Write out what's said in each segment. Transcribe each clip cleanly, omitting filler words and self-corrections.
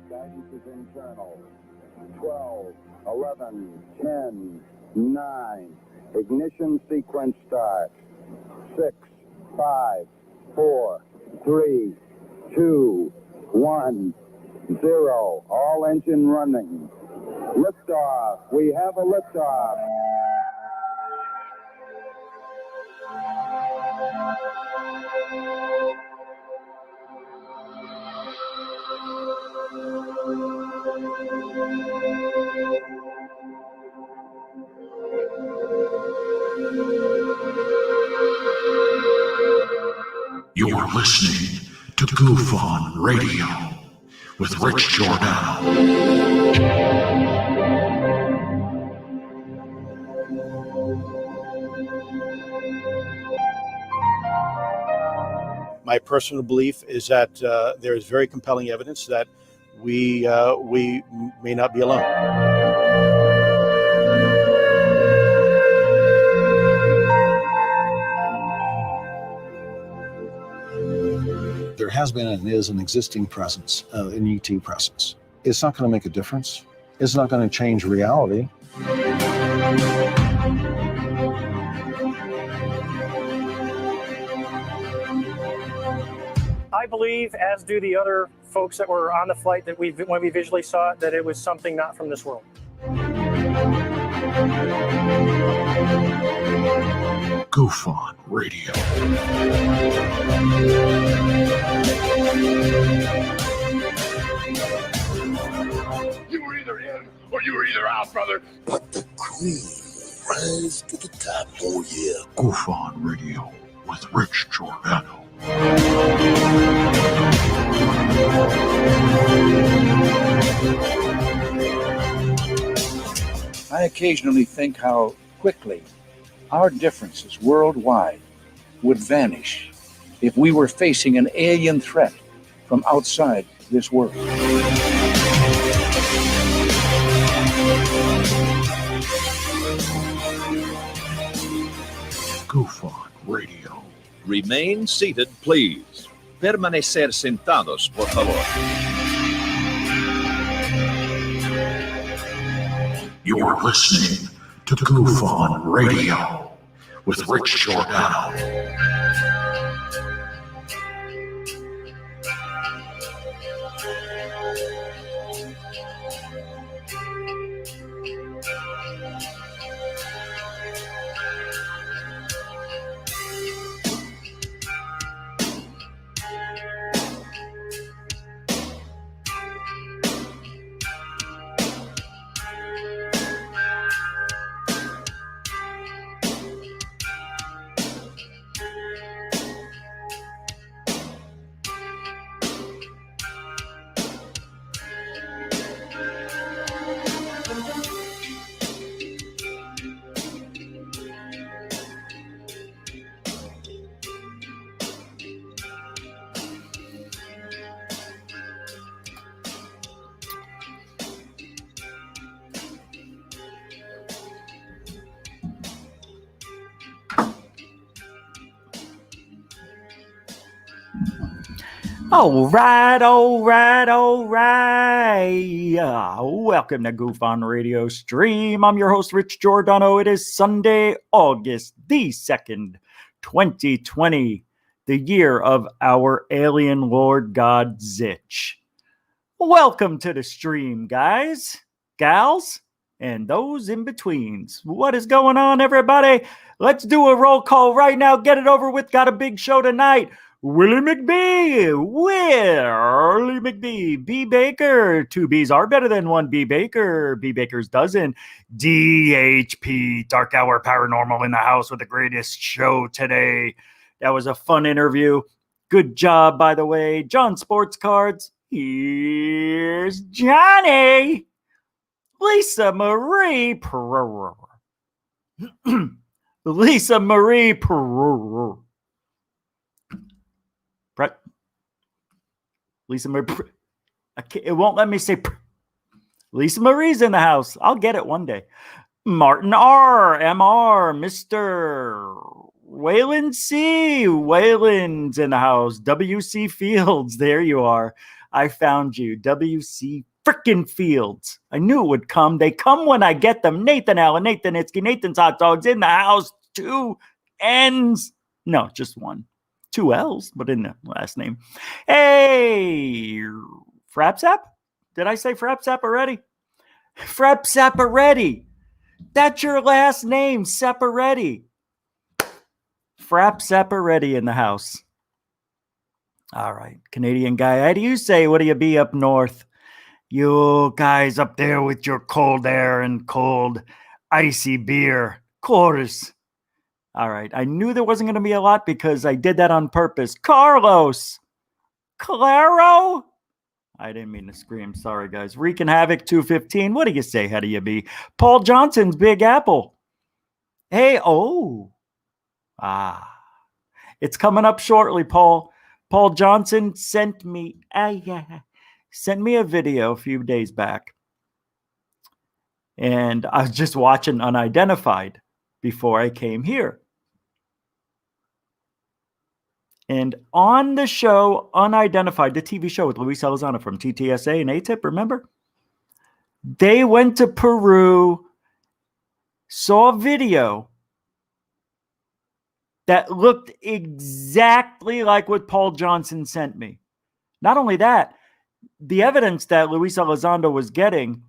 Guidance is internal. 12, 11, 10, 9. Ignition sequence start. 6, 5, 4, 3, 2, 1, 0. All engine running. Liftoff. We have a liftoff. You're listening to GUFON Radio with Rich Giordano. My personal belief is that there is very compelling evidence that we may not be alone. There has been and is an existing presence, an ET presence. It's not going to make a difference. It's not going to change reality. I believe, as do the other folks that were on the flight, that when we visually saw it, that it was something not from this world. GUFON Radio. You were either in or you were either out, brother. But the cream rise to the top. Oh, yeah. GUFON Radio with Rich Giordano. I occasionally think how quickly our differences worldwide would vanish if we were facing an alien threat from outside this world. GUFON Radio. Remain seated, please. Permanecer sentados, por favor. You're listening to GUFON Radio with Rich Giordano. All right. Welcome to Goof on Radio Stream. I'm your host, Rich Giordano. It is Sunday, August the 2nd, 2020, the year of our alien lord god Zich. Welcome to the stream, guys, gals, and those in betweens. What is going on, everybody? Let's do a roll call right now. Get it over with. Got a big show tonight. Willie McBee, B. Baker. 2 B's are better than 1 B. Baker. B. Baker's dozen. DHP, Dark Hour Paranormal in the house with the greatest show today. That was a fun interview. Good job, by the way. John Sports Cards. Here's Johnny. Lisa Marie. Lisa Marie. Lisa Marie. It won't let me say. Lisa Marie's in the house. I'll get it one day. Martin R. Mr. Waylon C. Waylon's in the house. W.C. Fields. There you are. I found you. W.C. frickin' Fields. I knew it would come. They come when I get them. Nathan Allen, Nathan Itzke, Nathan's Hot Dogs in the house. 2 N's. No, just 1. 2 L's, but in the last name. Hey, Frapsap? Did I say Frapsap already? Frapsap already. That's your last name, Saparetti. Frapsap already in the house. All right, Canadian guy. How do you say, what do you be up north? You guys up there with your cold air and cold, icy beer. Course. All right. I knew there wasn't going to be a lot because I did that on purpose. Carlos. Claro. I didn't mean to scream. Sorry, guys. Wreaking Havoc 215. What do you say? How do you be? Paul Johnson's Big Apple. Hey, oh. It's coming up shortly, Paul. Paul Johnson sent me a video a few days back. And I was just watching Unidentified before I came here. And on the show, Unidentified, the TV show with Luis Elizondo from TTSA and ATIP, remember? They went to Peru, saw a video that looked exactly like what Paul Johnson sent me. Not only that, the evidence that Luis Elizondo was getting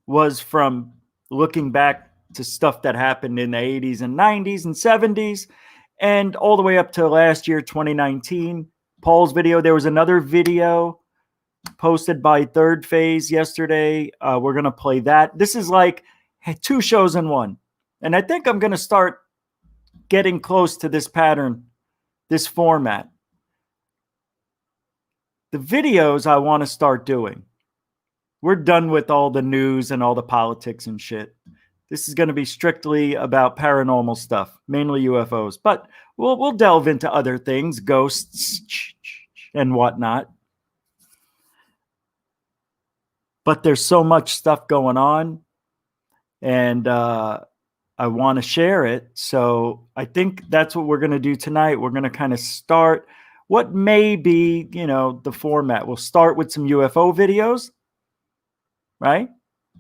was from looking back to stuff that happened in the 80s and 90s and 70s. And all the way up to last year, 2019, Paul's video. There was another video posted by Third Phase yesterday. We're going to play that. This is like 2 shows in one. And I think I'm going to start getting close to this pattern, this format. The videos I want to start doing. We're done with all the news and all the politics and shit. This is going to be strictly about paranormal stuff, mainly UFOs. But we'll delve into other things, ghosts and whatnot. But there's so much stuff going on, and I want to share it. So I think that's what we're going to do tonight. We're going to kind of start what may be, the format. We'll start with some UFO videos, right?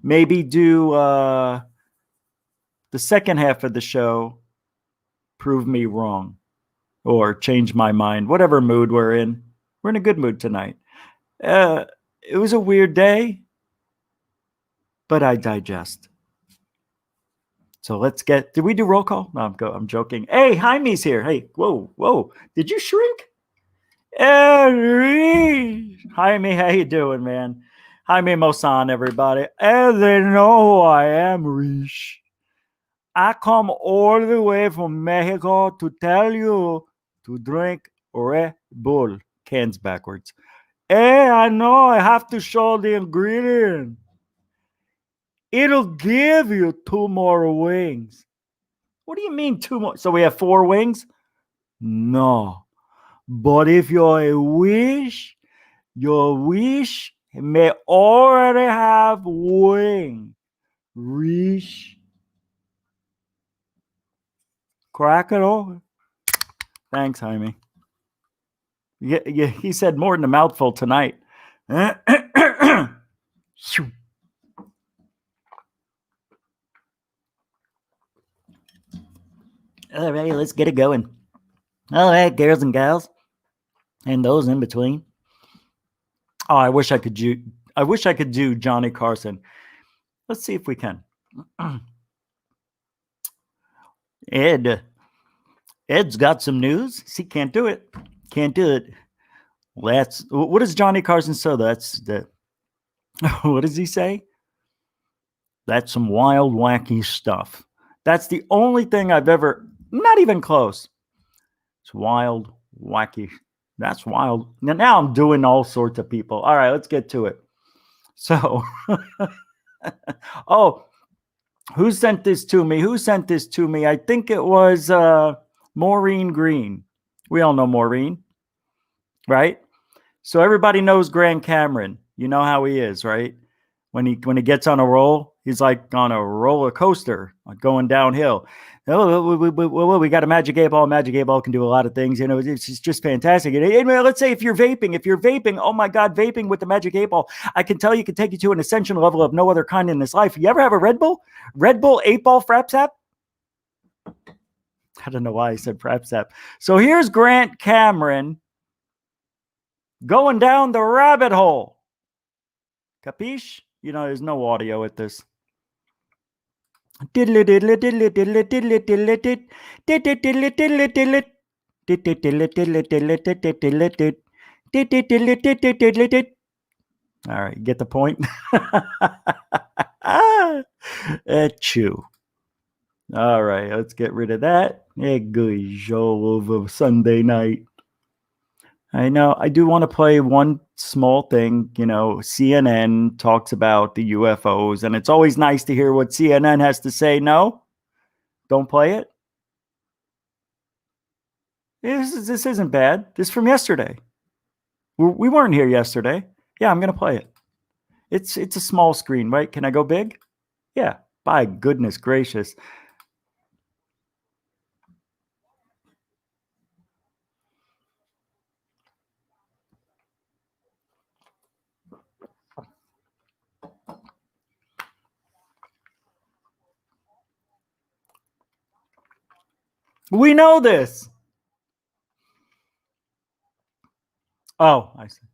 Maybe do the second half of the show, prove me wrong or change my mind, whatever mood we're in. We're in a good mood tonight. It was a weird day, but I digest. So let's get, did we do roll call? No, I'm joking. Hey, Jaime's here. Hey, whoa. Did you shrink? Jaime, how you doing, man? Jaime Mosan, everybody. And they know who I am, Rish. I come all the way from Mexico to tell you to drink Red Bull. Cans backwards. Hey, I know I have to show the ingredient. It'll give you 2 more wings. What do you mean 2 more? So we have 4 wings? No. But if your wish may already have wing. Reach. Crack it open. Thanks, Jaime. Yeah, he said more than a mouthful tonight. All right, let's get it going. All right, girls and gals, and those in between. Oh, I wish I could do Johnny Carson. Let's see if we can. Ed's got some news. See, can't do it. Can't do it. What does Johnny Carson say? That's the what does he say? That's some wild, wacky stuff. That's the only thing I've ever, not even close. It's wild, wacky. That's wild. Now I'm doing all sorts of people. All right, let's get to it. So, oh, who sent this to me? I think it was Maureen Green. We all know Maureen, right? So everybody knows Grant Cameron. You know how he is, right? When he gets on a roll, he's like on a roller coaster, like going downhill. Oh, we got a magic 8-ball. Magic 8-ball can do a lot of things. You know, it's just fantastic. And let's say if you're vaping, oh my God, vaping with the magic 8-ball, I can tell you can take you to an ascension level of no other kind in this life. You ever have a Red Bull 8-ball frap sap? I don't know why I said frap sap. So here's Grant Cameron going down the rabbit hole. Capiche? You know, there's no audio with this. All right, get the point? Achoo. All right, let's get rid of that. Good show of a Sunday night. I know. I do want to play one small thing. You know, CNN talks about the UFOs, and it's always nice to hear what CNN has to say. No, don't play it. This isn't bad. This is from yesterday. We weren't here yesterday. Yeah, I'm gonna play it. It's a small screen, right? Can I go big? Yeah. By goodness gracious. We know this. Oh, I see.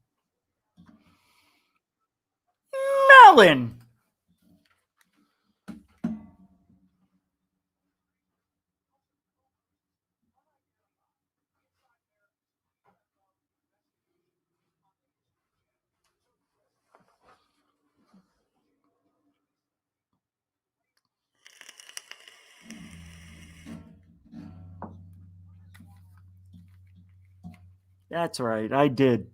Melon. That's right. I did.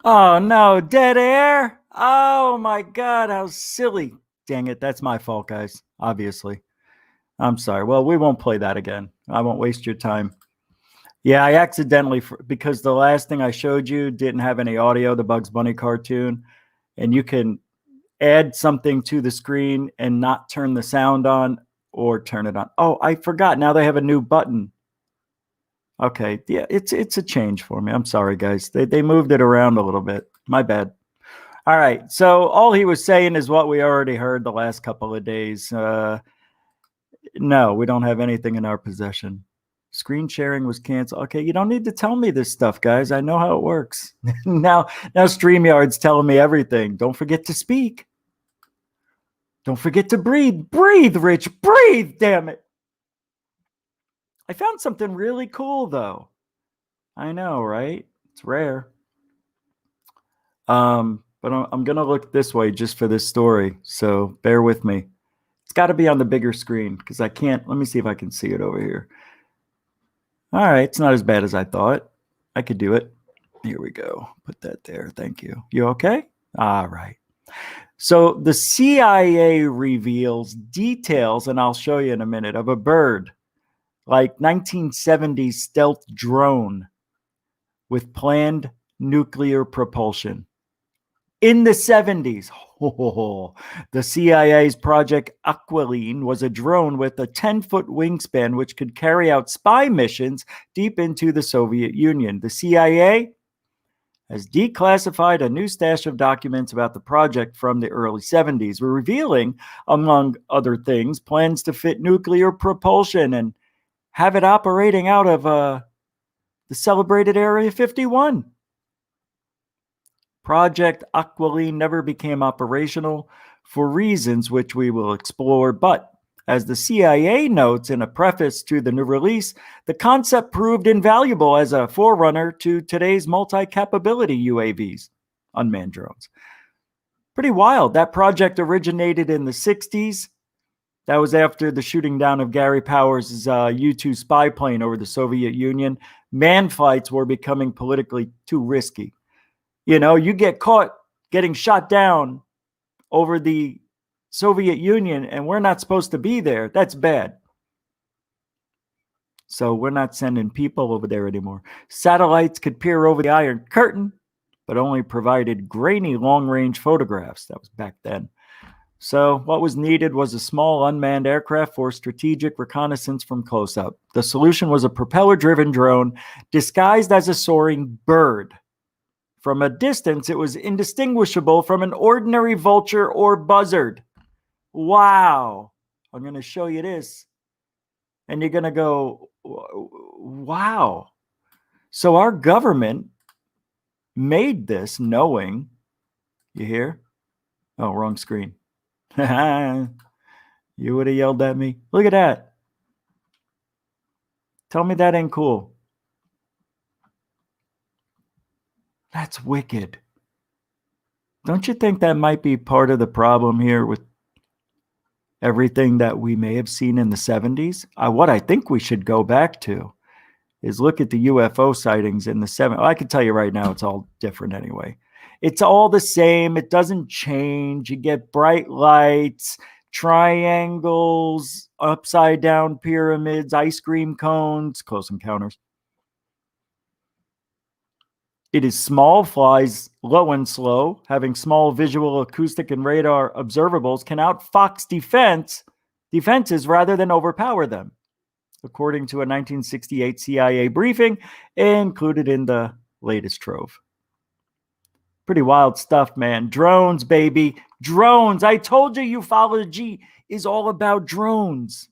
Oh no, dead air. Oh my God, how silly. Dang it, that's my fault, guys. Obviously. I'm sorry. Well, we won't play that again. I won't waste your time. Yeah, I accidentally, because the last thing I showed you didn't have any audio, the Bugs Bunny cartoon, and you can add something to the screen and not turn the sound on or turn it on. Oh, I forgot. Now they have a new button. Okay, yeah, it's a change for me. I'm sorry, guys. They moved it around a little bit. My bad. All right. So all he was saying is what we already heard the last couple of days. No, we don't have anything in our possession. Screen sharing was canceled. Okay, you don't need to tell me this stuff, guys. I know how it works. now StreamYard's telling me everything. Don't forget to speak. Don't forget to breathe. Breathe, Rich. Breathe, damn it. I found something really cool, though. I know, right? It's rare. But I'm going to look this way just for this story. So bear with me. It's got to be on the bigger screen because I can't. Let me see if I can see it over here. All right. It's not as bad as I thought. I could do it. Here we go. Put that there. Thank you. You okay? All right. So the CIA reveals details, and I'll show you in a minute, of a bird, like 1970s stealth drone with planned nuclear propulsion. In the 70s, the CIA's Project Aquiline was a drone with a 10-foot wingspan which could carry out spy missions deep into the Soviet Union. The CIA has declassified a new stash of documents about the project from the early 70s, revealing, among other things, plans to fit nuclear propulsion and have it operating out of the celebrated Area 51. Project Aquiline never became operational for reasons which we will explore, but as the CIA notes in a preface to the new release, the concept proved invaluable as a forerunner to today's multi-capability UAVs, unmanned drones. Pretty wild. That project originated in the 60s. That was after the shooting down of Gary Powers' U-2 spy plane over the Soviet Union. Manned flights were becoming politically too risky. You know, you get caught getting shot down over the Soviet Union and we're not supposed to be there. That's bad. So we're not sending people over there anymore. Satellites could peer over the Iron Curtain, but only provided grainy long-range photographs. That was back then. So what was needed was a small unmanned aircraft for strategic reconnaissance from close-up. The solution was a propeller-driven drone disguised as a soaring bird. From a distance, it was indistinguishable from an ordinary vulture or buzzard. Wow. I'm going to show you this. And you're going to go, wow. So our government made this knowing, you hear? Oh, wrong screen. You would have yelled at me. Look at that. Tell me that ain't cool. That's wicked. Don't you think that might be part of the problem here with everything that we may have seen in the 70s? What I think we should go back to is look at the UFO sightings in the 70s. I can tell you right now, it's all different anyway. It's all the same. It doesn't change. You get bright lights, triangles, upside down pyramids, ice cream cones, close encounters. It is small, flies low and slow, having small visual, acoustic, and radar observables, can outfox defenses rather than overpower them, according to a 1968 CIA briefing included in the latest trove. Pretty wild stuff, man. Drones, baby. Drones. I told you ufology is all about drones.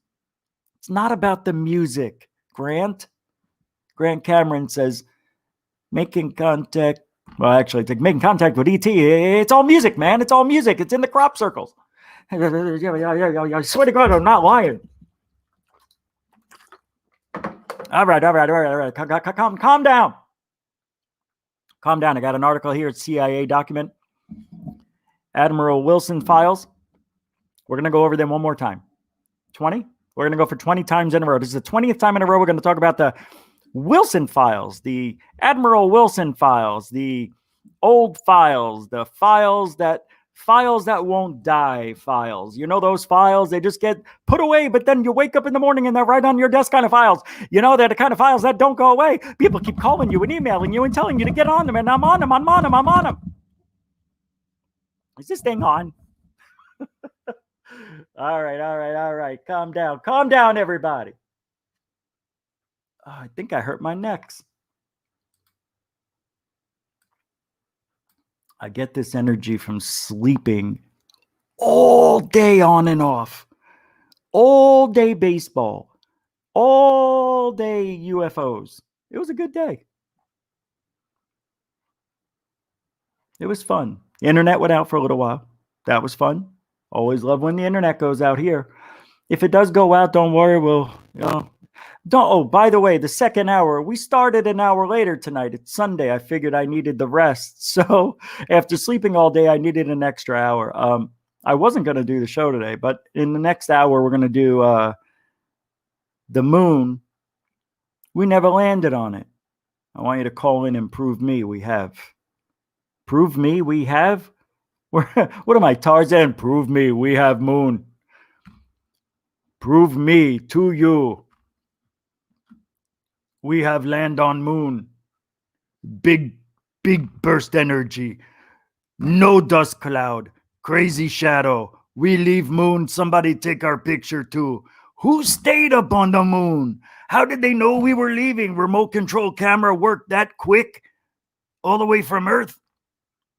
It's not about the music. Grant Cameron says, making contact. Well, actually, it's like making contact with ET. It's all music, man. It's all music. It's in the crop circles. I swear to God, I'm not lying. All right. Calm down. Calm down. I got an article here. It's CIA document. Admiral Wilson files. We're going to go over them one more time. 20? We're going to go for 20 times in a row. This is the 20th time in a row we're going to talk about the Wilson files, the Admiral Wilson files, the Old files, the files that won't die files. You know those files, they just get put away, but then you wake up in the morning and they're right on your desk kind of files. You know, they're the kind of files that don't go away. People keep calling you and emailing you and telling you to get on them, and I'm on them. Is this thing on? All right. Calm down, everybody. Oh, I think I hurt my necks. I get this energy from sleeping all day on and off, all day baseball, all day UFOs. It was a good day. It was fun. The internet went out for a little while. That was fun. Always love when the internet goes out here. If it does go out, don't worry. Oh, by the way, the second hour, we started an hour later tonight. It's Sunday. I figured I needed the rest. So after sleeping all day, I needed an extra hour. I wasn't going to do the show today, but in the next hour, we're going to do the moon. We never landed on it. I want you to call in and prove me we have. Prove me we have? What am I, Tarzan? Prove me we have moon. Prove me to you we have land on moon. Big burst energy. No dust cloud. Crazy shadow. We leave moon. Somebody take our picture too. Who stayed up on the moon? How did they know we were leaving? Remote control camera worked that quick? All the way from Earth?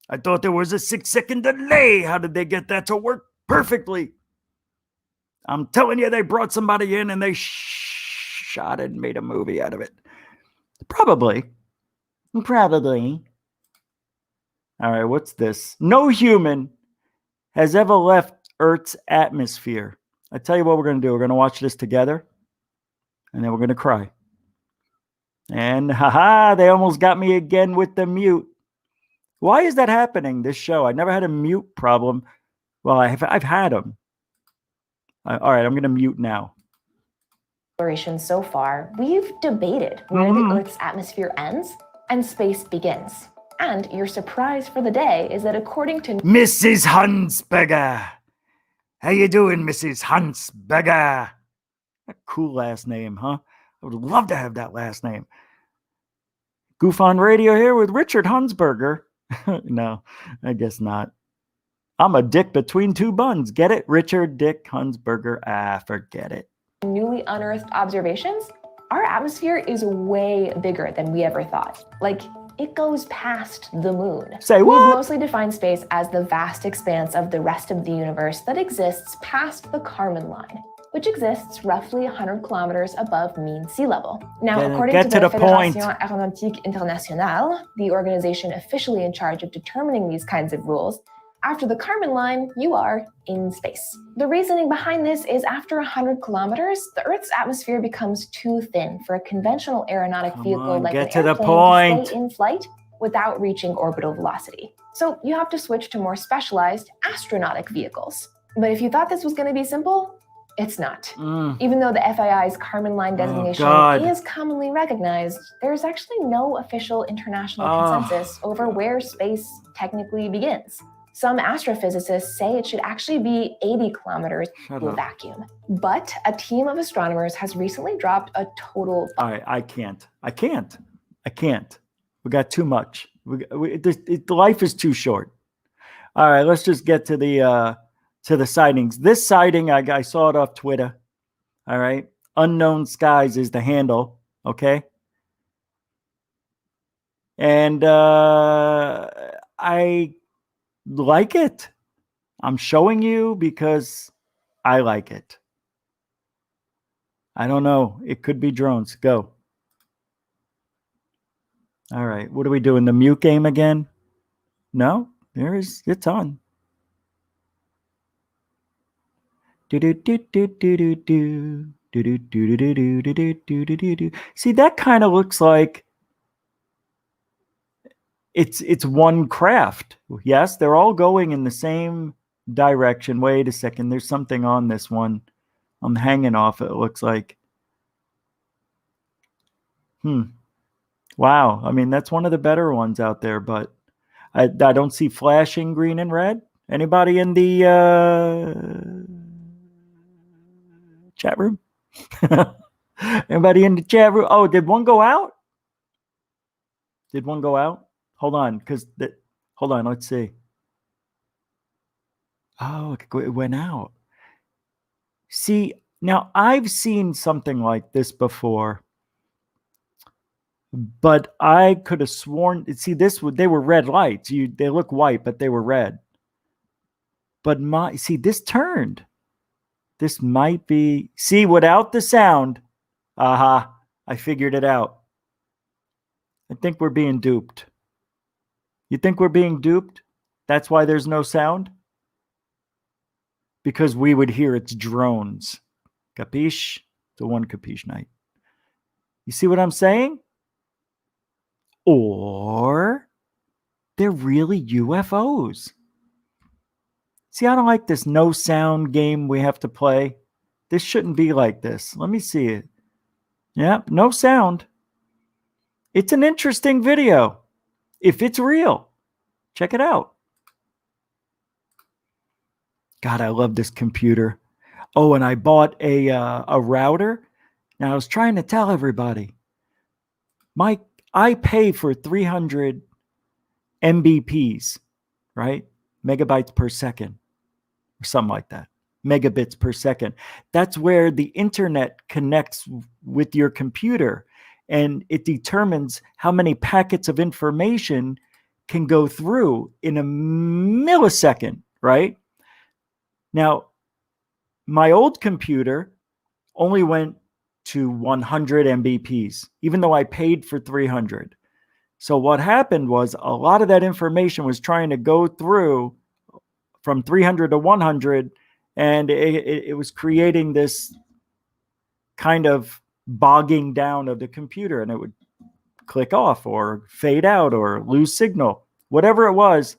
I thought there was a 6-second delay. How did they get that to work perfectly? I'm telling you, they brought somebody in and they shot it and made a movie out of it. Probably. All right, what's this? No human has ever left Earth's atmosphere. I tell you what we're going to do. We're going to watch this together, and then we're going to cry. And they almost got me again with the mute. Why is that happening, this show? I never had a mute problem. Well, I've had them. All right, I'm going to mute now. Exploration so far, we've debated where the Earth's atmosphere ends and space begins. And your surprise for the day is that according to Mrs. Hansberger. How you doing, Mrs. Hansberger? A cool last name, huh? I would love to have that last name. Goof on Radio here with Richard Hansberger. No, I guess not. I'm a dick between two buns. Get it? Richard Dick Hansberger. Forget it. Newly unearthed observations, our atmosphere is way bigger than we ever thought. Like, it goes past the moon. Say what? We've mostly defined space as the vast expanse of the rest of the universe that exists past the Kármán line, which exists roughly 100 kilometers above mean sea level. Now, according to the Fédération Aéronautique Internationale, the organization officially in charge of determining these kinds of rules, after the Kármán line, you are in space. The reasoning behind this is after 100 kilometers, the Earth's atmosphere becomes too thin for a conventional aeronautic vehicle like an airplane to stay in flight without reaching orbital velocity. So you have to switch to more specialized astronautic vehicles. But if you thought this was going to be simple, it's not. Even though the FAI's Kármán line designation is commonly recognized, there's actually no official international consensus over where space technically begins. Some astrophysicists say it should actually be 80 kilometers in vacuum. But a team of astronomers has recently dropped a total... All right, I can't. We got too much. Life is too short. All right, let's just get to the sightings. This sighting, I saw it off Twitter. All right. Unknown Skies is the handle. Okay. And I like it. I'm showing you because I like it. I don't know. It could be drones. Go. All right. What are we doing? The mute game again? No? It's on. See, that kind of looks like it's one craft. Yes, they're all going in the same direction. Wait a second. There's something on this one. I'm hanging off it looks like. Wow. I mean, that's one of the better ones out there, but I don't see flashing green and red. Anybody in the chat room? Anybody in the chat room? Oh, did one go out? Did one go out? Hold on, hold on, let's see. Oh, it went out. See, now I've seen something like this before, but I could have sworn, see, they were red lights. They look white, but they were red. But this turned. This might be, see, without the sound. Aha, I figured it out. I think we're being duped. You think we're being duped? That's why there's no sound? Because we would hear its drones. Capiche? The one capiche night. You see what I'm saying? Or they're really UFOs. See, I don't like this no sound game we have to play. This shouldn't be like this. Let me see it. Yeah, no sound. It's an interesting video. If it's real, check it out. God, I love this computer. Oh, and I bought a router. Now, I was trying to tell everybody, I pay for 300 Mbps, right? Megabytes per second, or something like that. Megabits per second. That's where the internet connects with your computer, and it determines how many packets of information can go through in a millisecond, right? Now, my old computer only went to 100 Mbps, even though I paid for 300. So what happened was a lot of that information was trying to go through from 300 to 100, and it was creating this kind of bogging down of the computer, and it would click off or fade out or lose signal. Whatever it was,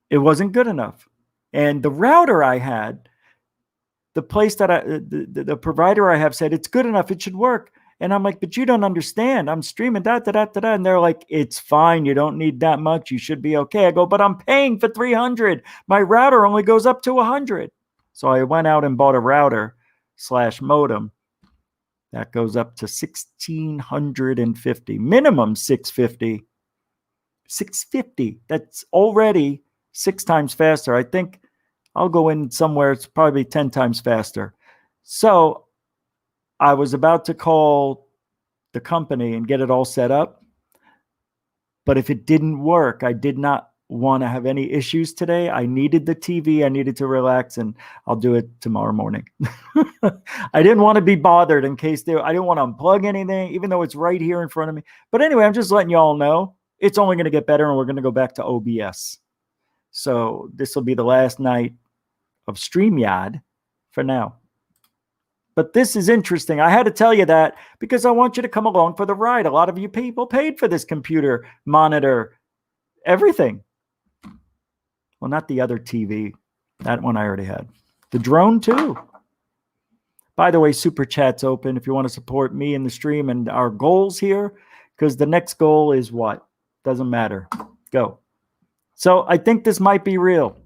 it wasn't good enough. And the router I had, the place that the provider I have said, it's good enough, it should work. And I'm like, but you don't understand. I'm streaming And they're like, it's fine. You don't need that much. You should be okay. I go, but I'm paying for 300. My router only goes up to 100. So I went out and bought a router / modem that goes up to 1,650, minimum 650. 650. That's already 6 times faster. I think I'll go in somewhere. It's probably 10 times faster. So I was about to call the company and get it all set up. But if it didn't work, I did not want to have any issues today. I needed the TV. I needed to relax, and I'll do it tomorrow morning. I didn't want to be bothered in case I didn't want to unplug anything, even though it's right here in front of me. But anyway, I'm just letting you all know it's only going to get better, and we're going to go back to OBS. So this will be the last night of StreamYard for now. But this is interesting. I had to tell you that because I want you to come along for the ride. A lot of you people paid for this computer, monitor, everything. Well, not the other TV. That one I already had. The drone too. By the way, Super Chat's open if you want to support me in the stream and our goals here, because the next goal is what? Doesn't matter. Go. So I think this might be real.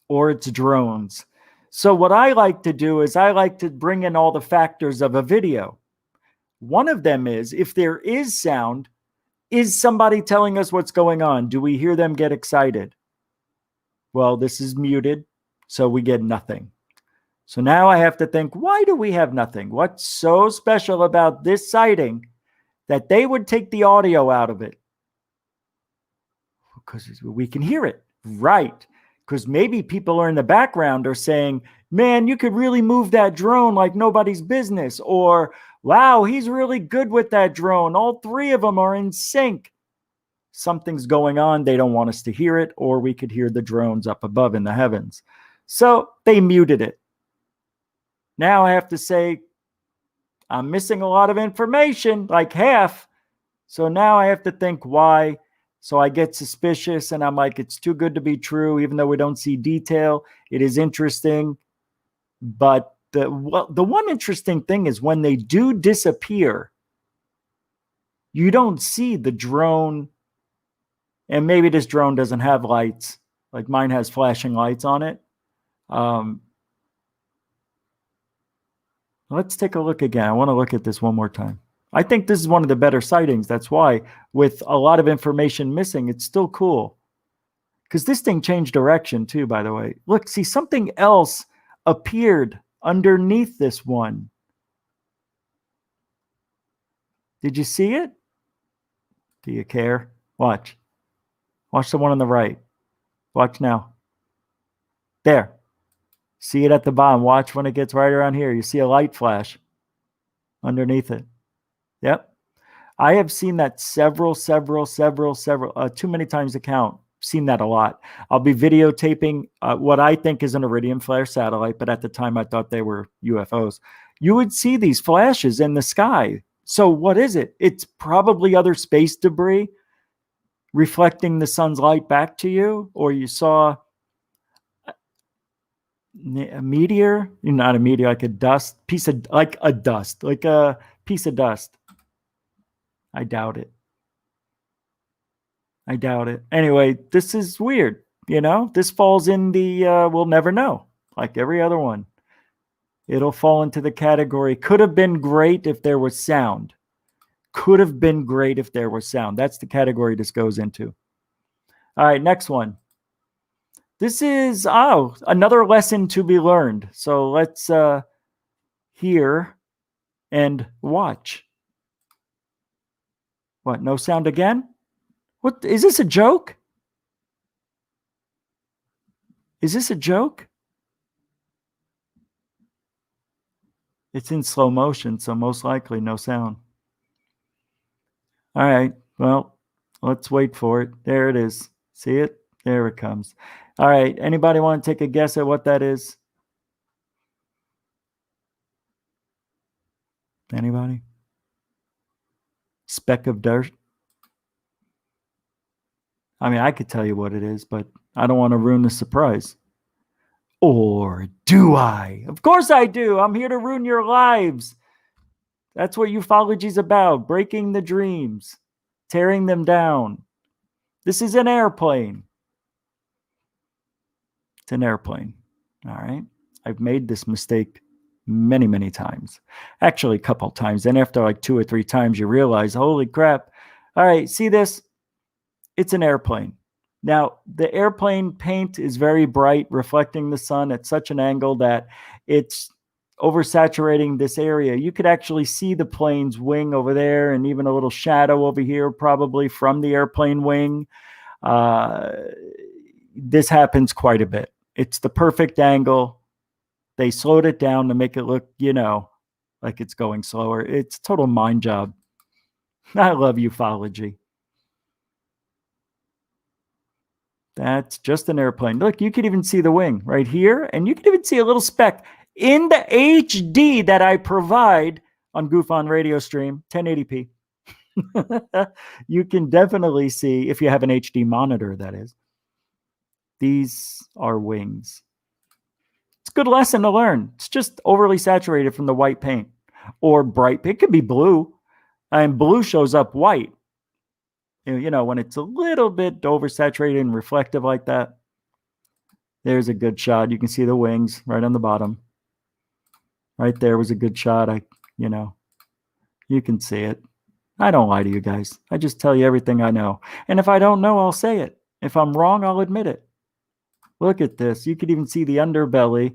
Or it's drones. So what I like to do is I like to bring in all the factors of a video. One of them is, if there is sound, is somebody telling us what's going on? Do we hear them get excited? Well, this is muted, so we get nothing. So now I have to think, why do we have nothing? What's so special about this sighting that they would take the audio out of it? Because we can hear it, right? Because maybe people are in the background are saying, man, you could really move that drone like nobody's business. Or, wow, he's really good with that drone. All 3 of them are in sync. Something's going on. They don't want us to hear it, or we could hear the drones up above in the heavens. So they muted it. Now I have to say, I'm missing a lot of information, like half. So now I have to think why. So I get suspicious, and I'm like, it's too good to be true, even though we don't see detail. It is interesting. But the one interesting thing is when they do disappear, you don't see the drone. And maybe this drone doesn't have lights. Like mine has flashing lights on it. Let's take a look again. I want to look at this one more time. I think this is one of the better sightings. That's why, with a lot of information missing, it's still cool. Because this thing changed direction too, by the way. Look, see, something else appeared underneath this one. Did you see it? Do you care? Watch. Watch the one on the right. Watch now. There. See it at the bottom. Watch when it gets right around here. You see a light flash underneath it. Yep. I have seen that several, too many times to count. Seen that a lot. I'll be videotaping what I think is an iridium flare satellite, but at the time I thought they were UFOs. You would see these flashes in the sky. So what is it? It's probably other space debris reflecting the sun's light back to you, or you saw a meteor, not a meteor, like a dust, like a piece of dust. I doubt it. Anyway, this is weird. This falls in the we'll never know, like every other one. It'll fall into the category could have been great if there was sound. Could have been great if there was sound. That's the category this goes into. All right, next one. This is another lesson to be learned. So let's hear and watch. What? No sound again? What is this a joke? Is this a joke? It's in slow motion, so most likely no sound. All right. Well, let's wait for it. There it is. See it? There it comes. All right. Anybody want to take a guess at what that is? Anybody? Speck of dirt? I mean, I could tell you what it is, but I don't want to ruin the surprise. Or do I? Of course I do. I'm here to ruin your lives. That's what ufology is about. Breaking the dreams. Tearing them down. This is an airplane. It's an airplane. All right. I've made this mistake many, many times. Actually, a couple times. Then after like 2 or 3 times, you realize, holy crap. All right. See this? It's an airplane. Now, the airplane paint is very bright, reflecting the sun at such an angle that it's oversaturating this area. You could actually see the plane's wing over there and even a little shadow over here, probably from the airplane wing. This happens quite a bit. It's the perfect angle. They slowed it down to make it look, like it's going slower. It's a total mind job. I love ufology. That's just an airplane. Look, you could even see the wing right here, and you can even see a little speck in the HD that I provide on GUFONRadioStream, 1080p. You can definitely see, if you have an HD monitor, that is. These are wings. It's a good lesson to learn. It's just overly saturated from the white paint or bright. It could be blue, and blue shows up white. When it's a little bit oversaturated and reflective like that. There's a good shot. You can see the wings right on the bottom. Right there was a good shot. You can see it. I don't lie to you guys. I just tell you everything I know. And if I don't know, I'll say it. If I'm wrong, I'll admit it. Look at this. You could even see the underbelly.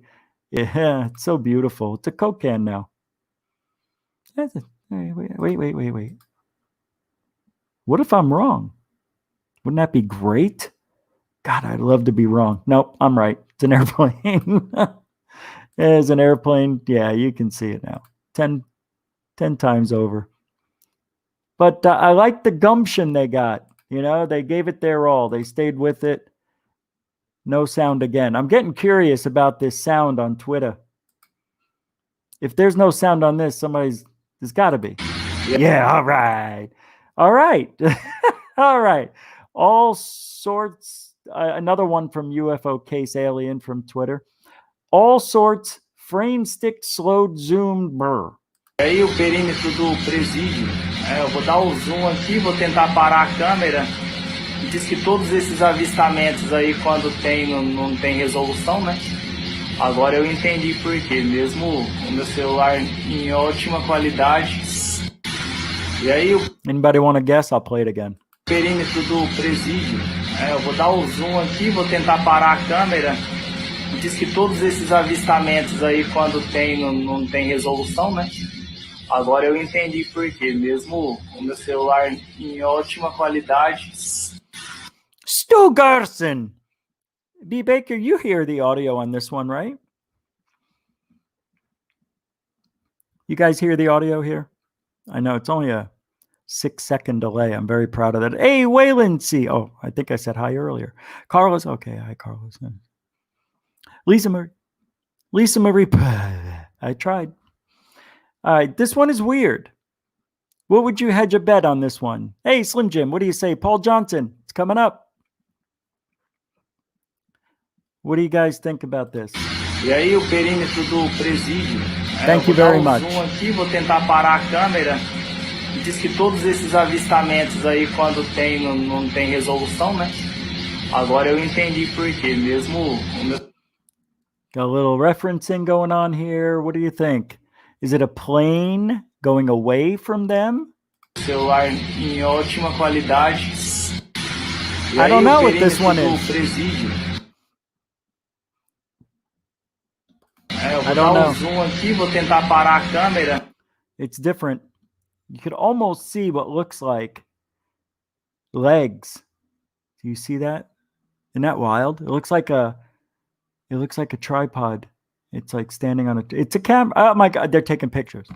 Yeah, it's so beautiful. It's a Coke can now. Wait. What if I'm wrong? Wouldn't that be great? God, I'd love to be wrong. Nope, I'm right. It's an airplane. It's an airplane. Yeah, you can see it now. 10 times over. But I like the gumption they got. They gave it their all. They stayed with it. No sound again. I'm getting curious about this sound on Twitter. If there's no sound on this, there's got to be. Yeah, all right. All right. All right. All sorts. Another one from UFO Case Alien from Twitter. All sorts. Frame stick slowed zoomed. Brr. Aí o perímetro do presídio Eu vou dar o zoom aqui, vou tentar parar a câmera. Diz que todos esses avistamentos aí, quando tem, não tem resolução, né? Agora eu entendi por quê. Mesmo o meu celular em ótima qualidade. E aí o Anybody want to guess? I'll play it again. perímetro do presídio. Eu vou dar o zoom aqui, vou tentar parar a câmera. Diz que todos esses avistamentos aí, quando tem, não tem resolução, né? Agora eu entendi por quê. Mesmo o meu celular em ótima qualidade. Stu Garson! B. Baker, you hear the audio on this one, right? You guys hear the audio here? I know it's only a 6-second delay. I'm very proud of that. Hey, Waylon C. Oh, I think I said hi earlier. Carlos. Okay. Hi, Carlos. Lisa Marie. Lisa Marie. I tried. All right. This one is weird. What would you hedge a bet on this one? Hey, Slim Jim. What do you say? Paul Johnson. It's coming up. What do you guys think about this? E aí, o perímetro do presídio. Thank you very much. Zoom aqui, vou tentar parar a câmera. Diz que todos esses avistamentos aí, quando tem, não tem resolução, né? Agora eu entendi por quê. Mesmo o meu... Got a little referencing going on here. What do you think? Is it a plane going away from them? Celular em ótima qualidade. I don't know what this one is. I don't know. Zoom aqui, vou tentar parar a câmera. It's different. You could almost see what looks like legs. Do you see that? Isn't that wild? It looks like a tripod. It's like standing on it's a camera. Oh my God, they're taking pictures.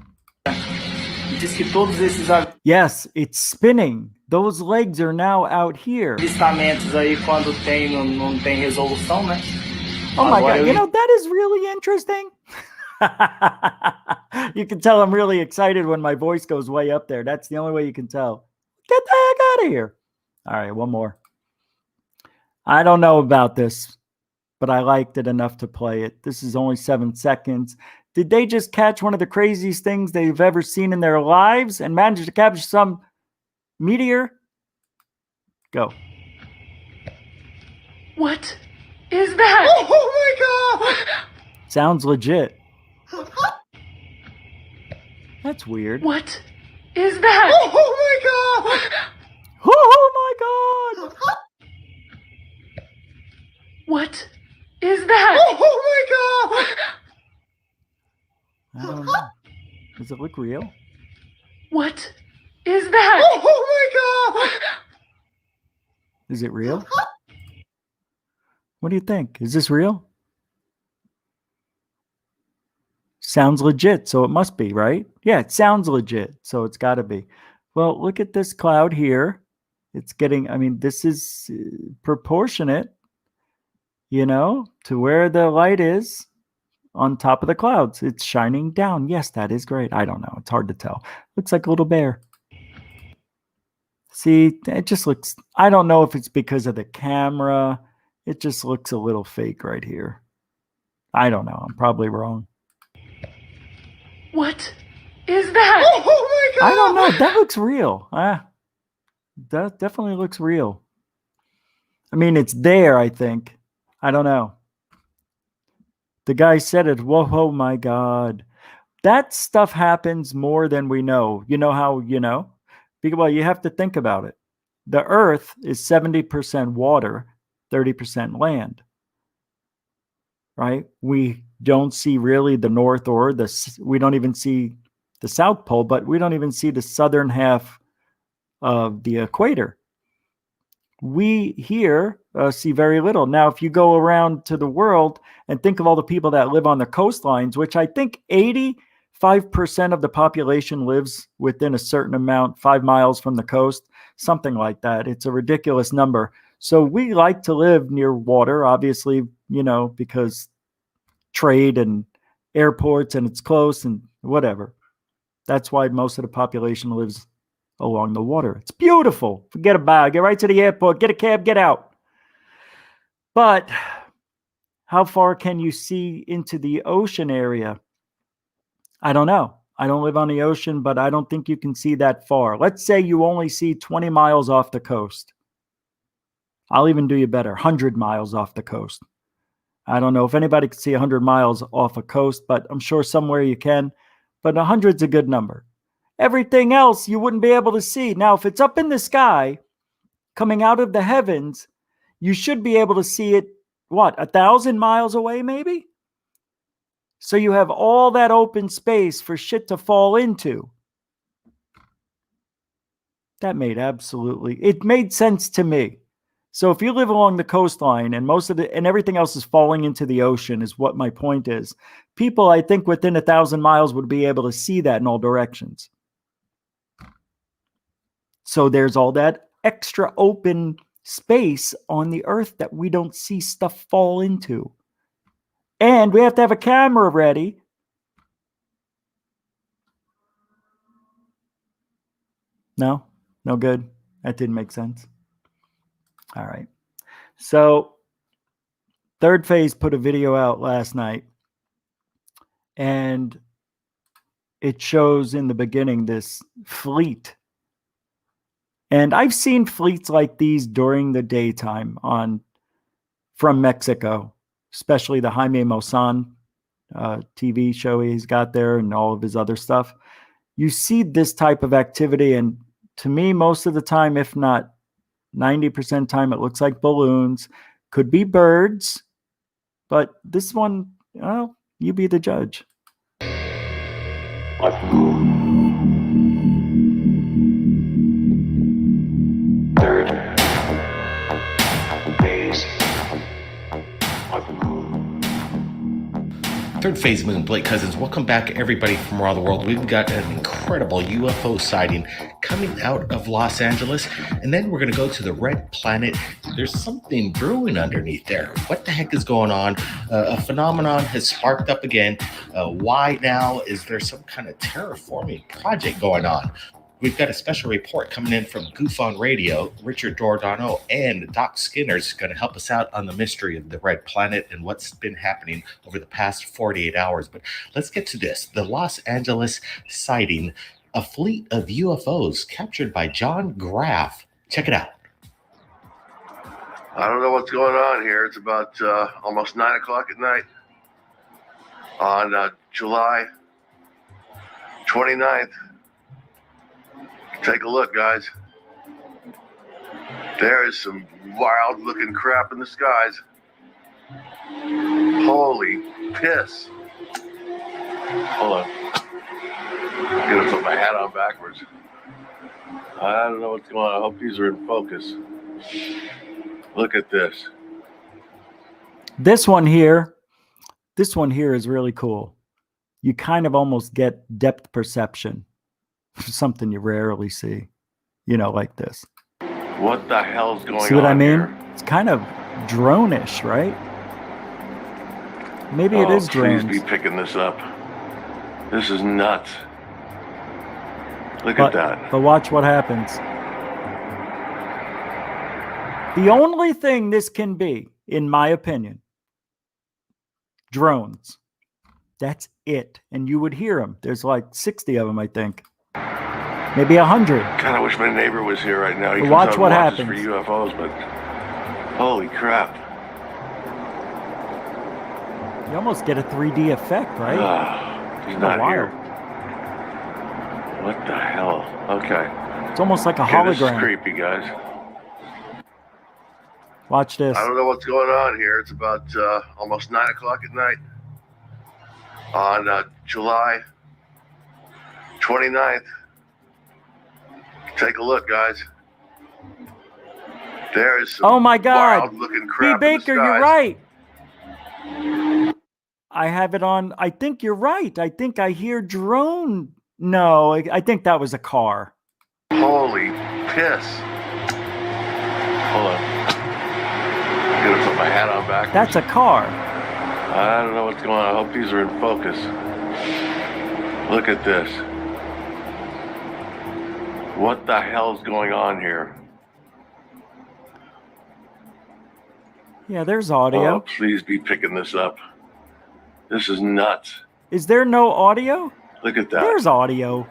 Yes, it's spinning. Those legs are now out here. Oh my God, you know, that is really interesting. You can tell I'm really excited when my voice goes way up there. That's the only way you can tell. Get the heck out of here. All right, one more. I don't know about this, but I liked it enough to play it. This is only 7 seconds. Did they just catch one of the craziest things they've ever seen in their lives and manage to capture some meteor? Go. What is that? Oh my God! Sounds legit. That's weird. What is that? Oh my God! Oh my God! What is that? Oh my God! I don't know. Does it look real? What is that? Oh my God! Is it real? What do you think? Is this real? Sounds legit, so it must be, right? Yeah, it sounds legit, so it's got to be. Well, look at this cloud here. It's getting, I mean, this is proportionate, you know, to where the light is on top of the clouds. It's shining down. Yes, that is great. I don't know. It's hard to tell. Looks like a little bear. See, it just looks, I don't know if it's because of the camera. It just looks a little fake right here. I don't know. I'm probably wrong. What is that? Oh my God! I don't know. That looks real. That definitely looks real. I mean, it's there, I think. I don't know. The guy said it. Whoa, oh my God. That stuff happens more than we know. You know how, you know? Well, you have to think about it. The Earth is 70% water, 30% land. Right? We don't see really the North or we don't even see the South Pole, but we don't even see the southern half of the equator. We here see very little. Now, if you go around to the world and think of all the people that live on the coastlines, which I think 85% of the population lives within a certain amount, 5 miles from the coast, something like that. It's a ridiculous number. So we like to live near water, obviously, you know, because trade and airports and it's close and whatever. That's why most of the population lives along the water. It's beautiful. Forget about it. Get right to the airport. Get a cab. Get out. But how far can you see into the ocean area? I don't know. I don't live on the ocean, but I don't think you can see that far. Let's say you only see 20 miles off the coast. I'll even do you better, 100 miles off the coast. I don't know if anybody can see 100 miles off a coast, but I'm sure somewhere you can. But 100's a good number. Everything else you wouldn't be able to see. Now, if it's up in the sky, coming out of the heavens, you should be able to see it, 1,000 miles away maybe? So you have all that open space for shit to fall into. That it made sense to me. So if you live along the coastline and and everything else is falling into the ocean is what my point is. People, I think, within 1,000 miles would be able to see that in all directions. So there's all that extra open space on the earth that we don't see stuff fall into. And we have to have a camera ready. No good. That didn't make sense. All right. So Third Phase put a video out last night, and it shows in the beginning this fleet. And I've seen fleets like these during the daytime from Mexico, especially the Jaime Maussan TV show he's got there and all of his other stuff. You see this type of activity, and to me, most of the time, if not 90% of the time, it looks like balloons. Could be birds, but this one, well, you be the judge. Third Phase Moon, Blake Cousins. Welcome back, everybody from around the world. We've got an incredible UFO sighting coming out of Los Angeles, and then we're going to go to the Red Planet. There's something brewing underneath there. What the heck is going on? A phenomenon has sparked up again. Why now? Is there some kind of terraforming project going on? We've got a special report coming in from GUFON Radio. Richard Giordano and Doc Skinner's going to help us out on the mystery of the Red Planet and what's been happening over the past 48 hours. But let's get to this. The Los Angeles sighting, a fleet of UFOs captured by John Graff. Check it out. I don't know what's going on here. It's about almost 9 o'clock at night on July 29th. Take a look, guys. There is some wild looking crap in the skies. Holy piss. Hold on. I'm gonna put my hat on backwards. I don't know what's going on. I hope these are in focus. Look at this. This one here is really cool. You kind of almost get depth perception. Something you rarely see, like this. What the hell's going on? See what I mean? Here? It's kind of drone-ish, right? Maybe it is drones. Please be picking this up. This is nuts. Look at that. But watch what happens. The only thing this can be, in my opinion, drones. That's it. And you would hear them. There's like 60 of them, I think. Maybe 100. Kind of wish my neighbor was here right now. He watch what happens for UFOs, but holy crap! You almost get a 3D effect, right? He's not here. What the hell? Okay. It's almost like a hologram. This is creepy, guys. Watch this. I don't know what's going on here. It's about almost 9 o'clock at night on July 29th. Take a look, guys. There is some oh my God. wild-looking crap B. Baker, in the you're skies. right. I have it on. I think you're right. I think I hear drone. No, I think that was a car. Holy piss. Hold on. I'm going to put my hat on backwards. That's a car. I don't know what's going on. I hope these are in focus. Look at this. What the hell's going on here? Yeah, there's audio. Oh, please be picking this up. This is nuts. Is there no audio? Look at that. There's audio.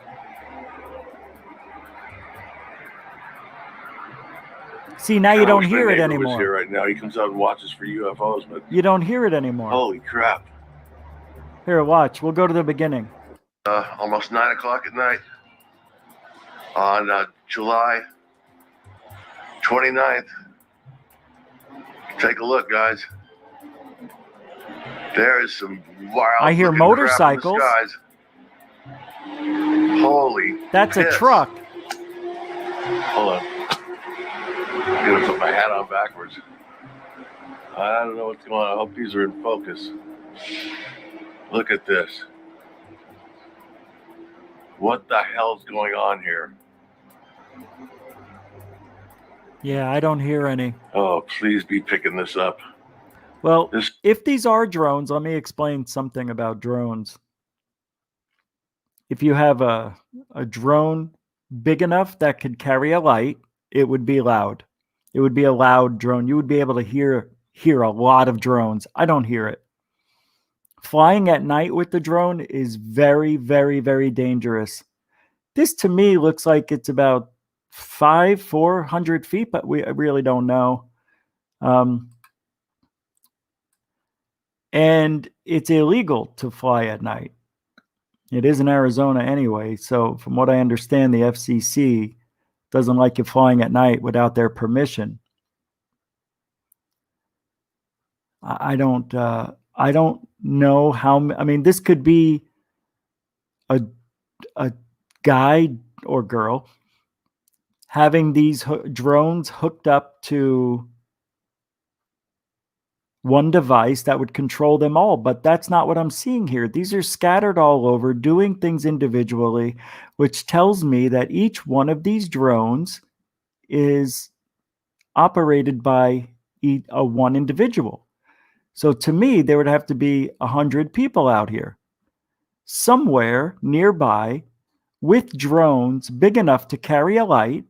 See, now you don't hear it Was anymore. here right now. He comes out and watches for UFOs, but you don't hear it anymore. Holy crap! Here, watch. We'll go to the beginning. Almost 9 o'clock at night on July 29th. Take a look, guys. There is some wild. I hear motorcycles. Holy. That's piss. a truck. Hold on. I'm gonna put my hat on backwards. I don't know what's going on. I hope these are in focus. Look at this. What the hell's going on here? Yeah, I don't hear any. Oh, please be picking this up. Well, if these are drones, let me explain something about drones. If you have a drone big enough that could carry a light, it would be loud. It would be a loud drone. You would be able to hear a lot of drones. I don't hear it. Flying at night with the drone is very, very, very dangerous. This to me looks like it's about 400 feet, but I really don't know. And it's illegal to fly at night. It is in Arizona anyway. So from what I understand, the FCC doesn't like you flying at night without their permission. I don't know how. I mean, this could be a guy or girl having these drones hooked up to one device that would control them all, but that's not what I'm seeing here. These are scattered all over, doing things individually, which tells me that each one of these drones is operated by one individual. So to me, there would have to be 100 people out here somewhere nearby with drones big enough to carry a light.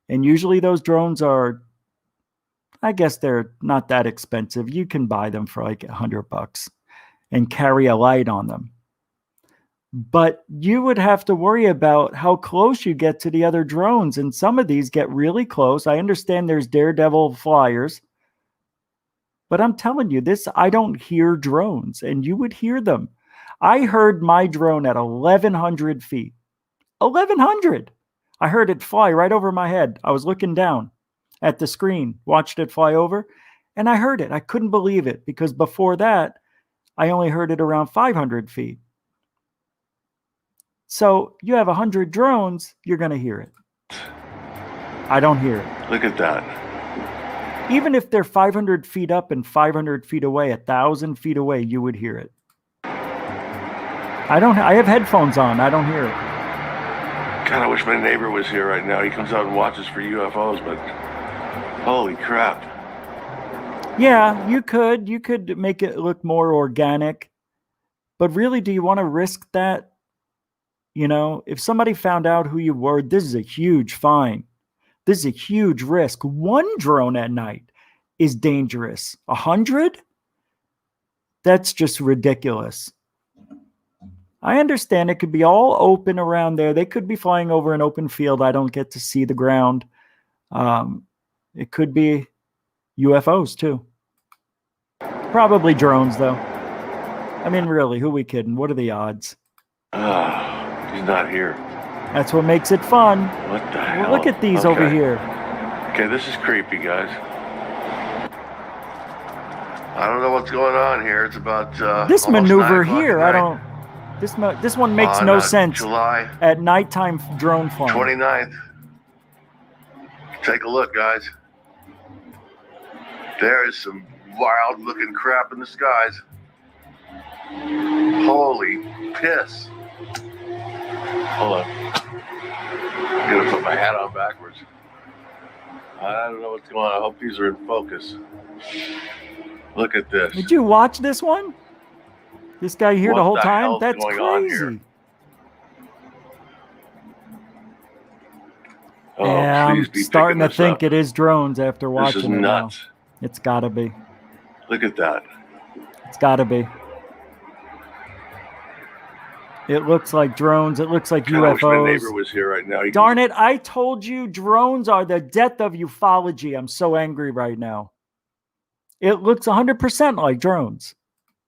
And usually those drones are, I guess they're not that expensive. You can buy them for like $100 and carry a light on them. But you would have to worry about how close you get to the other drones. And some of these get really close. I understand there's daredevil flyers. But I'm telling you, I don't hear drones, and you would hear them. I heard my drone at 1,100 feet. 1,100! I heard it fly right over my head. I was looking down at the screen, watched it fly over, and I heard it. I couldn't believe it, because before that, I only heard it around 500 feet. So you have 100 drones, you're going to hear it. I don't hear it. Look at that. Even if they're 500 feet up and 500 feet away, 1,000 feet away, you would hear it. I have headphones on. I don't hear it. God, I wish my neighbor was here right now. He comes out and watches for UFOs, but holy crap. Yeah, you could make it look more organic. But really, do you want to risk that? You know, if somebody found out who you were, this is a huge fine. This is a huge risk. One drone at night is dangerous. 100? That's just ridiculous. I understand it could be all open around there. They could be flying over an open field. I don't get to see the ground. It could be UFOs too. Probably drones though. I mean, really, who are we kidding? What are the odds? He's not here. That's what makes it fun. What the hell? Look at these over here. Okay, this is creepy, guys. I don't know what's going on here. It's about this maneuver here. I don't. This one makes no sense. July at nighttime drone flying. 29th. Take a look, guys. There is some wild-looking crap in the skies. Holy piss! Hold on. I'm gonna put my hat on backwards. I don't know what's going on. I hope these are in focus. Look at this. Did you watch this one? This guy here the whole time? That's crazy. Oh, yeah, I'm starting to think it is drones after watching it. This is nuts. It's gotta be. Look at that. It's gotta be. It looks like drones. It looks like I wish my neighbor UFOs. was here right now. Darn it, I told you drones are the death of ufology. I'm so angry right now. It looks 100% like drones.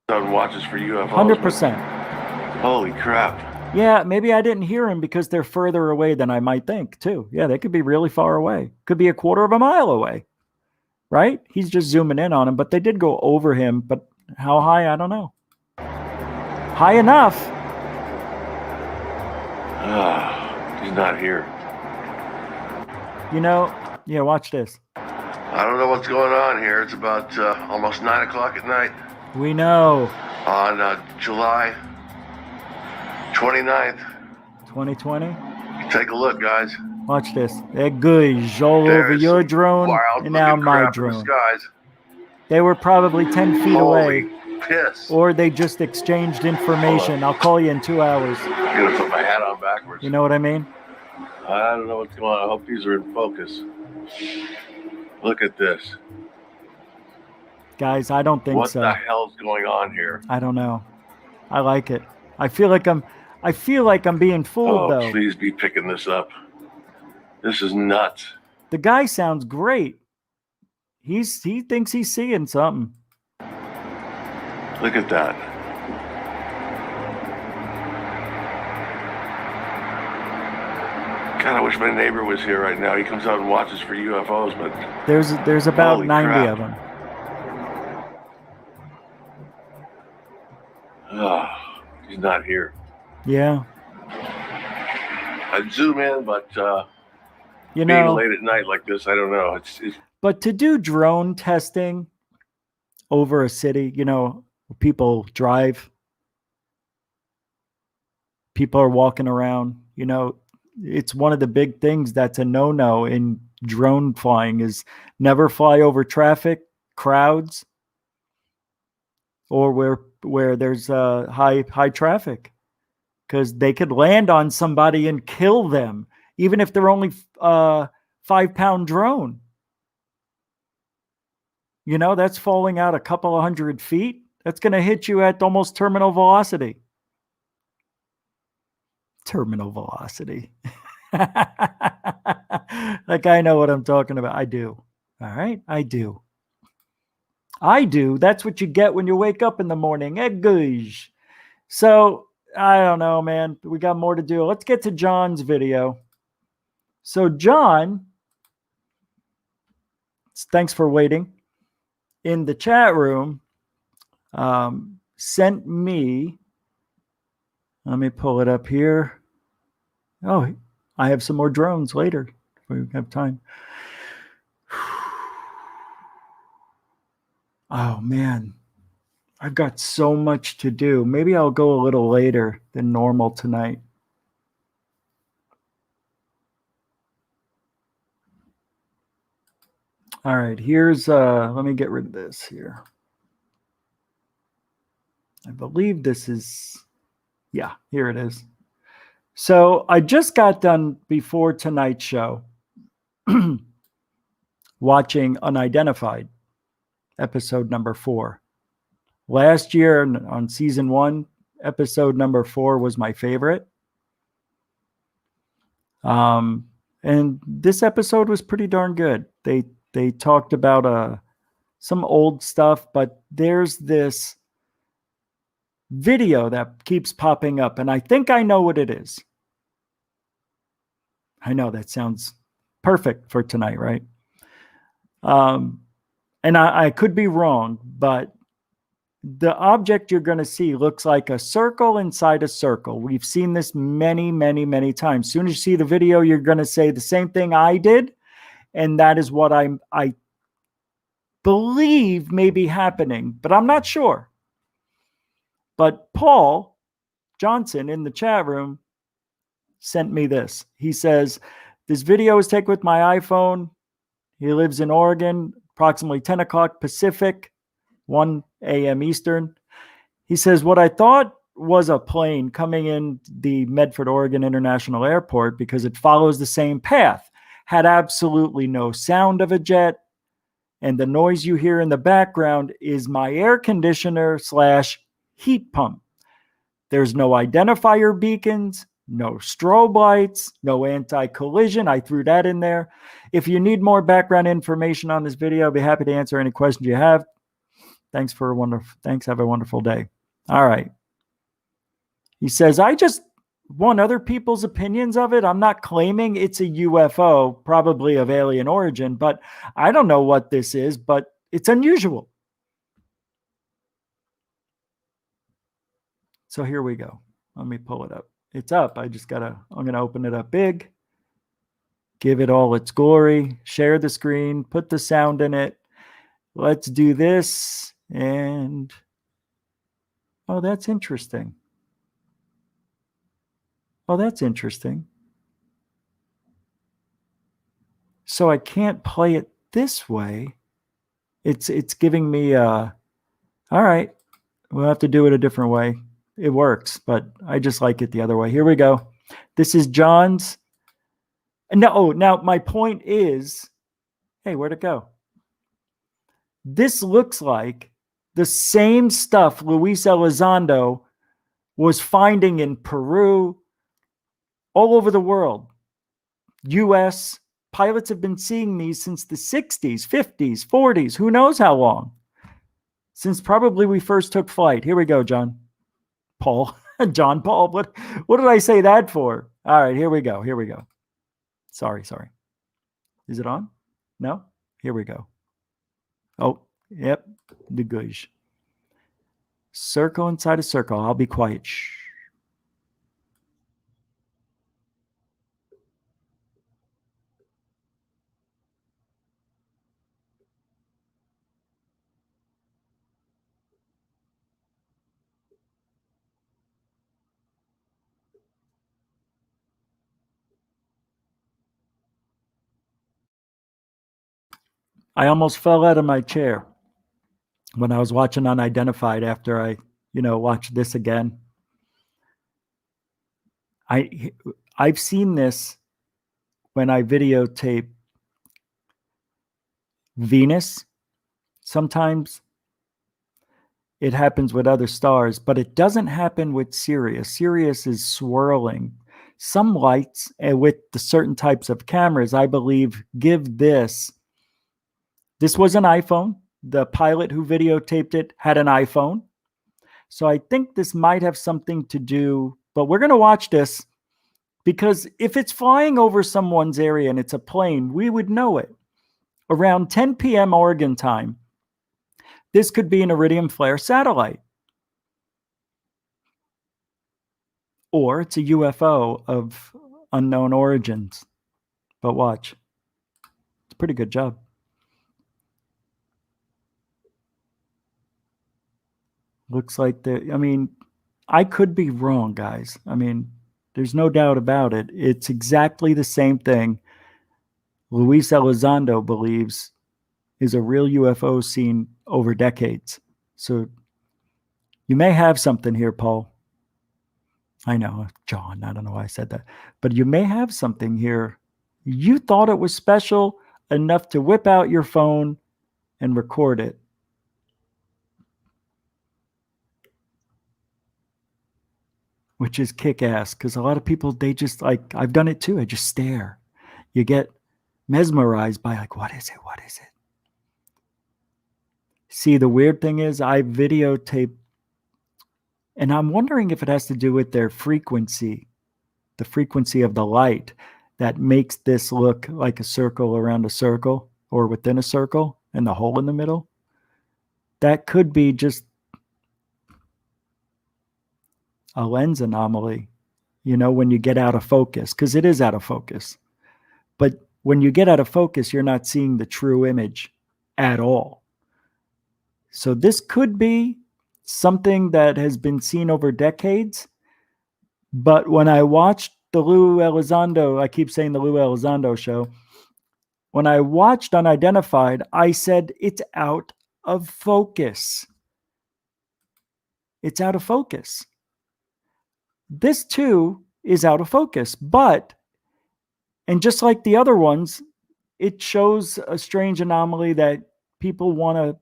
Son watches for UFOs. 100%. Holy crap. Yeah, maybe I didn't hear him because they're further away than I might think, too. Yeah, they could be really far away. Could be a quarter of a mile away. Right? He's just zooming in on him, but they did go over him. But how high? I don't know. High enough. He's not here. You know, yeah, watch this. I don't know what's going on here. It's about almost 9 o'clock at night We know. on July 29th. 2020. Take a look, guys. Watch this. That goosh all over There's your some drone wild and now looking my crap in the drone. skies. They were probably 10 feet Holy away. piss. Or they just exchanged information. I'll call you in 2 hours. I'm gonna put my hat on backwards. You know what I mean? I don't know what's going on. I hope these are in focus. Look at this. Guys, I don't think What so. the hell's going on here? I don't know. I like it. I feel like I'm being fooled though. Please be picking this up. This is nuts. The guy sounds great. He thinks he's seeing something. Look at that. God, I wish my neighbor was here right now. He comes out and watches for UFOs, but There's about Holy 90 crap. of them. He's not here. Yeah. I'd zoom in, but You being know, late at night like this, I don't know. It's but to do drone testing over a city, you know, people drive, people are walking around, you know, it's one of the big things that's a no-no in drone flying is never fly over traffic, crowds, or where there's high traffic, because they could land on somebody and kill them, even if they're only 5-pound drone. You know, that's falling out a couple of 100 feet. That's going to hit you at almost terminal velocity. Terminal velocity. Like, I know what I'm talking about. I do. All right. I do. That's what you get when you wake up in the morning. Gosh. So, I don't know, man. We got more to do. Let's get to John's video. So, John, thanks for waiting, in the chat room, sent me, let me pull it up here. Oh, I have some more drones later if we have time. Oh, man. I've got so much to do. Maybe I'll go a little later than normal tonight. All right, here's, let me get rid of this here. I believe this is, yeah, here it is. So I just got done before tonight's show watching Unidentified, episode number 4. Last year on season 1, episode number 4 was my favorite. And this episode was pretty darn good. They talked about some old stuff, but there's this video that keeps popping up, and I think I know what it is. I know that sounds perfect for tonight, right? And I could be wrong, but the object you're going to see looks like a circle inside a circle. We've seen this many, many, many times. As soon as you see the video, you're going to say the same thing I did. And that is what I believe may be happening, but I'm not sure. But Paul Johnson in the chat room sent me this. He says, this video was taken with my iPhone. He lives in Oregon, approximately 10 o'clock Pacific, 1 a.m. Eastern. He says, what I thought was a plane coming in the Medford, Oregon International Airport because it follows the same path. Had absolutely no sound of a jet, and the noise you hear in the background is my air conditioner / heat pump. There's no identifier beacons, no strobe lights, no anti-collision. I threw that in there. If you need more background information on this video, I'll be happy to answer any questions you have. Thanks. Have a wonderful day. All right. He says, I just want other people's opinions of it. I'm not claiming it's a UFO, probably of alien origin, but I don't know what this is, but it's unusual. So here we go. Let me pull it up. It's up. I'm going to open it up big, give it all its glory, share the screen, put the sound in it. Let's do this. And, oh, that's interesting. Oh, that's interesting. So I can't play it this way. It's giving me, all right, we'll have to do it a different way. It works, but I just like it the other way. Here we go. This is John's. Now my point is, hey, where'd it go? This looks like the same stuff Luis Elizondo was finding in Peru, all over the world. U.S. pilots have been seeing these since the 60s, 50s, 40s, who knows how long. Since probably we first took flight. Here we go, John Paul. John Paul. What did I say that for? All right, here we go. Sorry. Is it on? No? Here we go. Oh, yep. The gush. Circle inside a circle. I'll be quiet. Shh. I almost fell out of my chair when I was watching Unidentified after I, watched this again. I've seen this when I videotape Venus. Sometimes it happens with other stars, but it doesn't happen with Sirius. Sirius is swirling. Some lights with the certain types of cameras, I believe, give this. This was an iPhone. The pilot who videotaped it had an iPhone. So I think this might have something to do, but we're going to watch this because if it's flying over someone's area and it's a plane, we would know it. Around 10 p.m. Oregon time, this could be an iridium flare satellite. Or it's a UFO of unknown origins. But watch. It's a pretty good job. Looks like I could be wrong, guys. There's no doubt about it. It's exactly the same thing Luis Elizondo believes is a real UFO seen over decades. So you may have something here, Paul. I know, John, I don't know why I said that. But you may have something here. You thought it was special enough to whip out your phone and record it. Which is kick-ass, because a lot of people, they just I've done it too. I just stare. You get mesmerized by what is it? What is it? See, the weird thing is I videotape, and I'm wondering if it has to do with their frequency, the frequency of the light that makes this look like a circle around a circle or within a circle and the hole in the middle. That could be just a lens anomaly, when you get out of focus, because it is out of focus. But when you get out of focus, you're not seeing the true image at all. So this could be something that has been seen over decades. But when I watched the Lou Elizondo, I keep saying the Lou Elizondo show, when I watched Unidentified, I said, it's out of focus. It's out of focus. This too is out of focus, and just like the other ones, it shows a strange anomaly that people want to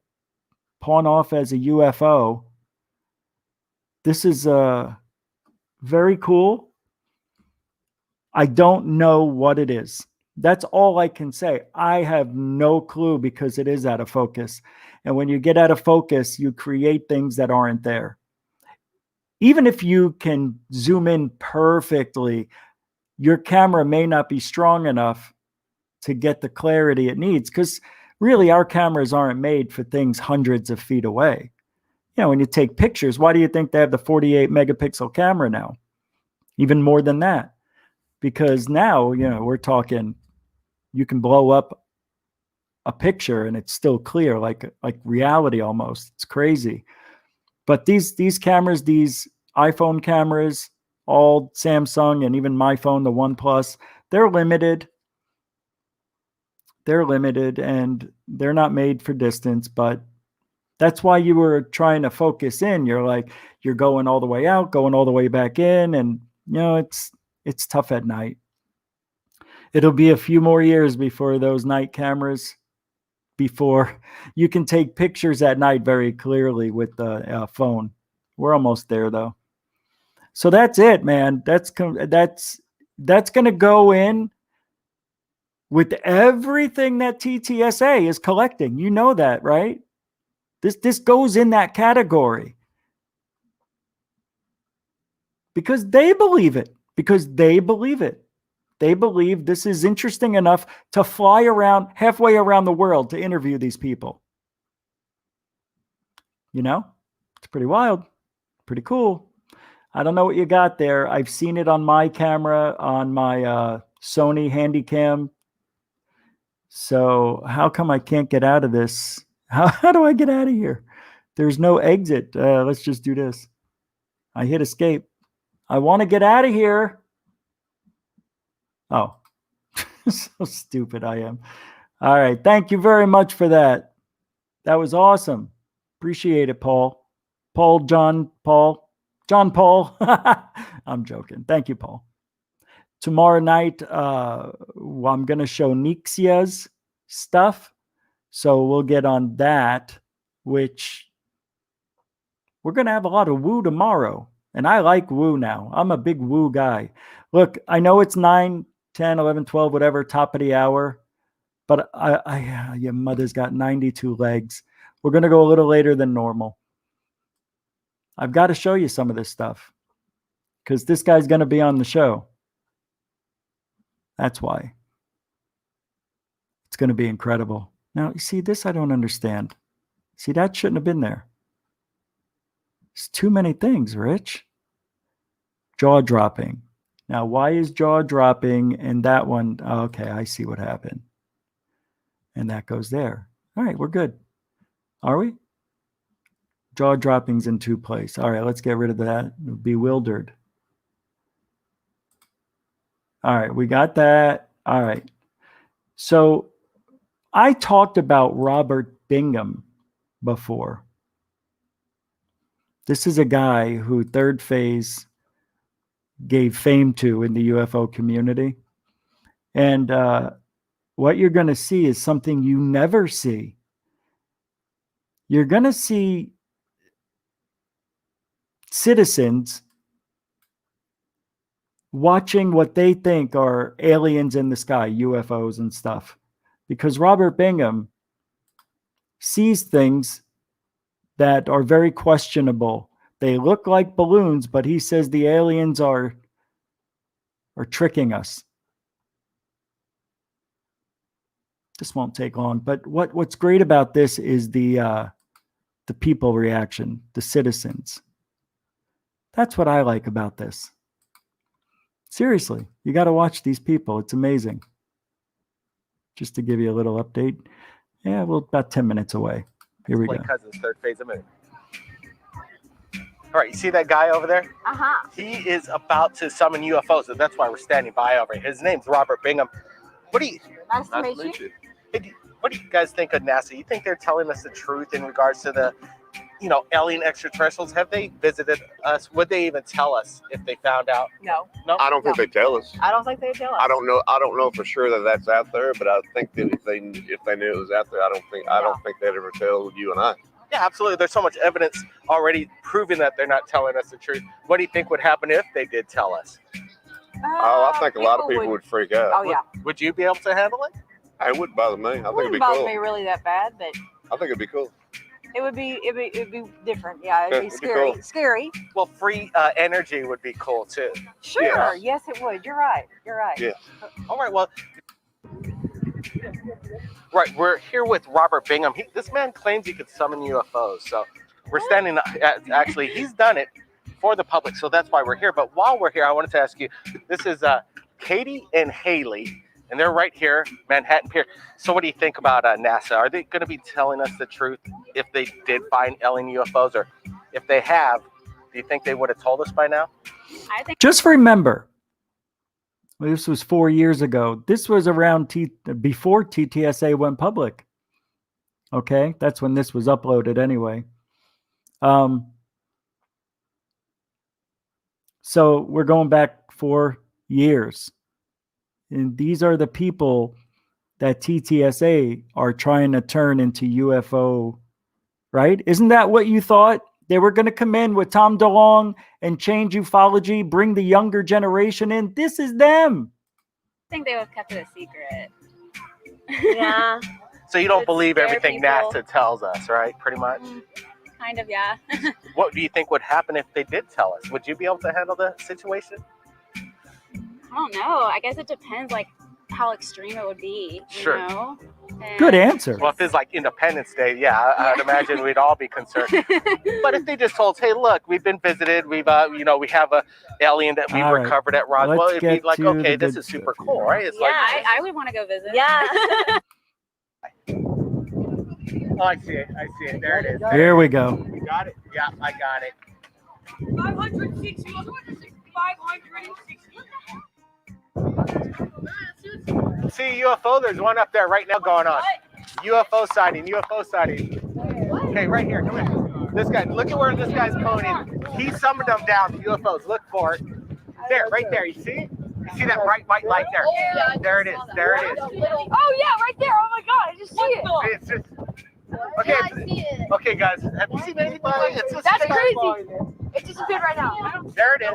pawn off as a UFO. This is very cool. I don't know what it is. That's all I can say. I have no clue because it is out of focus. And when you get out of focus, you create things that aren't there. Even if you can zoom in perfectly, your camera may not be strong enough to get the clarity it needs, because really our cameras aren't made for things hundreds of feet away. You know, when you take pictures, why do you think they have the 48 megapixel camera now? Even more than that. Because now, you know, we're talking, you can blow up a picture and it's still clear, like reality almost. It's crazy. But these cameras, these iPhone cameras, all Samsung and even my phone, the OnePlus, they're limited. They're limited and they're not made for distance, but that's why you were trying to focus in. You're like, you're going all the way out, going all the way back in, and you know, it's tough at night. It'll be a few more years before those night cameras, before you can take pictures at night very clearly with the phone. We're almost there though. So that's it, man. That's going to go in with everything that TTSA is collecting. You know that, right? This goes in that category. Because they believe it. They believe this is interesting enough to fly around halfway around the world to interview these people. You know, it's pretty wild, pretty cool. I don't know what you got there. I've seen it on my camera, on my Sony Handycam. So how come I can't get out of this? How do I get out of here? There's no exit. Let's just do this. I hit escape. I want to get out of here. Oh, so stupid I am. All right. Thank you very much for that. That was awesome. Appreciate it, Paul. John Paul. I'm joking. Thank you, Paul. Tomorrow night, I'm going to show Nixia's stuff. So we'll get on that, which we're going to have a lot of woo tomorrow. And I like woo now. I'm a big woo guy. Look, I know it's 9, 10, 11, 12, whatever, top of the hour. But your mother's got 92 legs. We're going to go a little later than normal. I've got to show you some of this stuff because this guy's going to be on the show. That's why. It's going to be incredible. Now, you see, this I don't understand. See, that shouldn't have been there. It's too many things, Rich. Jaw dropping. Now, why is jaw dropping and that one? Okay, I see what happened. And that goes there. All right, we're good. Are we? Jaw dropping's in 2 places. All right, let's get rid of that. Bewildered. All right, we got that. All right. So I talked about Robert Bingham before. This is a guy who Third Phase gave fame to in the UFO community. And what you're going to see is something you never see. You're going to see citizens watching what they think are aliens in the sky, UFOs and stuff. Because Robert Bingham sees things that are very questionable. They look like balloons, but he says the aliens are tricking us. This won't take long, but what's great about this is the people reaction, the citizens. That's what I like about this. Seriously, you got to watch these people. It's amazing. Just to give you a little update. Yeah, well, about 10 minutes away. Here we go. Cousins, Third Phase of Moon. All right, you see that guy over there? Uh-huh. He is about to summon UFOs, so that's why we're standing by over here. His name's Robert Bingham. Nice to meet you. Hey, what do you guys think of NASA? You think they're telling us the truth in regards to the, alien extraterrestrials? Have they visited us? Would they even tell us if they found out? No. I don't think they tell us. I don't think they tell us. I don't know for sure that that's out there, but I think that if they knew it was out there, I don't think they'd ever tell you and I. Yeah, absolutely. There's so much evidence already proving that they're not telling us the truth. What do you think would happen if they did tell us? I think a lot of people would freak out. Oh yeah. Would you be able to handle it? It wouldn't bother me. I think it'd Wouldn't be bother cool. me really that bad, but I think it'd be cool. it'd be different. Yeah, it'd be It'd be scary. cool. Scary. Well, free energy would be cool too. Sure. Yeah. Yes, it would. You're right. You're right. Yeah. All right. Well. Right. We're here with Robert Bingham. This man claims he could summon UFOs. So we're standing. Actually, he's done it for the public. So that's why we're here. But while we're here, I wanted to ask you. This is Katie and Haley. And they're right here, Manhattan Pier. So what do you think about NASA? Are they going to be telling us the truth if they did find alien UFOs? Or if they have, do you think they would have told us by now? I think. Just remember, this was 4 years ago. This was around before TTSA went public. Okay, that's when this was uploaded anyway. So we're going back 4 years. And these are the people that TTSA are trying to turn into UFO, right? Isn't that what you thought? They were going to come in with Tom DeLonge and change ufology, bring the younger generation in. This is them. I think they would have kept it a secret. Yeah. So you don't believe their everything people. NASA tells us, right? Pretty much. Kind of, yeah. What do you think would happen if they did tell us? Would you be able to handle the situation? I don't know. I guess it depends, like how extreme it would be. Sure. You know? Good answer. Well, if it's like Independence Day, yeah, I'd imagine we'd all be concerned. But if they just told us, hey, look, we've been visited, we've, we have a alien that we All right. recovered at Roswell, Let's it'd be get like, to okay, the this good is super stuff cool, here. right? It's Yeah, like, I would want to go visit. Yeah. oh, I see it. There it is. Here we go. You got it? Yeah, I got it. 560. 560. See UFO? There's one up there right now going on. UFO sighting. Okay, right here. Come here. This guy. Look at where this guy's pointing. He summoned them down. UFOs. Look for it. There, right there. You see? You see that bright white light there? There it is. Oh yeah, right there. Oh my god, I just see it. It's just. Okay. Yeah, I see it. Okay, guys. Have you seen anything like it? That's crazy. It disappeared right now. There it is.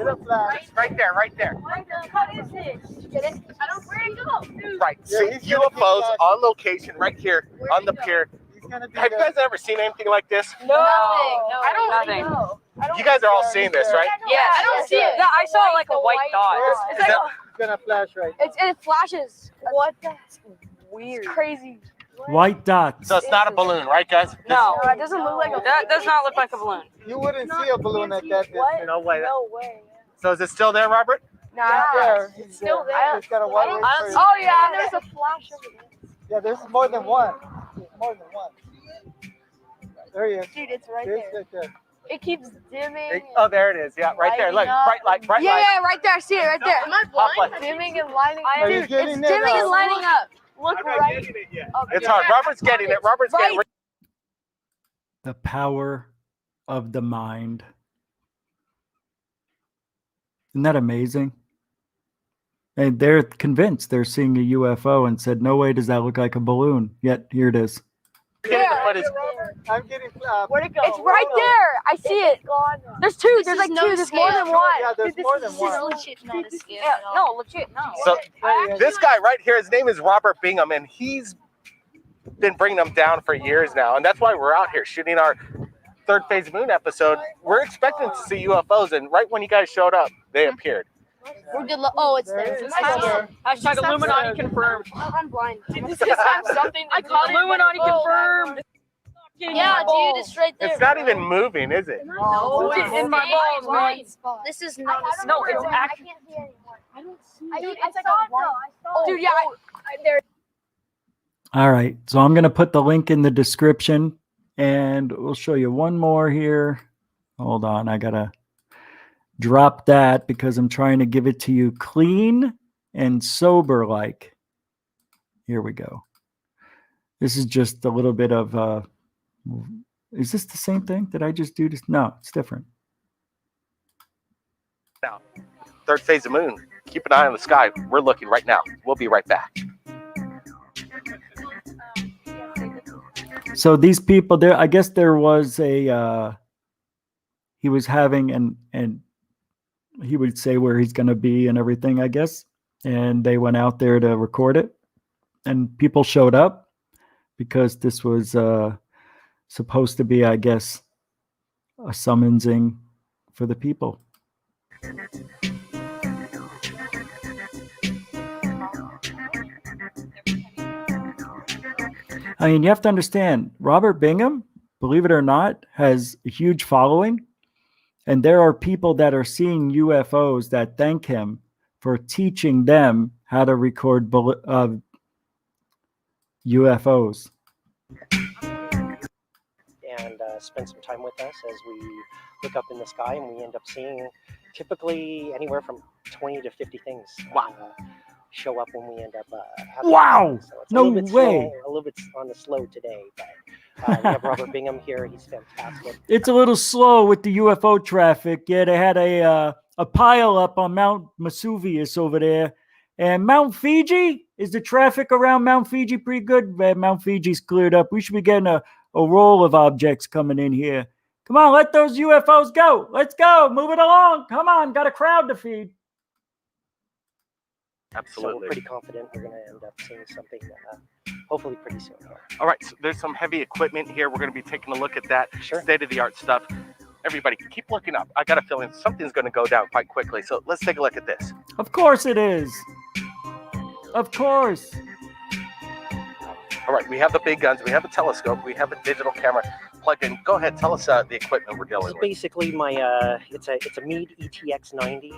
Right there. What is it? Get it? I don't where it go. Right. So UFOs on location right here on the pier. Have you guys ever seen anything like this? No, I don't know. You guys are all seeing this, right? Yeah, I don't see it. Yeah, I saw like a white dot. It's like gonna flash right. it flashes. What? That's weird. It's crazy. White dots. So it's not a balloon, right, guys? No, it doesn't look like a. that does not look like a balloon. You wouldn't see a balloon at that distance. No way. No way. So is it still there, Robert? Nah, there. it's still there. It's got a white. Oh yeah, there's a flash over there. Yeah, there's more than one. There he is. Dude, it's right There's there. right there. It keeps dimming. Oh, there it is. Yeah, right there. Look, bright light. Yeah, right there. I see it right there. Am I Hot blind? light. Dimming and lighting up. Are you Dude, getting it's it dimming now? and lighting up. Look right. It's hard. Robert's getting it. The power of the mind. Isn't that amazing? And they're convinced they're seeing a UFO and said, no way does that look like a balloon. Yet here it is. I'm getting. Where'd it go? It's right there. I see it. There's two. There's like two. There's more than one. Yeah, there's more than one. Legit not a scale. Yeah, no, legit, no. So this guy right here, his name is Robert Bingham, and he's been bringing them down for years now, and that's why we're out here shooting our third phase moon episode. We're expecting to see UFOs, and right when you guys showed up, they appeared. Oh, it's there. Hashtag Illuminati confirmed. I'm blind. This is something I call Illuminati confirmed. Yeah, dude, it's right there. It's not even moving, is it? No, it's in my balls, man. This is not. No, it's actually. I can't see anymore. I don't see. Dude, it's like a white. Dude, yeah. There. All right. So I'm going to put the link in the description and we'll show you one more here. Hold on. I got to drop that because I'm trying to give it to you clean and sober like. Here we go. This is just a little bit of is this the same thing? Did I just do this? No, it's different. Now, third phase of moon. Keep an eye on the sky. We're looking right now. We'll be right back. So these people there, I guess there was a he was having and he would say where he's going to be and everything, I guess. And they went out there to record it, and people showed up because this was supposed to be, I guess, a summonsing for the people. I mean, you have to understand, Robert Bingham, believe it or not, has a huge following. And there are people that are seeing UFOs that thank him for teaching them how to record UFOs. And spend some time with us as we look up in the sky, and we end up seeing typically anywhere from 20 to 50 things show up when we end up having Wow! So it's No a little bit way! Slow, a little bit on the slow today, but we have Robert Bingham here. He's fantastic. It's a little slow with the UFO traffic. Yeah, they had a pile up on Mount Vesuvius over there. And Mount Fiji, is the traffic around Mount Fiji pretty good? Mount Fiji's cleared up. We should be getting a roll of objects coming in here. Come on, let those UFOs go. Let's go. Move it along. Come on, got a crowd to feed. Absolutely. So we're pretty confident we're going to end up seeing something hopefully pretty soon. All right, so there's some heavy equipment here. We're going to be taking a look at that state-of-the-art stuff. Everybody, keep looking up. I got a feeling something's going to go down quite quickly. So let's take a look at this. Of course it is. Of course. All right, we have the big guns. We have a telescope. We have a digital camera plugged in. Go ahead, tell us the equipment we're dealing with. Basically, my it's a Meade ETX 90.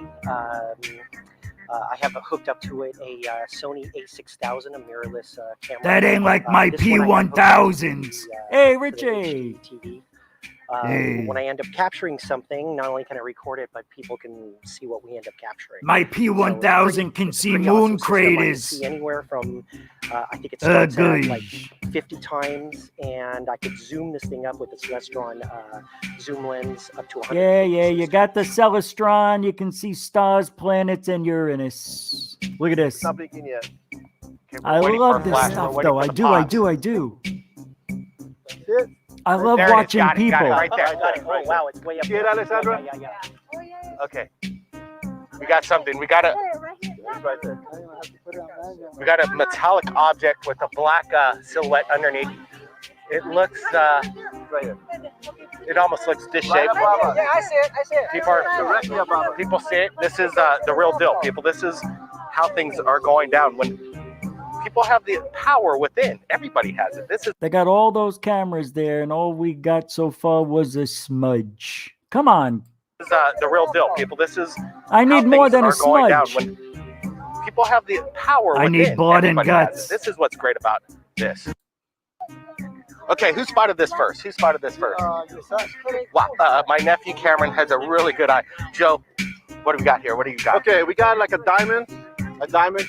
I have hooked up to it a Sony A6000, a mirrorless camera. That ain't like my P1000s. Hey, Richie. TV. Hey. When I end up capturing something, not only can I record it, but people can see what we end up capturing. My P1000 can see moon craters. See anywhere from, I think it starts at like 50 times, and I could zoom this thing up with the Celestron zoom lens up to 100. Yeah, you got the Celestron. You can see stars, planets, and Uranus. Look at this. Not blinking yet. Okay, I love this stuff, though. I do. I love watching people. Right there. Oh, wow, it's way up there. Alessandra? Yeah. Okay. We got something. We got a metallic object with a black silhouette underneath. It looks it almost looks dish shaped. Yeah, I see it. People see it. This is the real deal, people. This is how things are going down when people have the power within. Everybody has it. They got all those cameras there, and all we got so far was a smudge. Come on. This is the real deal, people. This is I need more than a smudge. When people have the power within. I need blood and Everybody has guts. it. This is what's great about this. Okay, who spotted this first? Wow, my nephew Cameron has a really good eye. Joe, what do we got here? What do you got? Okay, we got like a diamond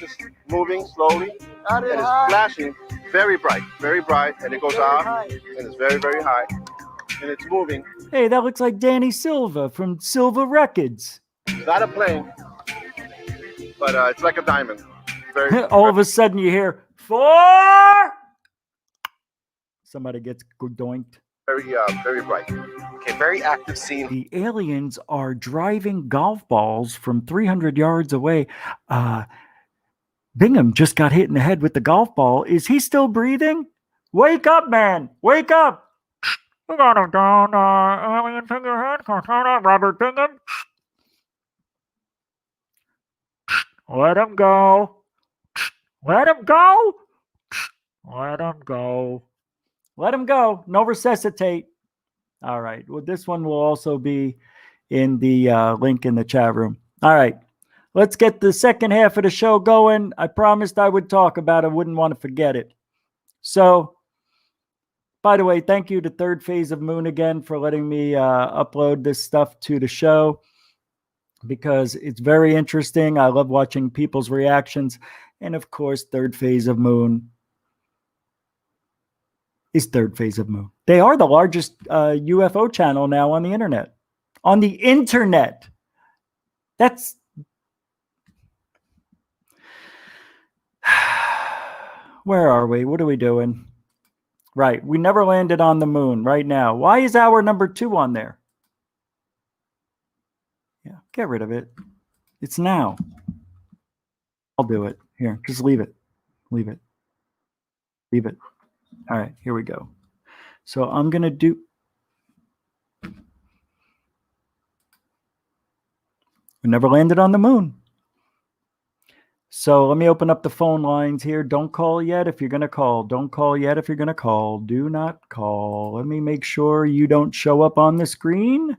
just moving slowly, and it's flashing very bright, and it goes out, and it's very, very high, and it's moving. Hey, that looks like Danny Silva from Silva Records. It's not a plane, but it's like a diamond. All of a sudden you hear, 4! Somebody gets doinked. Very bright. Okay, very active scene. The aliens are driving golf balls from 300 yards away. Bingham just got hit in the head with the golf ball. Is he still breathing? Wake up, man! Wake up! We got him down, alien figurehead. Robert Bingham. Let him go. Let him go. Let him go. Let him go. No resuscitate. All right. Well, this one will also be in the link in the chat room. All right. Let's get the second half of the show going. I promised I would talk about it. Wouldn't want to forget it. So, by the way, thank you to Third Phase of Moon again for letting me upload this stuff to the show, because it's very interesting. I love watching people's reactions. And of course, Third Phase of Moon is Third Phase of Moon. They are the largest UFO channel now on the internet. On the internet. That's... Where are we? What are we doing? Right. We never landed on the moon right now. Why is hour number 2 on there? Yeah, get rid of it. It's now. I'll do it. Here, just leave it. Leave it. Leave it. All right, here we go. So I'm going to do... We never landed on the moon. So let me open up the phone lines here. Don't call yet if you're going to call. Don't call yet if you're going to call. Do not call. Let me make sure you don't show up on the screen.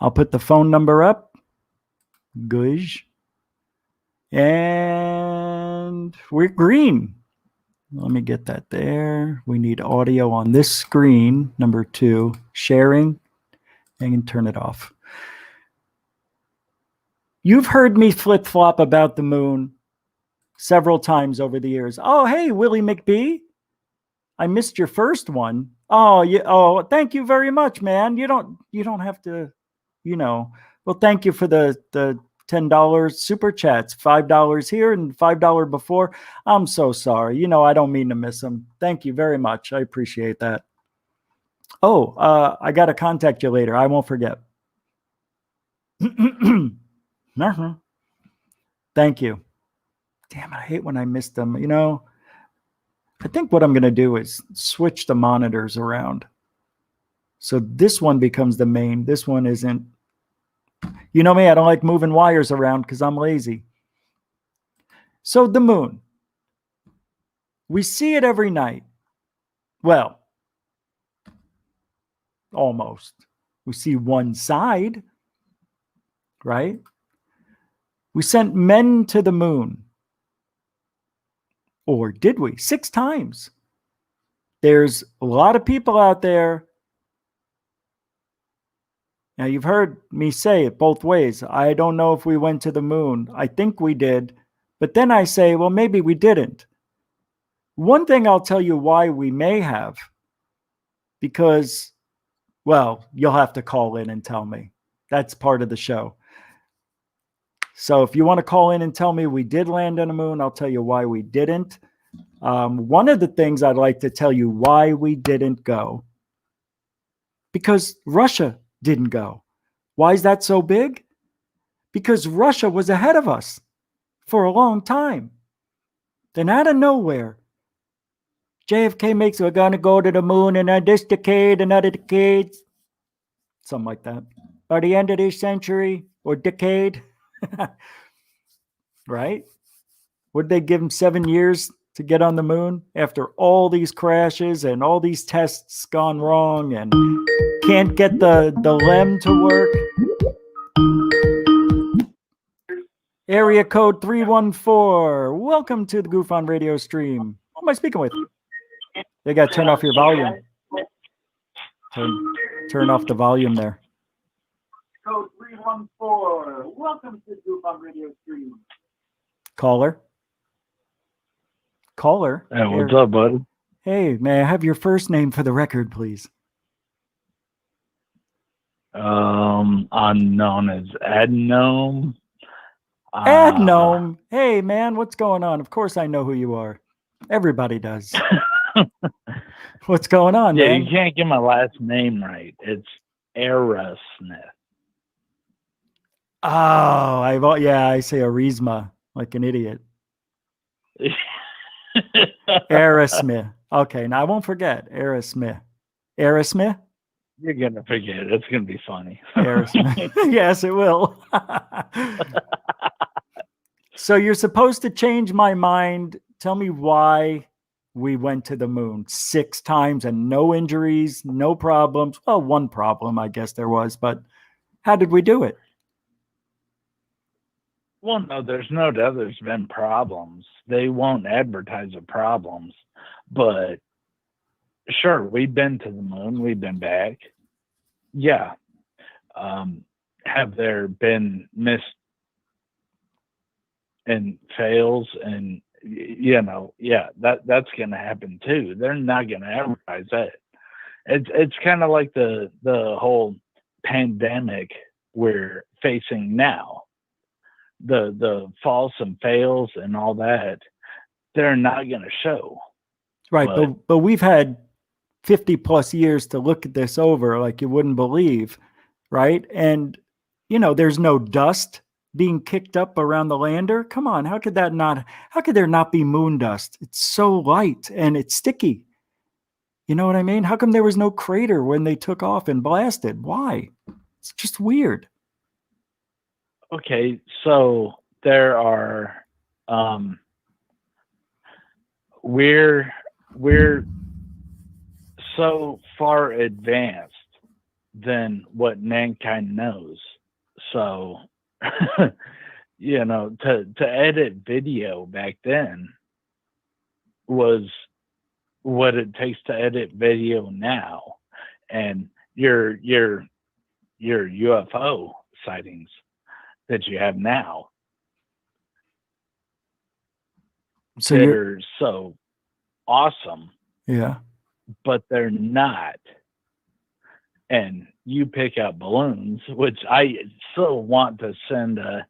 I'll put the phone number up. Good. And we're green. Let me get that there. We need audio on this screen. Number 2, sharing, and turn it off. You've heard me flip-flop about the moon several times over the years. Oh, hey, Willie McBee. I missed your first one. Oh, yeah. Oh, thank you very much, man. You don't have to, Well, thank you for the $10 super chats, $5 here and $5 before. I'm so sorry. I don't mean to miss them. Thank you very much. I appreciate that. Oh, I got to contact you later. I won't forget. Thank you. Damn it, I hate when I miss them. I think what I'm going to do is switch the monitors around. So this one becomes the main. This one isn't. You know me, I don't like moving wires around because I'm lazy. So the moon. We see it every night. Well, almost. We see one side, right? We sent men to the moon. Or did we? 6 times. There's a lot of people out there. Now, you've heard me say it both ways. I don't know if we went to the moon. I think we did. But then I say, well, maybe we didn't. One thing I'll tell you why we may have. Because, well, you'll have to call in and tell me. That's part of the show. So if you want to call in and tell me we did land on the moon, I'll tell you why we didn't. One of the things I'd like to tell you why we didn't go. Because Russia didn't go. Why is that so big? Because Russia was ahead of us for a long time. Then out of nowhere, JFK makes, we're going to go to the moon in this decade, another decade. Something like that. By the end of this century or decade. Right? Would they give him 7 years to get on the moon after all these crashes and all these tests gone wrong and can't get the LEM to work? Area code 314. Welcome to the GUFON radio stream. Who am I speaking with? They got to turn off your volume. Turn off the volume there. Code 314. Welcome to GUFON radio stream. Caller. Hey, what's up, buddy? Hey, may I have your first name for the record, please? I'm known as Adnome. Adnome. Hey, man, what's going on? Of course I know who you are. Everybody does. What's going on, man? You can't get my last name right. It's Aerosmith. Oh, I say Arisma like an idiot. Aerosmith. Okay, now I won't forget. Aerosmith. Aerosmith? You're going to forget it. It's going to be funny. Aerosmith. Yes, it will. So you're supposed to change my mind. Tell me why we went to the moon 6 times and no injuries, no problems. Well, one problem, I guess there was, but how did we do it? Well, no, there's no doubt there's been problems. They won't advertise the problems, but sure, we've been to the moon. We've been back. Yeah. Have there been missed and fails and, yeah, that's going to happen too. They're not going to advertise that. It's kind of like the whole pandemic we're facing now. The falls and fails and all that, they're not going to show. Right, but we've had 50 plus years to look at this over like you wouldn't believe, right? And there's no dust being kicked up around the lander. Come on, how could there not be moon dust? It's so light and it's sticky. You know what I mean? How come there was no crater when they took off and blasted? Why? It's just weird. Okay, so there are we're so far advanced than what mankind knows. So to edit video back then was what it takes to edit video now. And your UFO sightings that you have now so that are so awesome, yeah, but they're not. And you pick up balloons, which I still want to send a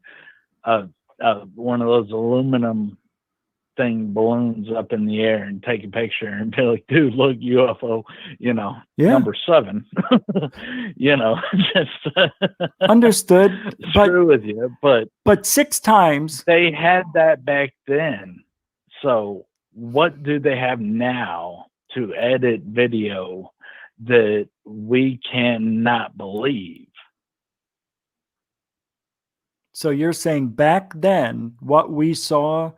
one of those aluminum balloons up in the air and take a picture and be like, dude, look, UFO, number 7. Just understood. True with you, but 6 times they had that back then. So what do they have now to edit video that we cannot believe? So you're saying back then what we saw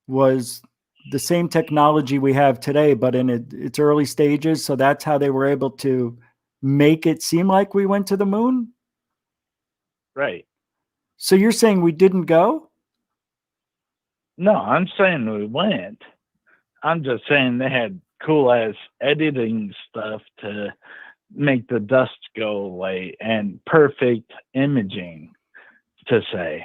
was the same technology we have today, but in its early stages. So that's how they were able to make it seem like we went to the moon? Right. So you're saying we didn't go? No, I'm saying we went. I'm just saying they had cool ass editing stuff to make the dust go away and perfect imaging, to say.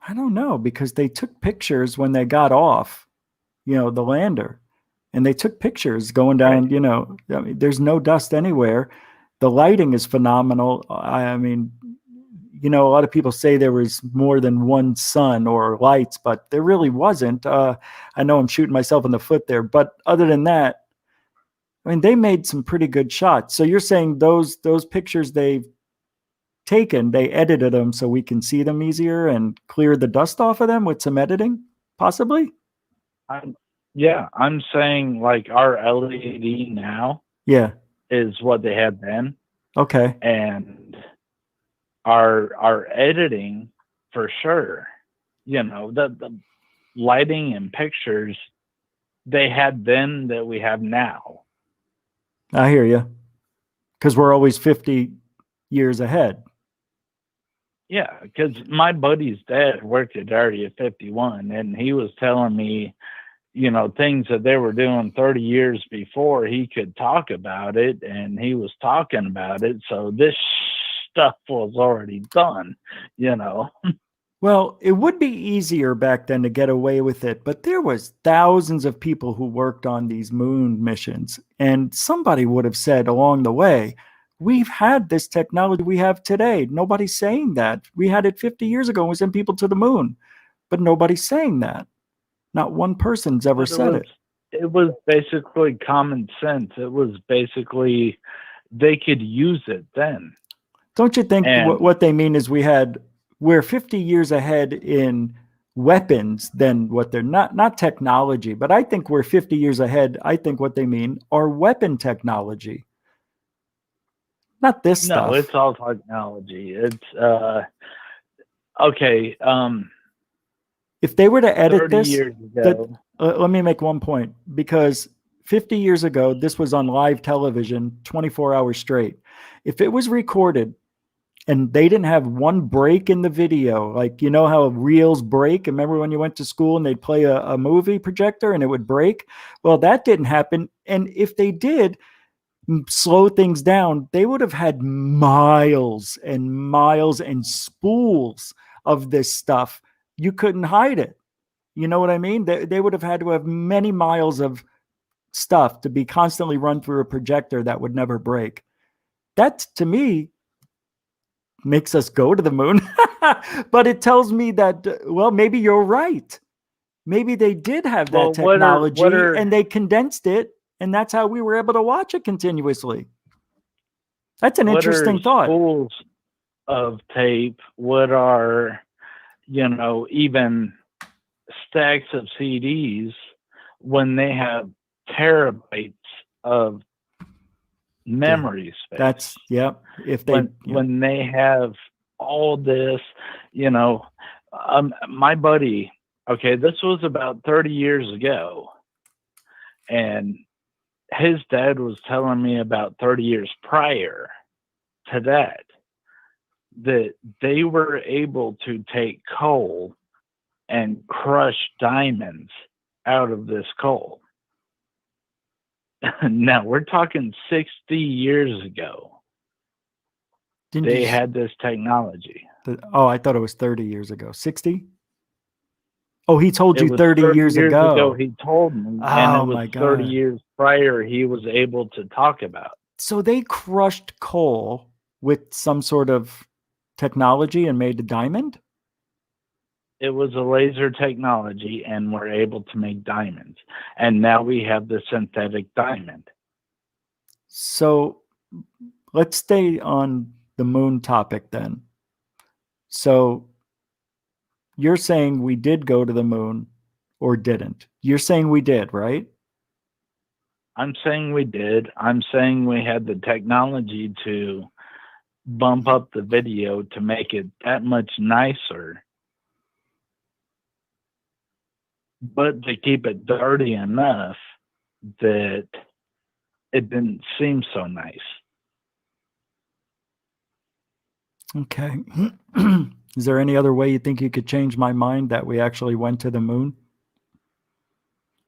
I don't know, because they took pictures when they got off, the lander, and they took pictures going down, I mean, there's no dust anywhere. The lighting is phenomenal. I mean, a lot of people say there was more than one sun or lights, but there really wasn't. I know I'm shooting myself in the foot there, but other than that, I mean, they made some pretty good shots. So you're saying those pictures they've taken, they edited them so we can see them easier and clear the dust off of them with some editing, possibly? I'm saying like our LED now is what they had then. Okay. And our editing, for sure, the lighting and pictures they had then that we have now. I hear you. Because we're always 50 years ahead. Yeah, because my buddy's dad worked at Area 51, and he was telling me, things that they were doing 30 years before he could talk about it, and he was talking about it. So this stuff was already done, Well, it would be easier back then to get away with it, but there was thousands of people who worked on these moon missions, and somebody would have said along the way, we've had this technology we have today. Nobody's saying that. We had it 50 years ago and we sent people to the moon, but nobody's saying that. Not one person's ever said it. It was basically common sense. It was basically, they could use it then. Don't you think what they mean is we're 50 years ahead in weapons than what they're not technology, but I think we're 50 years ahead. I think what they mean are weapon technology. Not this stuff. No, it's all technology. It's okay. If they were to edit 30 this, years ago, let me make one point, because 50 years ago, this was on live television 24 hours straight. If it was recorded and they didn't have one break in the video, like, how reels break? Remember when you went to school and they'd play a movie projector and it would break? Well, that didn't happen. And if they did slow things down, they would have had miles and miles and spools of this stuff. You couldn't hide it. You know what I mean? They would have had to have many miles of stuff to be constantly run through a projector that would never break. That, to me, makes us go to the moon. But it tells me that, well, maybe you're right. maybe they did have that Well, technology what are and they condensed it, and that's how we were able to watch it continuously. That's an what are interesting thought. spools of tape? What are, you know, even stacks of CDs when they have terabytes of memory space? That's if they when they have all this, you know, my buddy, okay, this was about 30 years ago, and his dad was telling me about 30 years prior to that they were able to take coal and crush diamonds out of this coal. Now we're talking 60 years ago. They had this technology. I thought it was 30 years ago. 60? Oh, he told you 30 years ago. He told me, Oh, and it was my God. 30 years prior he was able to talk about. So they crushed coal with some sort of technology and made a diamond? It was a laser technology, and we're able to make diamonds. And now we have the synthetic diamond. So let's stay on the moon topic then. So you're saying we did go to the moon or didn't? You're saying we did, right? I'm saying we did. I'm saying we had the technology to bump up the video to make it that much nicer, but to keep it dirty enough that it didn't seem so nice. Okay. Is there any other way you think you could change my mind that we actually went to the moon?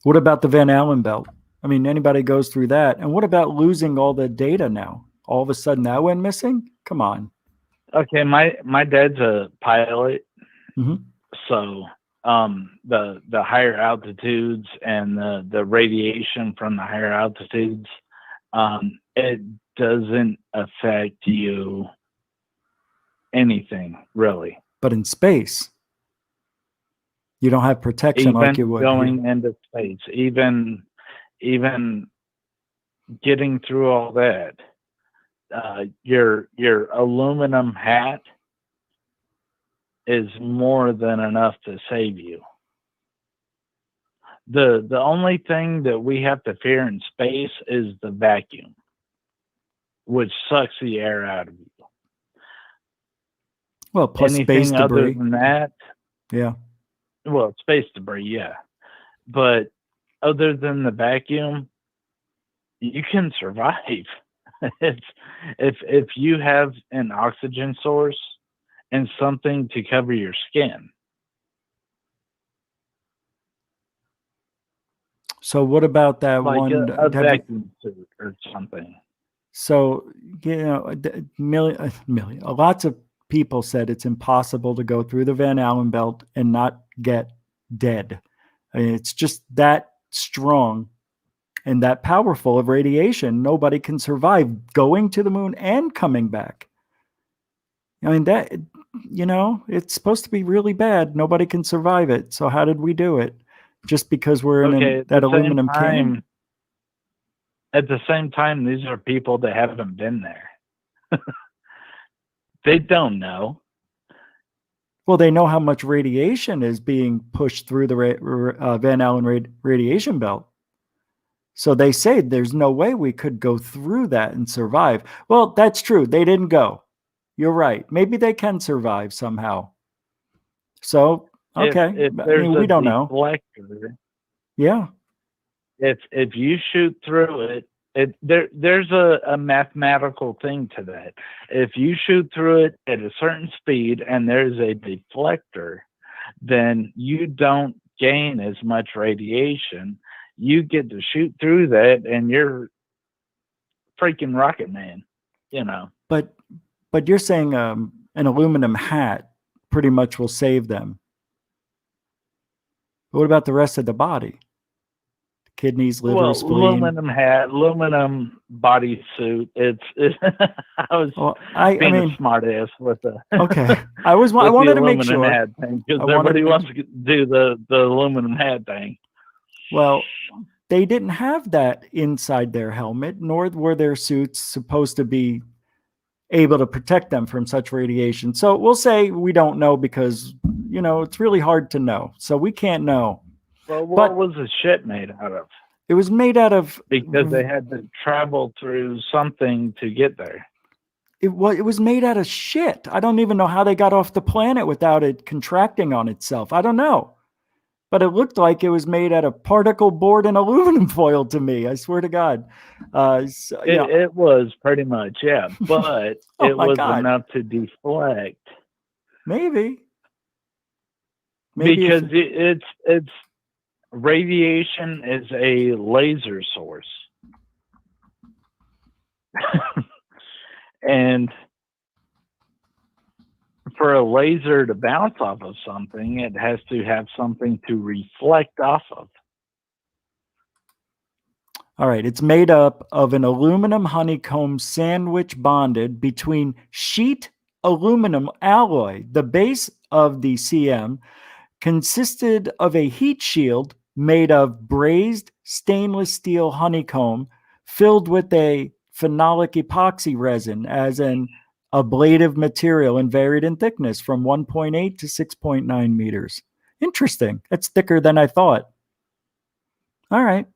What about the Van Allen belt? I mean, anybody goes through that. And what about losing all the data now? All of a sudden that went missing? Come on. Okay, my dad's a pilot, Mhm. so the higher altitudes and the radiation from the higher altitudes, it doesn't affect you anything really. But in space, you don't have protection Even like you would going here. into space, even getting through all that, your aluminum hat is more than enough to save you. The only thing that we have to fear in space is the vacuum, which sucks the air out of you. Well, plus space Anything other debris. than that, Yeah. well, space debris, yeah. But other than the vacuum, you can survive. If you have an oxygen source and something to cover your skin. So what about that Like one? a vacuum suit or something. So, you know, lots of people said it's impossible to go through the Van Allen belt and not get dead. I mean, it's just that strong and that powerful of radiation. Nobody can survive going to the moon and coming back. I mean, that, you know, it's supposed to be really bad. Nobody can survive it. So how did we do it? Just because we're in that aluminum can? At the same time, these are people that haven't been there. They don't know. Well, they know how much radiation is being pushed through the Van Allen radiation belt. So they say there's no way we could go through that and survive. Well, that's true. They didn't go. You're right. Maybe they can survive somehow. So, okay. If I there's mean, we don't know. deflector, Yeah. if you shoot through it, there's a mathematical thing to that. If you shoot through it at a certain speed and there's a deflector, then you don't gain as much radiation. You get to shoot through that and you're freaking Rocket Man, you know. But you're saying an aluminum hat pretty much will save them. What about the rest of the body? kidneys, liver, Well, spleen. aluminum hat, aluminum bodysuit. I was being a smart ass with the Okay. I wanted to make aluminum sure. hat thing because I wanted to everybody make wants to do the aluminum hat thing. Well, they didn't have that inside their helmet, nor were their suits supposed to be able to protect them from such radiation. So we'll say we don't know because, it's really hard to know. So we can't know. Well, what was the shit made out of? It was made out of... Because they had to travel through something to get there. It was made out of shit. I don't even know how they got off the planet without it contracting on itself. I don't know. But it looked like it was made out of particle board and aluminum foil to me. I swear to God. It was pretty much, yeah. But it was enough to deflect. Maybe because it's radiation is a laser source. And for a laser to bounce off of something, it has to have something to reflect off of. All right. It's made up of an aluminum honeycomb sandwich bonded between sheet aluminum alloy. The base of the CM consisted of a heat shield made of brazed stainless steel honeycomb filled with a phenolic epoxy resin as an ablative material and varied in thickness from 1.8 to 6.9 meters. Interesting. That's thicker than I thought. All right.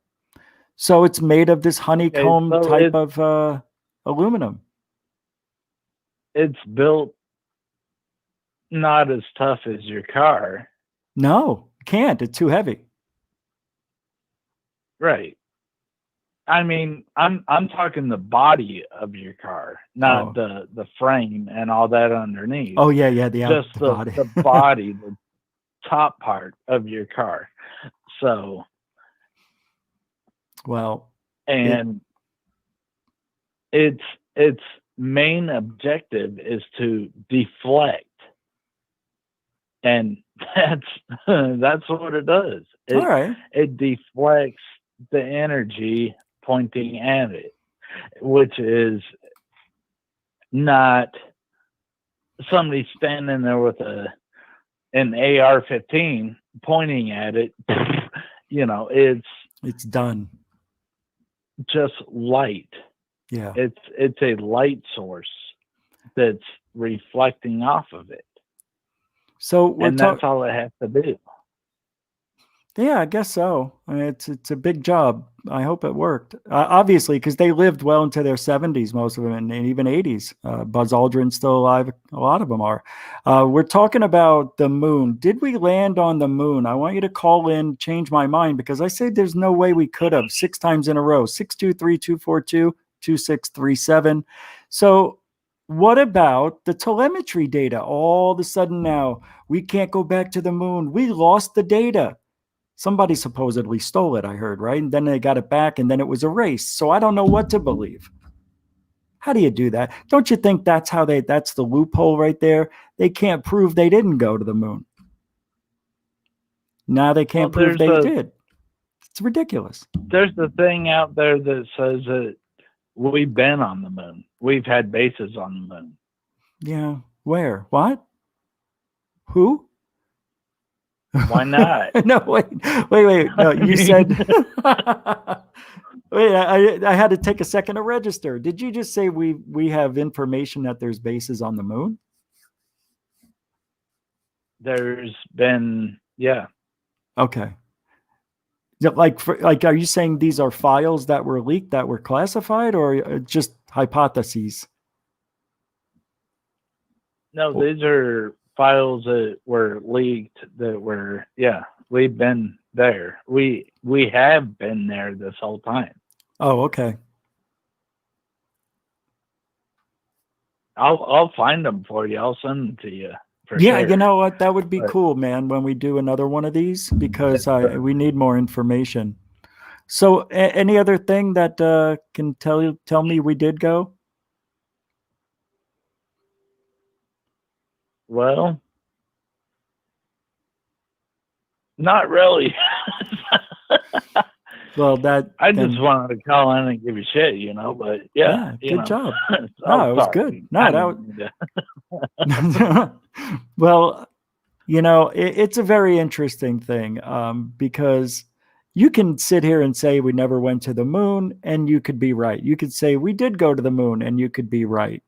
So it's made of this honeycomb type of aluminum. It's built not as tough as your car. No, can't. It's too heavy. Right. I mean, I'm talking the body of your car, not the frame and all that underneath. Oh yeah, just the body, the body, the top part of your car. So, and its main objective is to deflect, and that's what it does. All right, it deflects the energy pointing at it, which is not somebody standing there with an AR-15 pointing at it. It's done. Just light. Yeah. It's a light source that's reflecting off of it. So that's all it has to do. Yeah, I guess so. I mean, it's a big job. I hope it worked. Obviously, because they lived well into their 70s, most of them, and even 80s. Buzz Aldrin's still alive. A lot of them are. We're talking about the moon. Did we land on the moon? I want you to call in, change my mind, because I said there's no way we could have 6 times in a row. 623-242-2637. So what about the telemetry data? All of a sudden now, we can't go back to the moon. We lost the data. Somebody supposedly stole it, I heard, right? And then they got it back and then it was erased. So I don't know what to believe. How do you do that? Don't you think that's the loophole right there? They can't prove they didn't go to the moon. Now they can't prove they did. It's ridiculous. There's the thing out there that says that we've been on the moon. We've had bases on the moon. Yeah. Where? What? Who? Why not? No, wait. No, you said. Wait, I had to take a second to register. Did you just say we have information that there's bases on the moon? There's been, yeah. Okay. Like, are you saying these are files that were leaked, that were classified, or just hypotheses? No, these are files that were leaked that were, we've been there. We have been there this whole time. Oh, okay. I'll find them for you. I'll send them to you. Yeah, sure. You know what? That would be cool, man, when we do another one of these, because we need more information. So any other thing that can tell me we did go? Well, not really. Well, I just wanted to call in and give you shit, but yeah, good job. Oh, No, it was sorry. good. No, that well, it's a very interesting thing because you can sit here and say we never went to the moon, and you could be right. You could say we did go to the moon, and you could be right.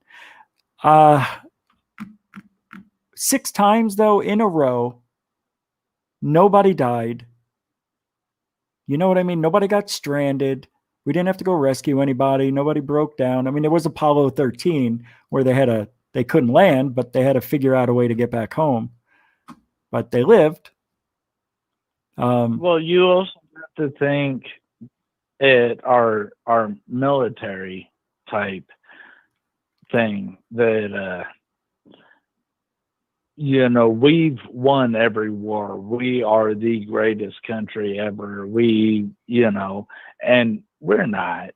6 times, though, in a row, nobody died. You know what I mean? Nobody got stranded. We didn't have to go rescue anybody. Nobody broke down. I mean, there was Apollo 13 where they couldn't land, but they had to figure out a way to get back home. But they lived. Well, you also have to think at our military type thing that we've won every war. We are the greatest country ever. And we're not.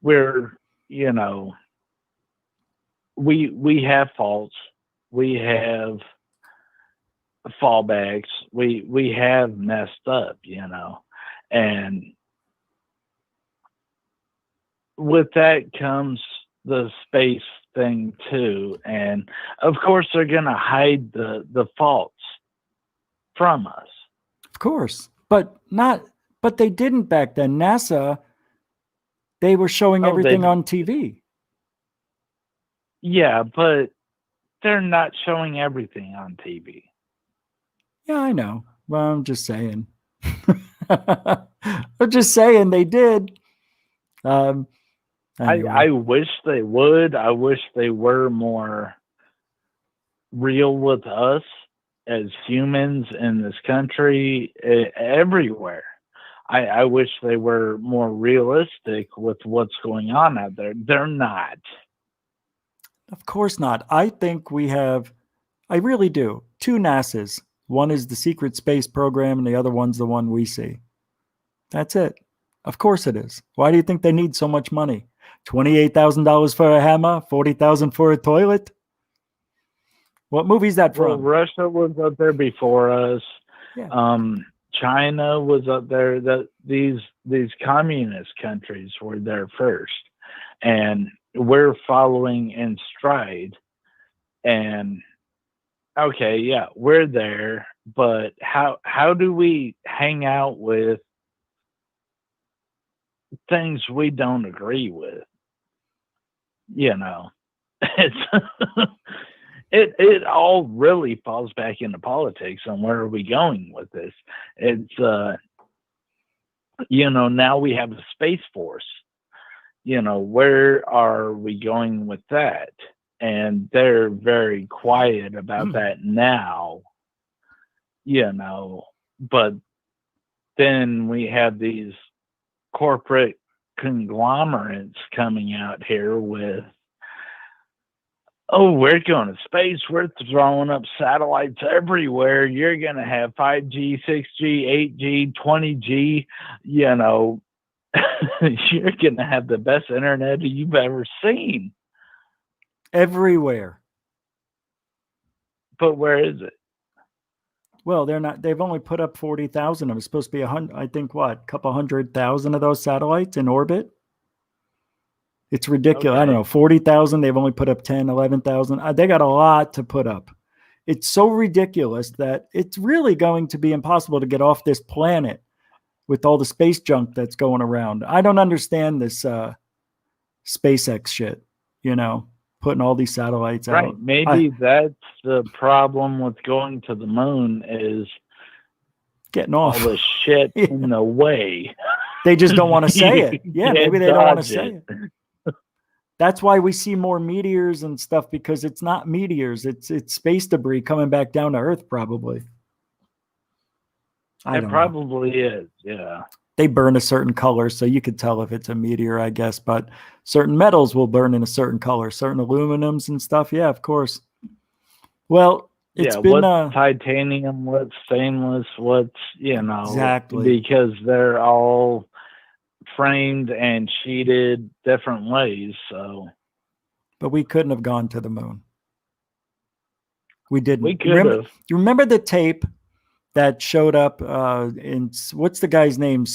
We're we have faults. We have fallbacks. We have messed up, and with that comes the space thing too. And of course they're gonna hide the faults from us. Of course. But they didn't back then. NASA, they were showing everything on TV. Yeah, but they're not showing everything on TV. Yeah, I know. Well, I'm just saying. I'm just saying they did. Anyway. I wish they would. I wish they were more real with us as humans in this country, everywhere. I wish they were more realistic with what's going on out there. They're not. Of course not. I think I really do, 2 NASAs. One is the secret space program, and the other one's the one we see. That's it. Of course it is. Why do you think they need so much money? $28,000 for a hammer, $40,000 for a toilet? What movie is that from? Well, Russia was up there before us. Yeah. China was up there. These communist countries were there first, and we're following in stride. And okay, yeah, we're there, but how do we hang out with things we don't agree with? It's it all really falls back into politics. And where are we going with this? It's now we have a space force. Where are we going with that? And they're very quiet about that now. But then we have these corporate conglomerates coming out here with, oh, we're going to space. We're throwing up satellites everywhere. You're going to have 5G, 6G, 8G, 20G. You're going to have the best internet you've ever seen. Everywhere. But where is it? Well, they're not. They've only put up 40,000. It was supposed to be 100. I think a couple 100,000 of those satellites in orbit. It's ridiculous. Okay. I don't know, 40,000. They've only put up 10, 11,000. They got a lot to put up. It's so ridiculous that it's really going to be impossible to get off this planet with all the space junk that's going around. I don't understand this SpaceX shit, putting all these satellites out. Right. Maybe that's the problem with going to the moon is getting off all the shit in the way. They just don't want to say it. Yeah, maybe they don't want to say it. That's why we see more meteors and stuff, because it's not meteors. It's space debris coming back down to Earth, probably. It probably is, yeah. They burn a certain color, so you could tell if it's a meteor, I guess. But certain metals will burn in a certain color, certain aluminums and stuff. Yeah, of course. Well, it's been what's titanium, what's stainless, what's exactly, because they're all framed and sheeted different ways. So, but we couldn't have gone to the moon. We didn't. We could have. You remember the tape that showed up in what's the guy's name?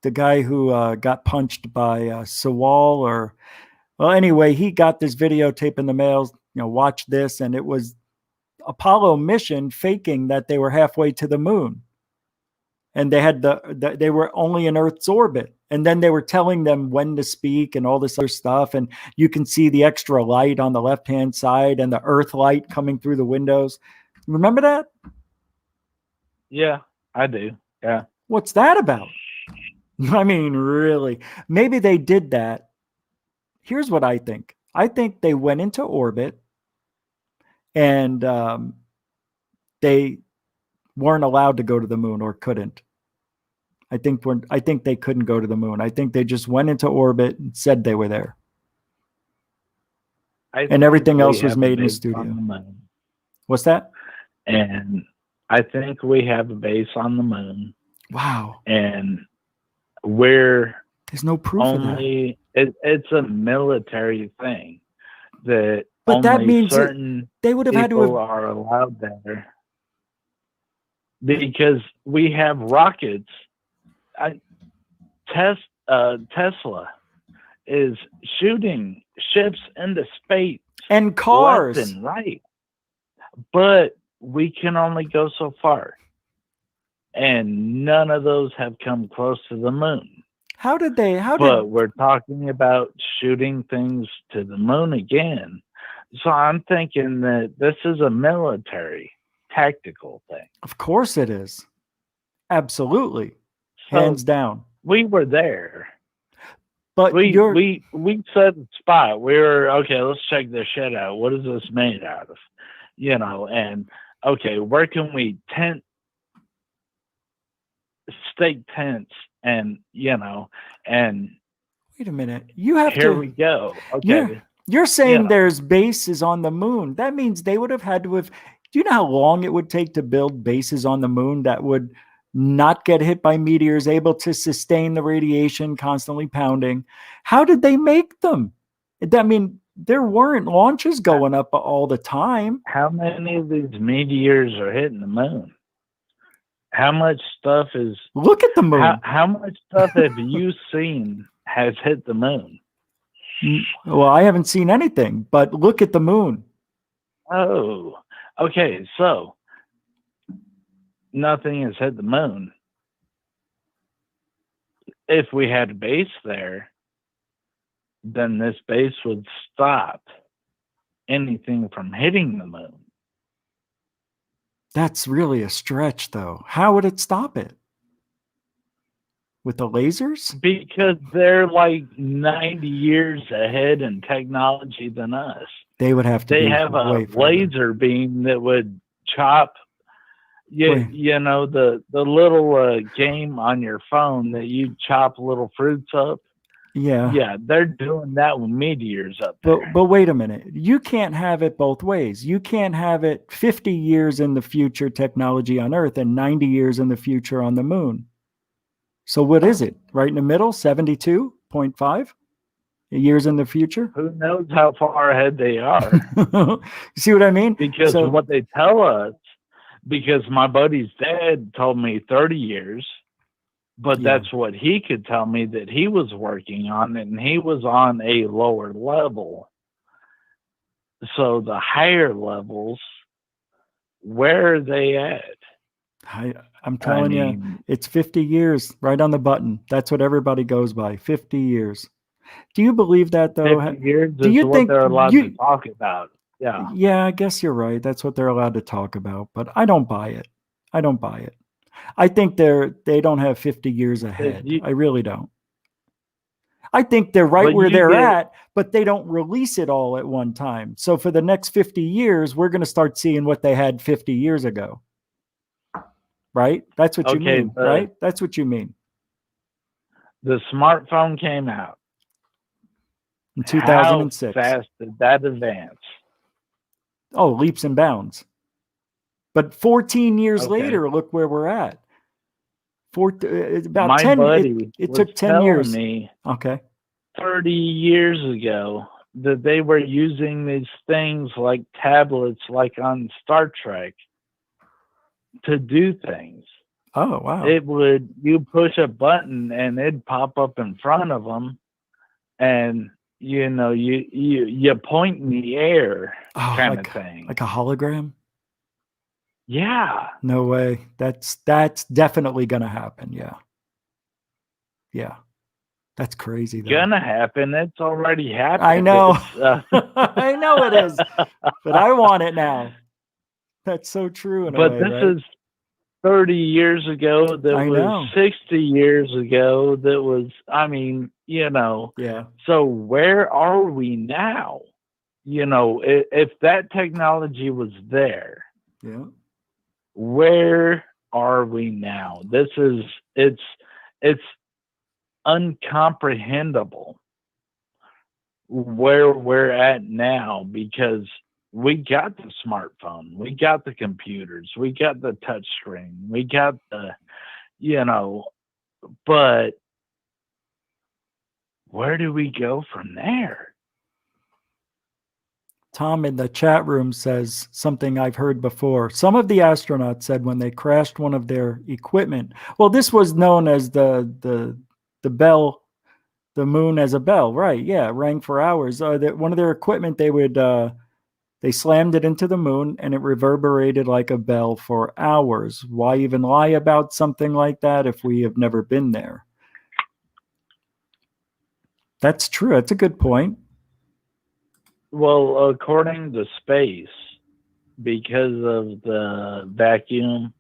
the guy who got punched by Sewall, or well, anyway, he got this videotape in the mail. Watch this, and it was Apollo mission faking that they were halfway to the moon, and they had they were only in Earth's orbit, and then they were telling them when to speak and all this other stuff, and you can see the extra light on the left-hand side and the Earth light coming through the windows. Remember that? Yeah, I do. Yeah. What's that about? I mean, really? Maybe they did that. Here's what I think. I think they went into orbit and they weren't allowed to go to the moon, or couldn't. I think they couldn't go to the moon. I think they just went into orbit and said they were there. And everything else was made in the studio. What's that? And I think we have a base on the moon. Wow. And there's no proof of that. It's a military thing that but only that means certain they would have had to are allowed there, because we have rockets. Tesla is shooting ships into space and cars left and right, but we can only go so far, and none of those have come close to the moon. But we're talking about shooting things to the moon again. So I'm thinking that this is a military tactical thing. Of course it is. Absolutely. Hands down. We were there. But we set the spot. We were, okay, let's check this shit out. What is this made out of? And okay, where can we stake tents, and and wait a minute. You have here we go. Okay. You're saying there's bases on the moon. That means they would have had to have. Do you know how long it would take to build bases on the moon that would not get hit by meteors, able to sustain the radiation constantly pounding? How did they make them? I mean, there weren't launches going up all the time. How many of these meteors are hitting the moon? How much stuff is... Look at the moon. How much stuff have you seen has hit the moon? Well, I haven't seen anything, but look at the moon. Oh, okay. So nothing has hit the moon. If we had a base there, then this base would stop anything from hitting the moon. That's really a stretch, though. How would it stop it? With the lasers? Because they're like 90 years ahead in technology than us. They would have to. They have a laser beam that would chop. You know the little game on your phone that you chop little fruits up. Yeah. Yeah, they're doing that with meteors up there. But wait a minute. You can't have it both ways. You can't have it 50 years in the future technology on Earth and 90 years in the future on the moon. So what is it? Right in the middle, 72.5 years in the future? Who knows how far ahead they are? You see what I mean? Because what they tell us, because my buddy's dad told me 30 years, but that's what he could tell me that he was working on, and he was on a lower level. So the higher levels, where are they at? I'm telling you, it's 50 years, right on the button. That's what everybody goes by, 50 years. Do you believe that, though? 50 years do you is think what they're allowed to talk about. Yeah. Yeah, I guess you're right. That's what they're allowed to talk about, but I don't buy it. I don't buy it. I think they don't have 50 years ahead. I really don't. I think they're right where they're at, but they don't release it all at one time. So for the next 50 years, we're going to start seeing what they had 50 years ago. Right? That's what you mean, right? That's what you mean. The smartphone came out in 2006. How fast did that advance? Oh, leaps and bounds. But 14 years later, look where we're at. About my 10. Buddy it took 10 years. Me, okay. 30 years ago that they were using these things like tablets, like on Star Trek, to do things. Oh, wow. You push a button and it'd pop up in front of them, and you point in the air kind of thing. Like a hologram? Yeah. No way. That's definitely gonna happen. Yeah. Yeah. That's crazy though. Gonna happen. It's already happened. I know. I know it is. But I want it now. That's so true in a way, this right? is 30 years ago. That I was know. 60 years ago. That was, Yeah. So where are we now? If that technology was there, yeah, where are we now? It's uncomprehendable where we're at now, because we got the smartphone, we got the computers, we got the touch screen, we got the, but where do we go from there? Tom in the chat room says something I've heard before. Some of the astronauts said when they crashed one of their equipment, well, this was known as the bell, the moon as a bell, right? Yeah, rang for hours. That one of their equipment, they slammed it into the moon and it reverberated like a bell for hours. Why even lie about something like that if we have never been there? That's true. That's a good point. Well, according to space, because of the vacuum,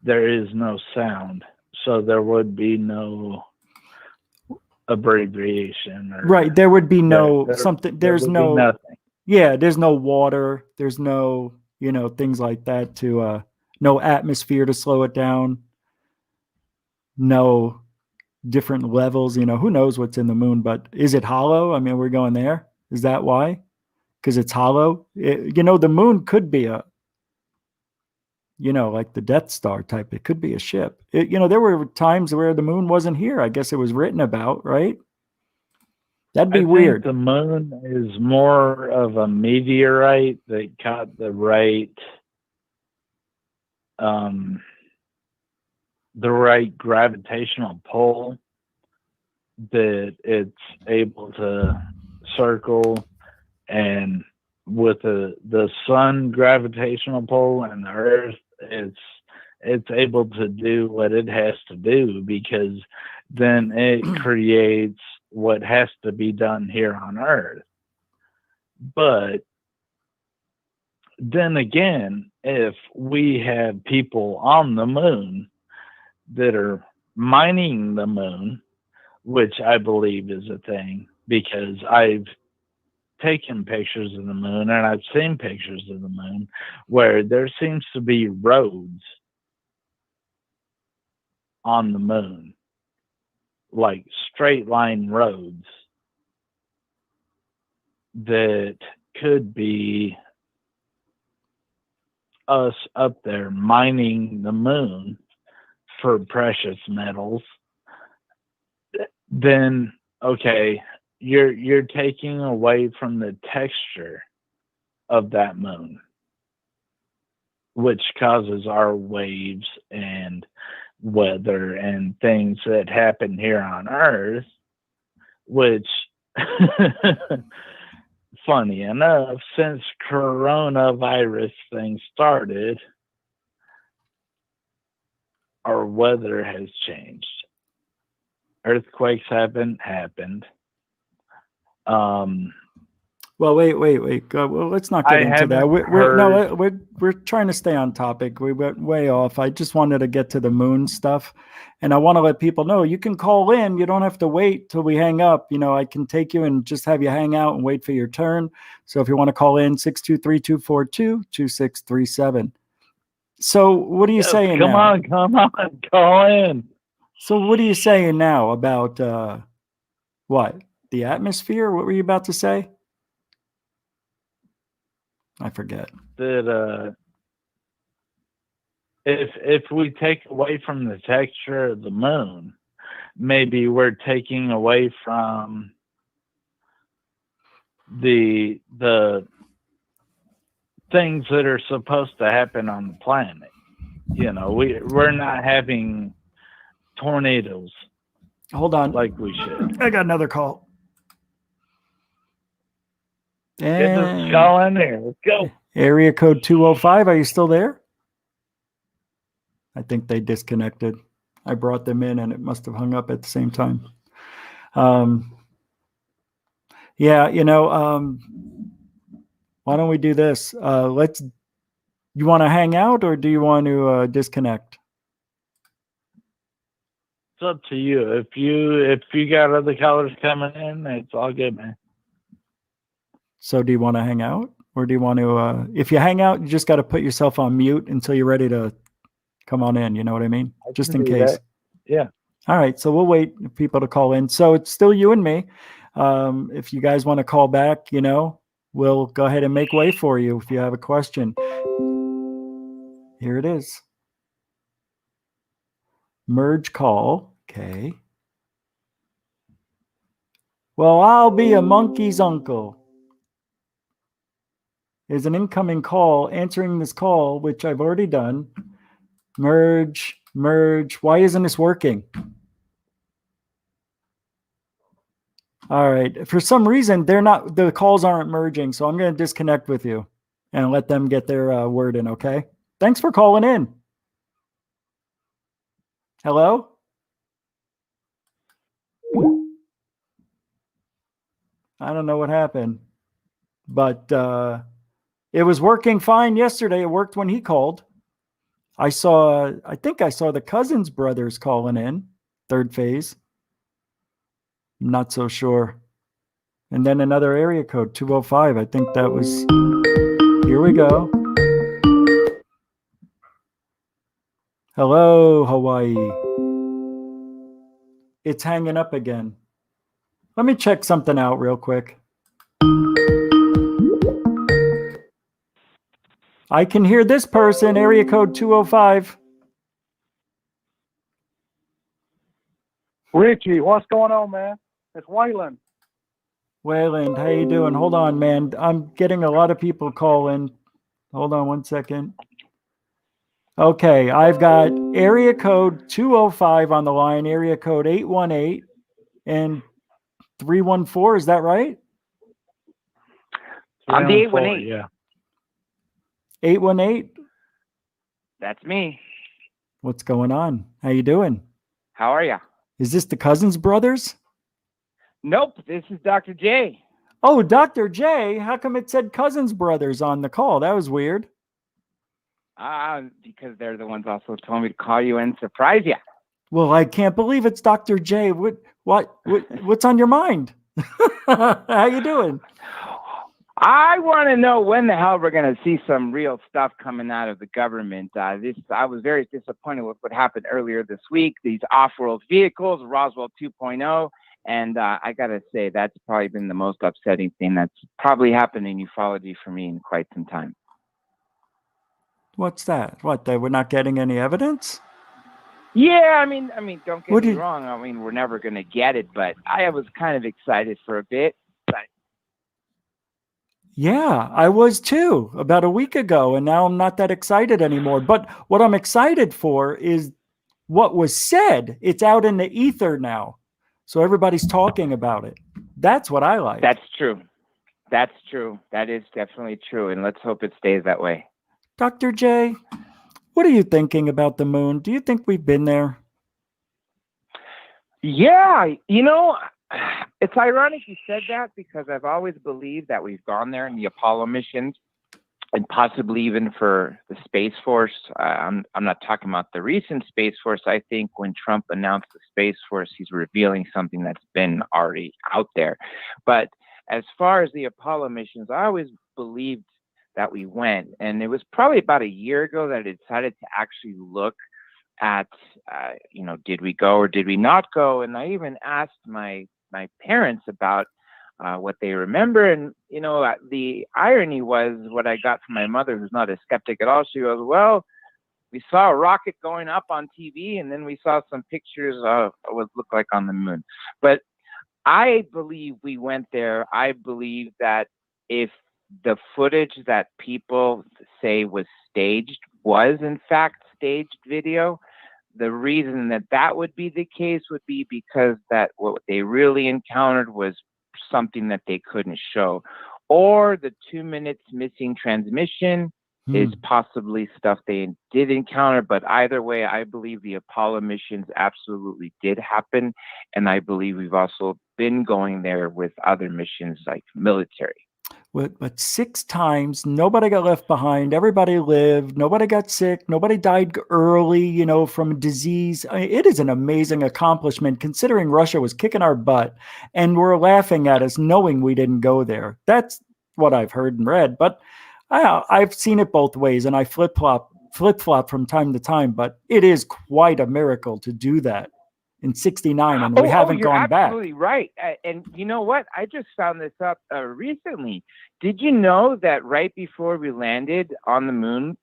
there is no sound. So there would be no abbreviation. Right. There would be no something. There's no nothing. Yeah, there's no water. There's no, things like that to, no atmosphere to slow it down. No different levels. Who knows what's in the moon, but is it hollow? I mean, we're going there. Is that why? Because it's hollow. The moon could be a, like the Death Star type. It could be a ship. There were times where the moon wasn't here. I guess it was written about, right? That'd be weird. The moon is more of a meteorite that caught the right gravitational pull, that it's able to circle, and with the sun gravitational pull and the earth, it's able to do what it has to do, because then it creates what has to be done here on earth. But then again, if we have people on the moon that are mining the moon, which I believe is a thing, because I've taken pictures of the moon and I've seen pictures of the moon where there seems to be roads on the moon, like straight line roads that could be us up there mining the moon for precious metals. Then okay, you're taking away from the texture of that moon, which causes our waves and weather and things that happen here on Earth, which funny enough, since coronavirus thing started, our weather has changed. Earthquakes haven't happened. Well, wait. Well, let's not get into that. We're trying to stay on topic. We went way off. I just wanted to get to the moon stuff, and I want to let people know you can call in. You don't have to wait till we hang up. I can take you and just have you hang out and wait for your turn. So if you want to call in, 623-242-2637. So what are you saying now? Come on, call in. So what are you saying now about what? The atmosphere? What were you about to say? I forget. That if we take away from the texture of the moon, maybe we're taking away from the things that are supposed to happen on the planet. we're not having tornadoes. Hold on. Like we should. I got another call. Get this call in there. Let's go. Area code 205. Are you still there? I think they disconnected. I brought them in and it must have hung up at the same time. Yeah, why don't we do this? You want to hang out or do you want to disconnect? It's up to you. If you got other callers coming in, it's all good, man. So do you want to hang out or do you want to, if you hang out, you just got to put yourself on mute until you're ready to come on in. You know what I mean? Just in case. That. Yeah. All right. So we'll wait for people to call in. So it's still you and me. If you guys want to call back, we'll go ahead and make way for you if you have a question. Here it is. Merge call. Okay. Well, I'll be a monkey's uncle. Is an incoming call. Answering this call, which I've already done. Merge. Why isn't this working? All right. For some reason, the calls aren't merging, so I'm going to disconnect with you and let them get their word in, okay? Thanks for calling in. Hello? I don't know what happened, but it was working fine yesterday. It worked when he called. I think I saw the Cousins brothers calling in, third phase. I'm not so sure. And then another area code, 205. I think that was, here we go. Hello, Hawaii. It's hanging up again. Let me check something out real quick. I can hear this person, area code 205. Richie, what's going on, man? It's Wayland. Wayland, how you doing? Hold on, man. I'm getting a lot of people calling. Hold on one second. Okay, I've got area code 205 on the line, area code 818 and 314. Is that right? I'm the 818. Yeah. 818? That's me. What's going on? How you doing? How are you? Is this the Cousins brothers? Nope, this is Dr. J. Oh, Dr. J. How come it said Cousins brothers on the call? That was weird. Because they're the ones also told me to call you and surprise you. Well, I can't believe it's Dr. J. What's on your mind? How you doing? I want to know when the hell we're going to see some real stuff coming out of the government. I was very disappointed with what happened earlier this week. These off-world vehicles, Roswell 2.0, and I got to say that's probably been the most upsetting thing that's probably happened in ufology for me in quite some time. What's that? What, they were not getting any evidence? Yeah, I mean, don't get me wrong. I mean, we're never going to get it, but I was kind of excited for a bit. Yeah, I was too about a week ago, and now I'm not that excited anymore. But what I'm excited for is what was said. It's out in the ether now, so everybody's talking about it. That's what I like. That's true. That's true. That is definitely true, and let's hope it stays that way. Dr. J, what are you thinking about the moon? Do you think we've been there? Yeah, it's ironic you said that because I've always believed that we've gone there in the Apollo missions and possibly even for the Space Force. I'm not talking about the recent Space Force. I think when Trump announced the Space Force, he's revealing something that's been already out there. But as far as the Apollo missions, I always believed that we went. And it was probably about a year ago that I decided to actually look at, did we go or did we not go? And I even asked my parents about what they remember. And, the irony was what I got from my mother, who's not a skeptic at all. She goes, well, we saw a rocket going up on TV, and then we saw some pictures of what looked like on the moon. But I believe we went there. I believe that if the footage that people say was staged was, in fact, staged video. The reason that would be the case would be because that what they really encountered was something that they couldn't show, or the 2 minutes missing transmission is possibly stuff they did encounter. But either way, I believe the Apollo missions absolutely did happen, and I believe we've also been going there with other missions like military. But 6 times, nobody got left behind. Everybody lived. Nobody got sick. Nobody died early, from disease. I mean, it is an amazing accomplishment considering Russia was kicking our butt and were laughing at us knowing we didn't go there. That's what I've heard and read. But I've seen it both ways, and I flip-flop from time to time. But it is quite a miracle to do that in 69, and we haven't gone back. You're absolutely right. And you know what? I just found this up recently. Did you know that right before we landed on the moon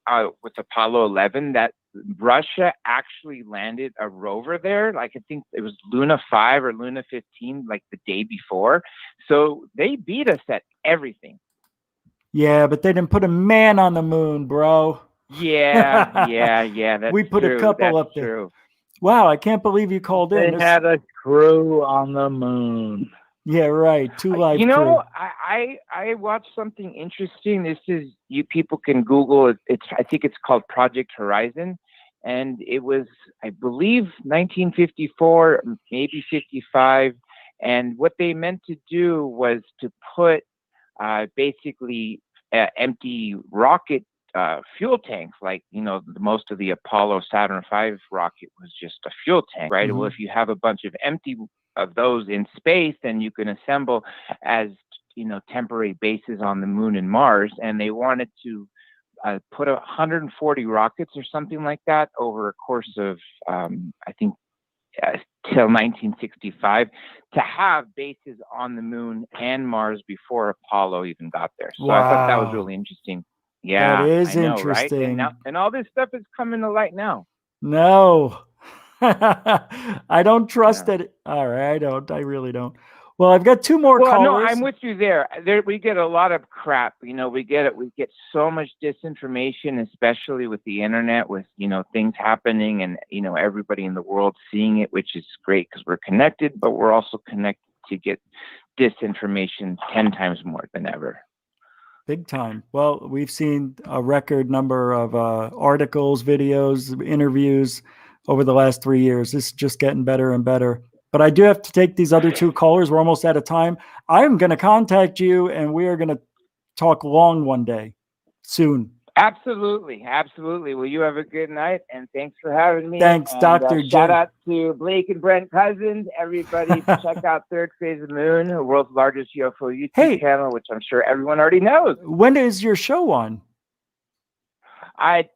with Apollo 11, that Russia actually landed a rover there? Like, I think it was Luna 5 or Luna 15, like the day before. So they beat us at everything. Yeah, but they didn't put a man on the moon, bro. Yeah. That's we put true. a couple That's up there. True. Wow, I can't believe you called in. They had a crew on the moon. Yeah, right. 2 live crew. crew. I watched something interesting. This is, you people can Google it. I think it's called Project Horizon, and it was, I believe, 1954, maybe 55. And what they meant to do was to put basically empty rocket fuel tanks, like, most of the Apollo Saturn V rocket was just a fuel tank, right? Well, if you have a bunch of empty of those in space, then you can assemble as, temporary bases on the moon and Mars. And they wanted to put 140 rockets or something like that over a course of, I think, till 1965, to have bases on the moon and Mars before Apollo even got there. So I thought that was really interesting. Yeah, that is I know, interesting. Right? And all this stuff is coming to light now. No, I don't trust it. All right, I really don't. Well, I've got 2 more callers. No, I'm with you there. We get a lot of crap. We get so much disinformation, especially with the internet, with, things happening and, everybody in the world seeing it, which is great because we're connected, but we're also connected to get disinformation 10 times more than ever. Big time. Well, we've seen a record number of articles, videos, interviews over the last 3 years. This is just getting better and better. But I do have to take these other 2 callers. We're almost out of time. I'm going to contact you, and we are going to talk long one day soon. Absolutely. Well, you have a good night, and thanks for having me. Thanks, Dr. Shout out to Blake and Brent Cousins. Everybody, check out Third Phase of the Moon, the world's largest UFO YouTube channel, which I'm sure everyone already knows. When is your show on?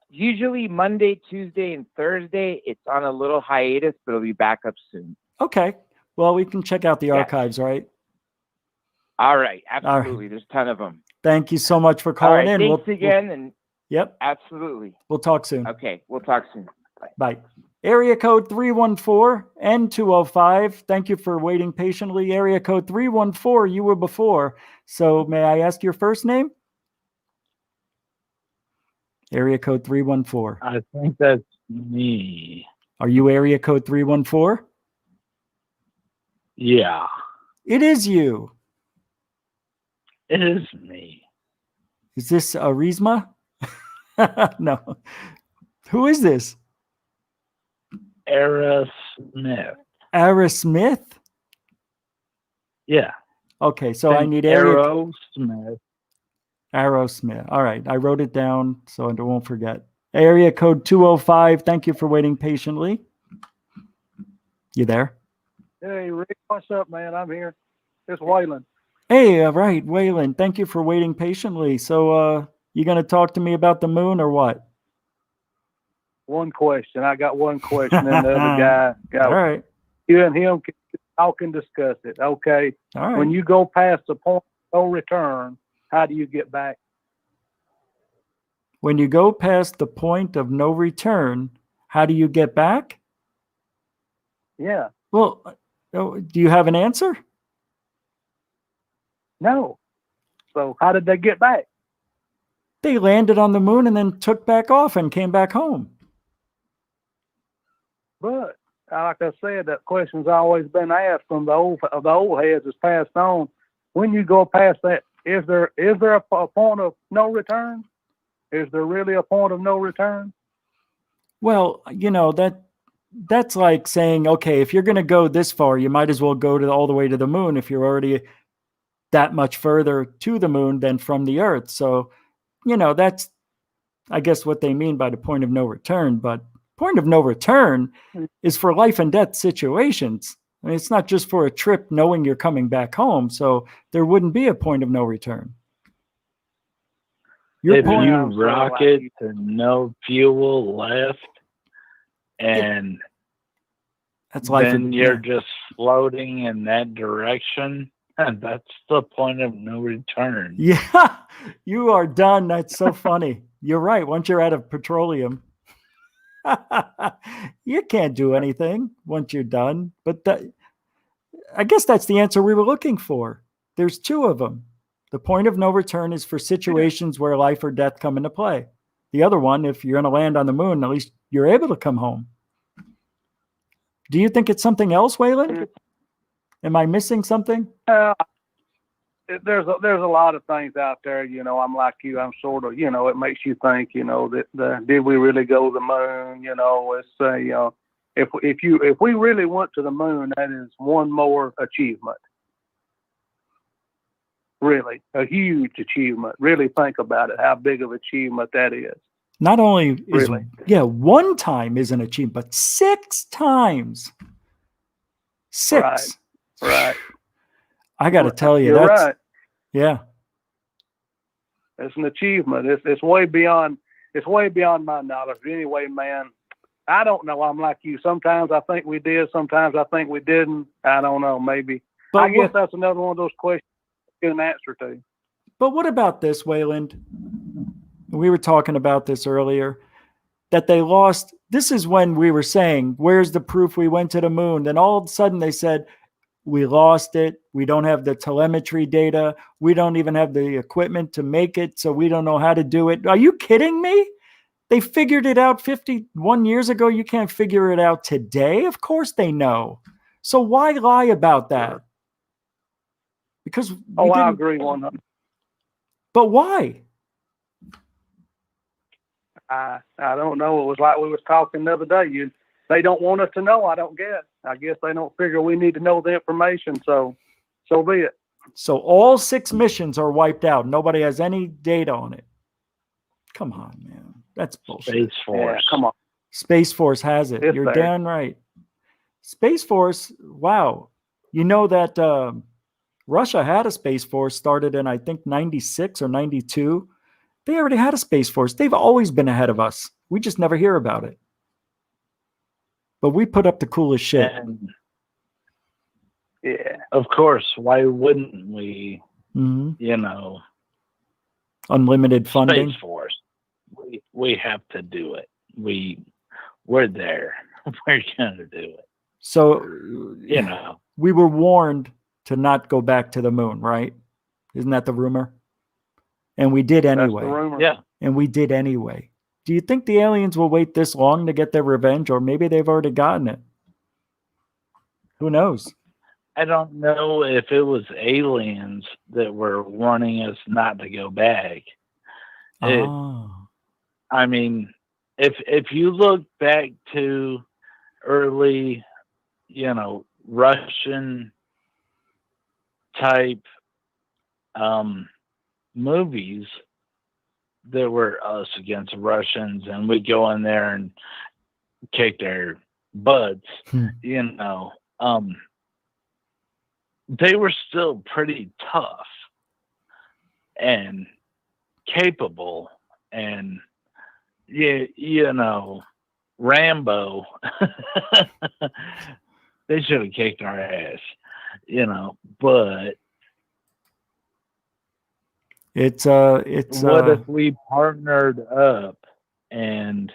Usually Monday, Tuesday, and Thursday. It's on a little hiatus, but it'll be back up soon. Okay. Well, we can check out the archives, right? All right. Absolutely. There's a ton of them. Thank you so much for calling in. Thanks again. And yep. Absolutely. We'll talk soon. Okay. We'll talk soon. Bye. Area code 314N205. Thank you for waiting patiently. Area code 314, you were before. So may I ask your first name? Area code 314. I think that's me. Are you area code 314? Yeah. It is you. It is me. Is this Arisma? No. Who is this? Ara Smith. Ara Smith? Yeah. Okay, so I need area. Smith. Aerosmith. All right, I wrote it down so I won't forget. Area code 205. Thank you for waiting patiently. You there? Hey, Rick, what's up, man? I'm here. It's Waylon. Hey, all right, Waylon. Thank you for waiting patiently. So, you going to talk to me about the moon or what? One question. I got one question, and the other guy got. All right. You and him can talk and discuss it. Okay. All right. When you go past the point of no return, how do you get back? When you go past the point of no return, how do you get back? Yeah. Well, do you have an answer? No. So how did they get back? They landed on the moon and then took back off and came back home. But like I said, that question's always been asked from the old heads that's passed on. When you go past that, is there a point of no return? Is there really a point of no return? Well, that's like saying, okay, if you're going to go this far, you might as well go all the way to the moon if you're already that much further to the moon than from the Earth. So, that's, I guess, what they mean by the point of no return. But point of no return is for life and death situations. I mean, it's not just for a trip knowing you're coming back home. So there wouldn't be a point of no return. If you rocket to no fuel left, and that's life, then you're just floating in that direction, and that's the point of no return. Yeah, you are done. That's so funny. You're right. Once you're out of petroleum, you can't do anything once you're done. But I guess that's the answer we were looking for. There's two of them. The point of no return is for situations where life or death come into play. The other one, if you're going to land on the moon, at least you're able to come home. Do you think it's something else, Waylon? Am I missing something? There's a lot of things out there. I'm like you. I'm sort of, it makes you think. That did we really go to the moon? If we really went to the moon, that is one more achievement. Really, a huge achievement. Really think about it, how big of an achievement that is. Not only is, really, one time is an achievement, but 6 times. 6. Right. I got to tell you, you're that's right. Yeah. It's an achievement. It's way beyond. It's way beyond my knowledge. Anyway, man, I don't know. I'm like you. Sometimes I think we did. Sometimes I think we didn't. I don't know. Maybe. But I guess that's another one of those questions I get an answer to. But what about this, Wayland? We were talking about this earlier, that they lost. This is when we were saying, where's the proof we went to the moon? Then all of a sudden they said, we lost it. We don't have the telemetry data. We don't even have the equipment to make it, so we don't know how to do it. Are you kidding me? They figured it out 51 years ago. You can't figure it out today. Of course they know. So why lie about that? Because I agree 100%. But why? I don't know. It was like we was talking the other day. They don't want us to know. I don't guess. I guess they don't figure we need to know the information. So be it. So all 6 missions are wiped out. Nobody has any data on it. Come on, man. That's bullshit. Space Force. Yeah, come on. Space Force has it. You're damn right. Space Force. Wow. You know that Russia had a Space Force started in, I think, 96 or 92. They already had a Space Force. They've always been ahead of us. We just never hear about it. But we put up the coolest shit. And yeah. Of course. Why wouldn't we? Mm-hmm. Unlimited funding. Space Force. We have to do it. We're there. We're gonna do it. So we were warned to not go back to the moon, right? Isn't that the rumor? And we did anyway. That's the rumor. Yeah. And we did anyway. Do you think the aliens will wait this long to get their revenge, or maybe they've already gotten it? Who knows? I don't know if it was aliens that were warning us not to go back. I mean, if you look back to early, Russian type movies, there were us against Russians, and we'd go in there and kick their butts. They were still pretty tough and capable, and Rambo. They should have kicked our ass, but it's what if we partnered up and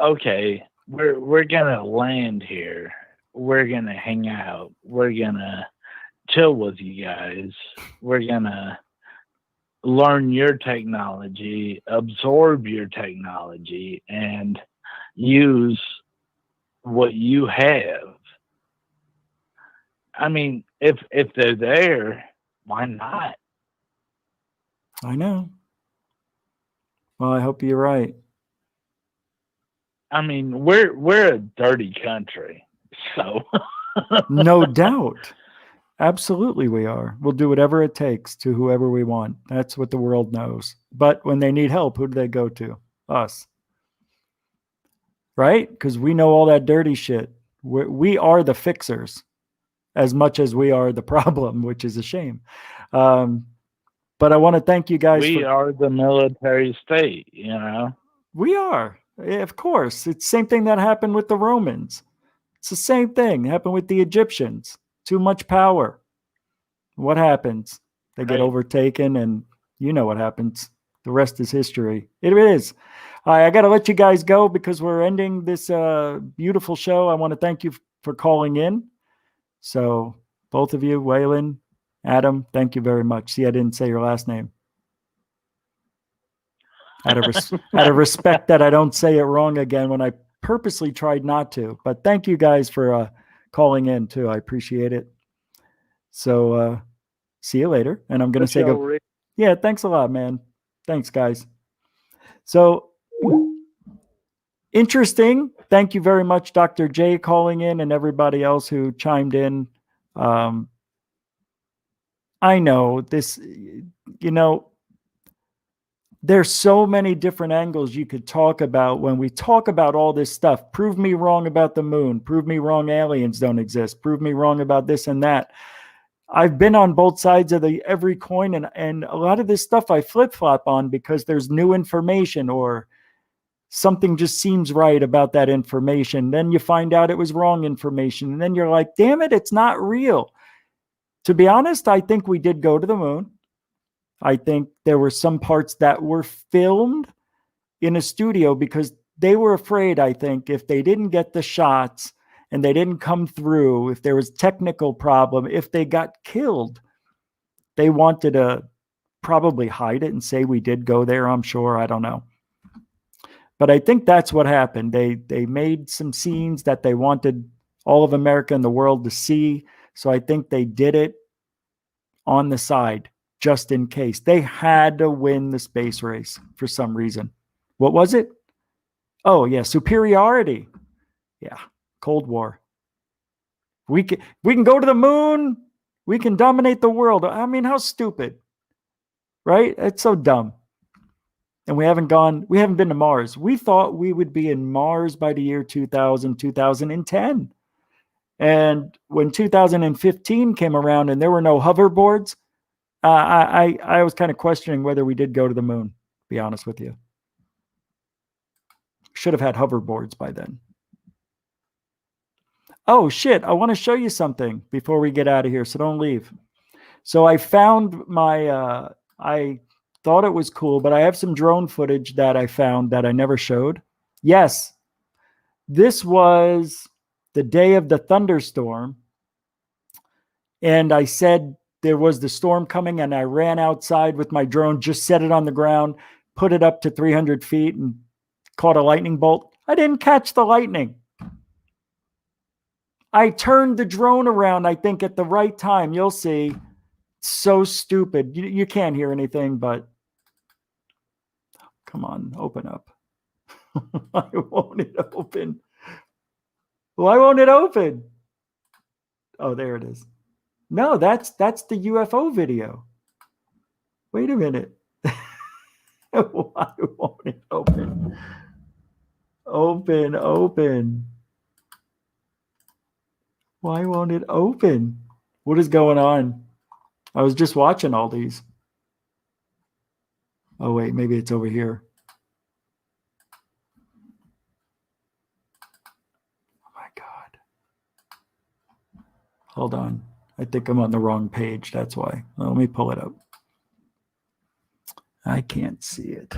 we're gonna land here, we're gonna hang out, we're gonna chill with you guys, we're gonna learn your technology, absorb your technology, and use what you have. I mean, if they're there, why not? I know. Well, I hope you're right. I mean, we're a dirty country, so No doubt. Absolutely, we are. We'll do whatever it takes to whoever we want. That's what the world knows. But when they need help, who do they go to? Us. Right? Because we know all that dirty shit. We are the fixers as much as we are the problem, which is a shame. But I want to thank you guys. We are the military state, you know? We are. Of course. It's the same thing that happened with the Romans. It's the same thing. It happened with the Egyptians. Too much power. What happens? They get overtaken, and you know what happens. The rest is history. It is. I got to let you guys go because we're ending this beautiful show. I want to thank you for calling in. So both of you, Waylon, Adam, thank you very much. See, I didn't say your last name. Out of respect that I don't say it wrong again when I purposely tried not to. But thank you guys for calling in too. I appreciate it. So see you later. And I'm going to say go. Yeah, thanks a lot, man. Thanks, guys. So interesting. Thank you very much, Dr. J, calling in, and everybody else who chimed in. I know this, you know, there's so many different angles you could talk about when we talk about all this stuff. Prove me wrong about the moon. Prove me wrong aliens don't exist. Prove me wrong about this and that. I've been on both sides of every coin, and a lot of this stuff I flip-flop on because there's new information or something just seems right about that information. Then you find out it was wrong information, and then you're like, damn it, it's not real. To be honest, I think we did go to the moon. I think there were some parts that were filmed in a studio because they were afraid, I think, if they didn't get the shots and they didn't come through, if there was technical problem, if they got killed, they wanted to probably hide it and say we did go there, I'm sure. I don't know. But I think that's what happened. They made some scenes that they wanted all of America and the world to see. So I think they did it on the side, just in case. They had to win the space race for some reason. What was it? Oh, yeah, superiority. Yeah, Cold War. We can go to the moon. We can dominate the world. I mean, how stupid, right? It's so dumb. And we haven't been to Mars. We thought we would be in Mars by the year 2000, 2010. And when 2015 came around and there were no hoverboards, I was kind of questioning whether we did go to the moon, to be honest with you. Should have had hoverboards by then. Oh, shit. I want to show you something before we get out of here, so don't leave. So I found my, I thought it was cool, but I have some drone footage that I found that I never showed. Yes, this was the day of the thunderstorm. And I said there was the storm coming, and I ran outside with my drone, just set it on the ground, put it up to 300 feet and caught a lightning bolt. I didn't catch the lightning. I turned the drone around, I think, at the right time. You'll see. So stupid. You can't hear anything, but come on, open up. Why won't it open? Why won't it open? Oh, there it is. No, that's the UFO video. Wait a minute. Why won't it open? Open. Why won't it open? What is going on? I was just watching all these. Oh, wait, maybe it's over here. Oh, my God. Hold on. I think I'm on the wrong page. That's why. Let me pull it up. I can't see it.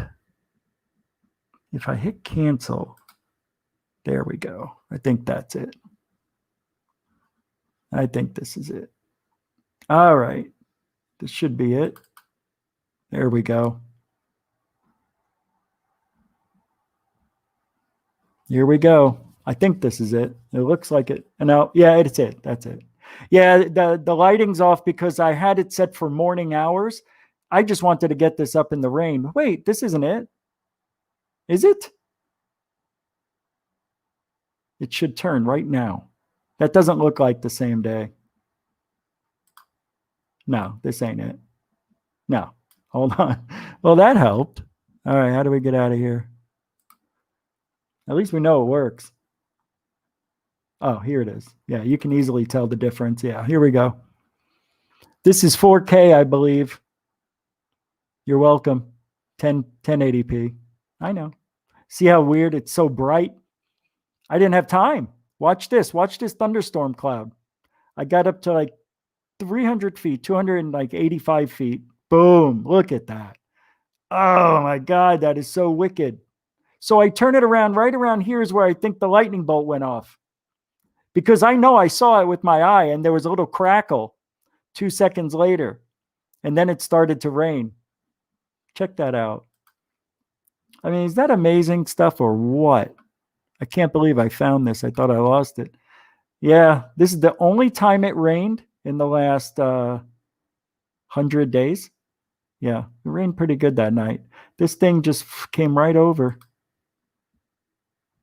If I hit cancel, there we go. I think that's it. I think this is it. All right. This should be it. There we go. Here we go. I think this is it. It looks like it. No, yeah, it's it. That's it. Yeah, the lighting's off because I had it set for morning hours. I just wanted to get this up in the rain. Wait, this isn't it. Is it? It should turn right now. That doesn't look like the same day. No, this ain't it. No, hold on. Well, that helped. All right, how do we get out of here? At least we know it works. Oh, here it is. Yeah, you can easily tell the difference. Yeah, here we go. This is 4K, I believe. You're welcome. 1080p. I know. See how weird? It's so bright. I didn't have time. Watch this. Watch this thunderstorm cloud. I got up to like 300 feet, 285 feet. Boom. Look at that. Oh my God, that is so wicked. So I turn it around. Right around here is where I think the lightning bolt went off. Because I know I saw it with my eye and there was a little crackle 2 seconds later. And then it started to rain. Check that out. I mean, is that amazing stuff or what? I can't believe I found this. I thought I lost it. Yeah, this is the only time it rained in the last 100 days. Yeah, it rained pretty good that night. This thing just came right over.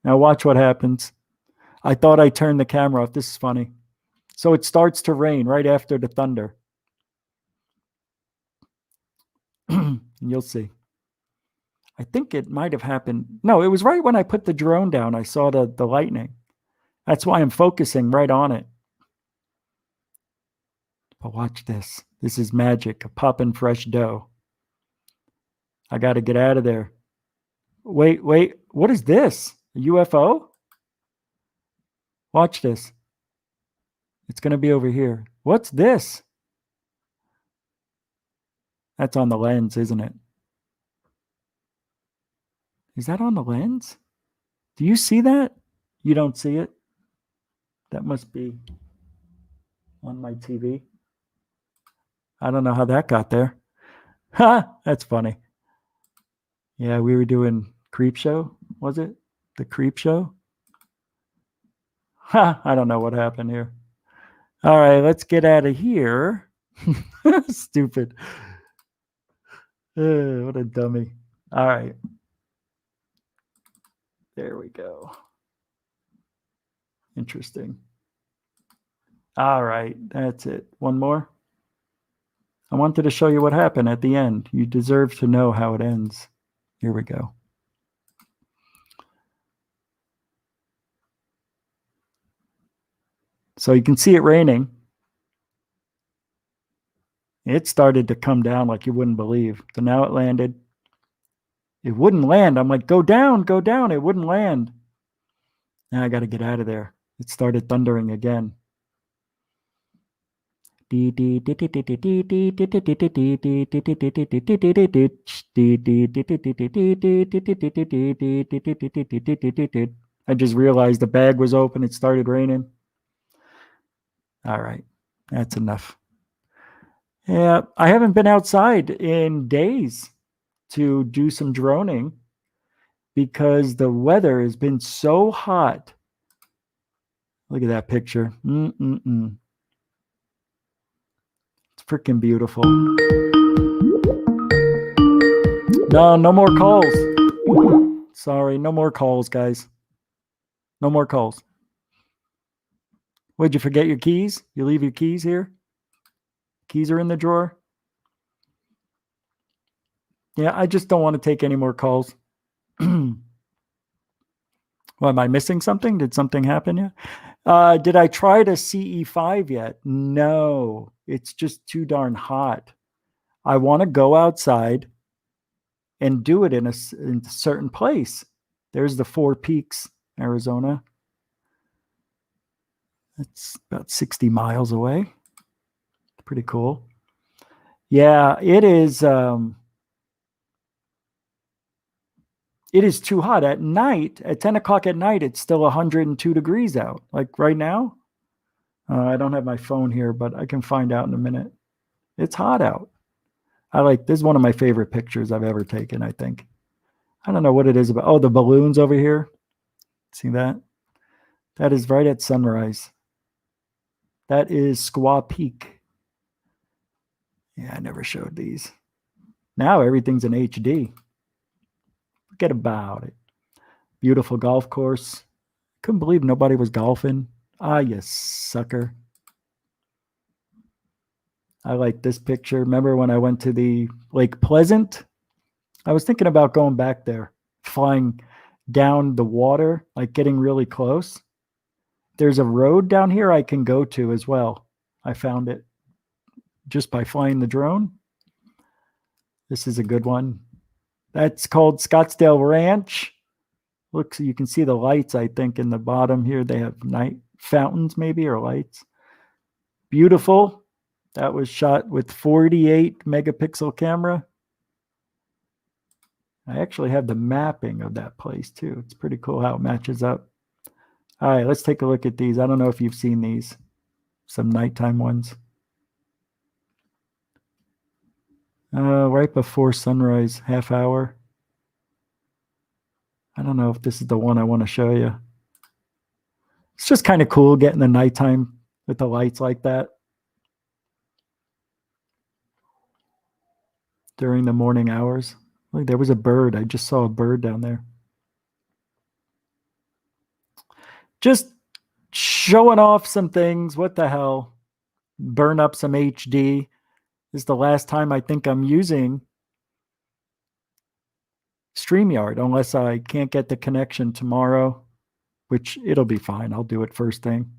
Now watch what happens. I thought I turned the camera off. This is funny. So it starts to rain right after the thunder. And you'll see. I think it might have happened. No, it was right when I put the drone down. I saw the lightning. That's why I'm focusing right on it. But watch this. This is magic. A popping fresh dough. I got to get out of there. Wait. What is this? A UFO? Watch this. It's going to be over here. What's this? That's on the lens, isn't it? Is that on the lens? Do you see that? You don't see it? That must be on my TV. I don't know how that got there. Ha! That's funny. Yeah, we were doing Creep Show, was it? The Creep Show? Ha! I don't know what happened here. All right, let's get out of here. Stupid. What a dummy. All right. There we go. Interesting. All right, that's it. One more. I wanted to show you what happened at the end. You deserve to know how it ends. Here we go. So you can see it raining. It started to come down like you wouldn't believe. So now it landed. It wouldn't land. I'm like, go down, go down. It wouldn't land. Now I got to get out of there. It started thundering again. I just realized the bag was open. It started raining. All right. That's enough. Yeah, I haven't been outside in days to do some droning because the weather has been so hot. Look at that picture. It's freaking beautiful. No more calls. Sorry, no more calls, guys. No more calls. Would you forget your keys? You leave your keys here? Keys are in the drawer. Yeah, I just don't want to take any more calls. Well, am I missing something? Did something happen yet? Did I try to CE5 yet? No, it's just too darn hot. I want to go outside and do it in a certain place. There's the Four Peaks, Arizona. That's about 60 miles away. Pretty cool. Yeah, it is. It is too hot at night. At 10 o'clock at night, it's still 102 degrees out. Like right now. I don't have my phone here, but I can find out in a minute. It's hot out. This is one of my favorite pictures I've ever taken, I think. I don't know what it is about. Oh, the balloons over here. See that? That is right at sunrise. That is Squaw Peak. Yeah, I never showed these. Now everything's in HD. Forget about it. Beautiful golf course. Couldn't believe nobody was golfing. Ah, you sucker. I like this picture. Remember when I went to the Lake Pleasant? I was thinking about going back there, flying down the water, like getting really close. There's a road down here I can go to as well. I found it just by flying the drone. This is a good one. That's called Scottsdale Ranch. Look, you can see the lights, I think, in the bottom here. They have night fountains maybe or lights. Beautiful. That was shot with 48 megapixel camera. I actually have the mapping of that place too. It's pretty cool how it matches up. All right, let's take a look at these. I don't know if you've seen these. Some nighttime ones. Right before sunrise, half hour. I don't know if this is the one I want to show you. It's just kind of cool getting the nighttime with the lights like that during the morning hours. Look, there was a bird. I just saw a bird down there. Just showing off some things. What the hell? Burn up some HD. This is the last time I think I'm using StreamYard, unless I can't get the connection tomorrow, which it'll be fine. I'll do it first thing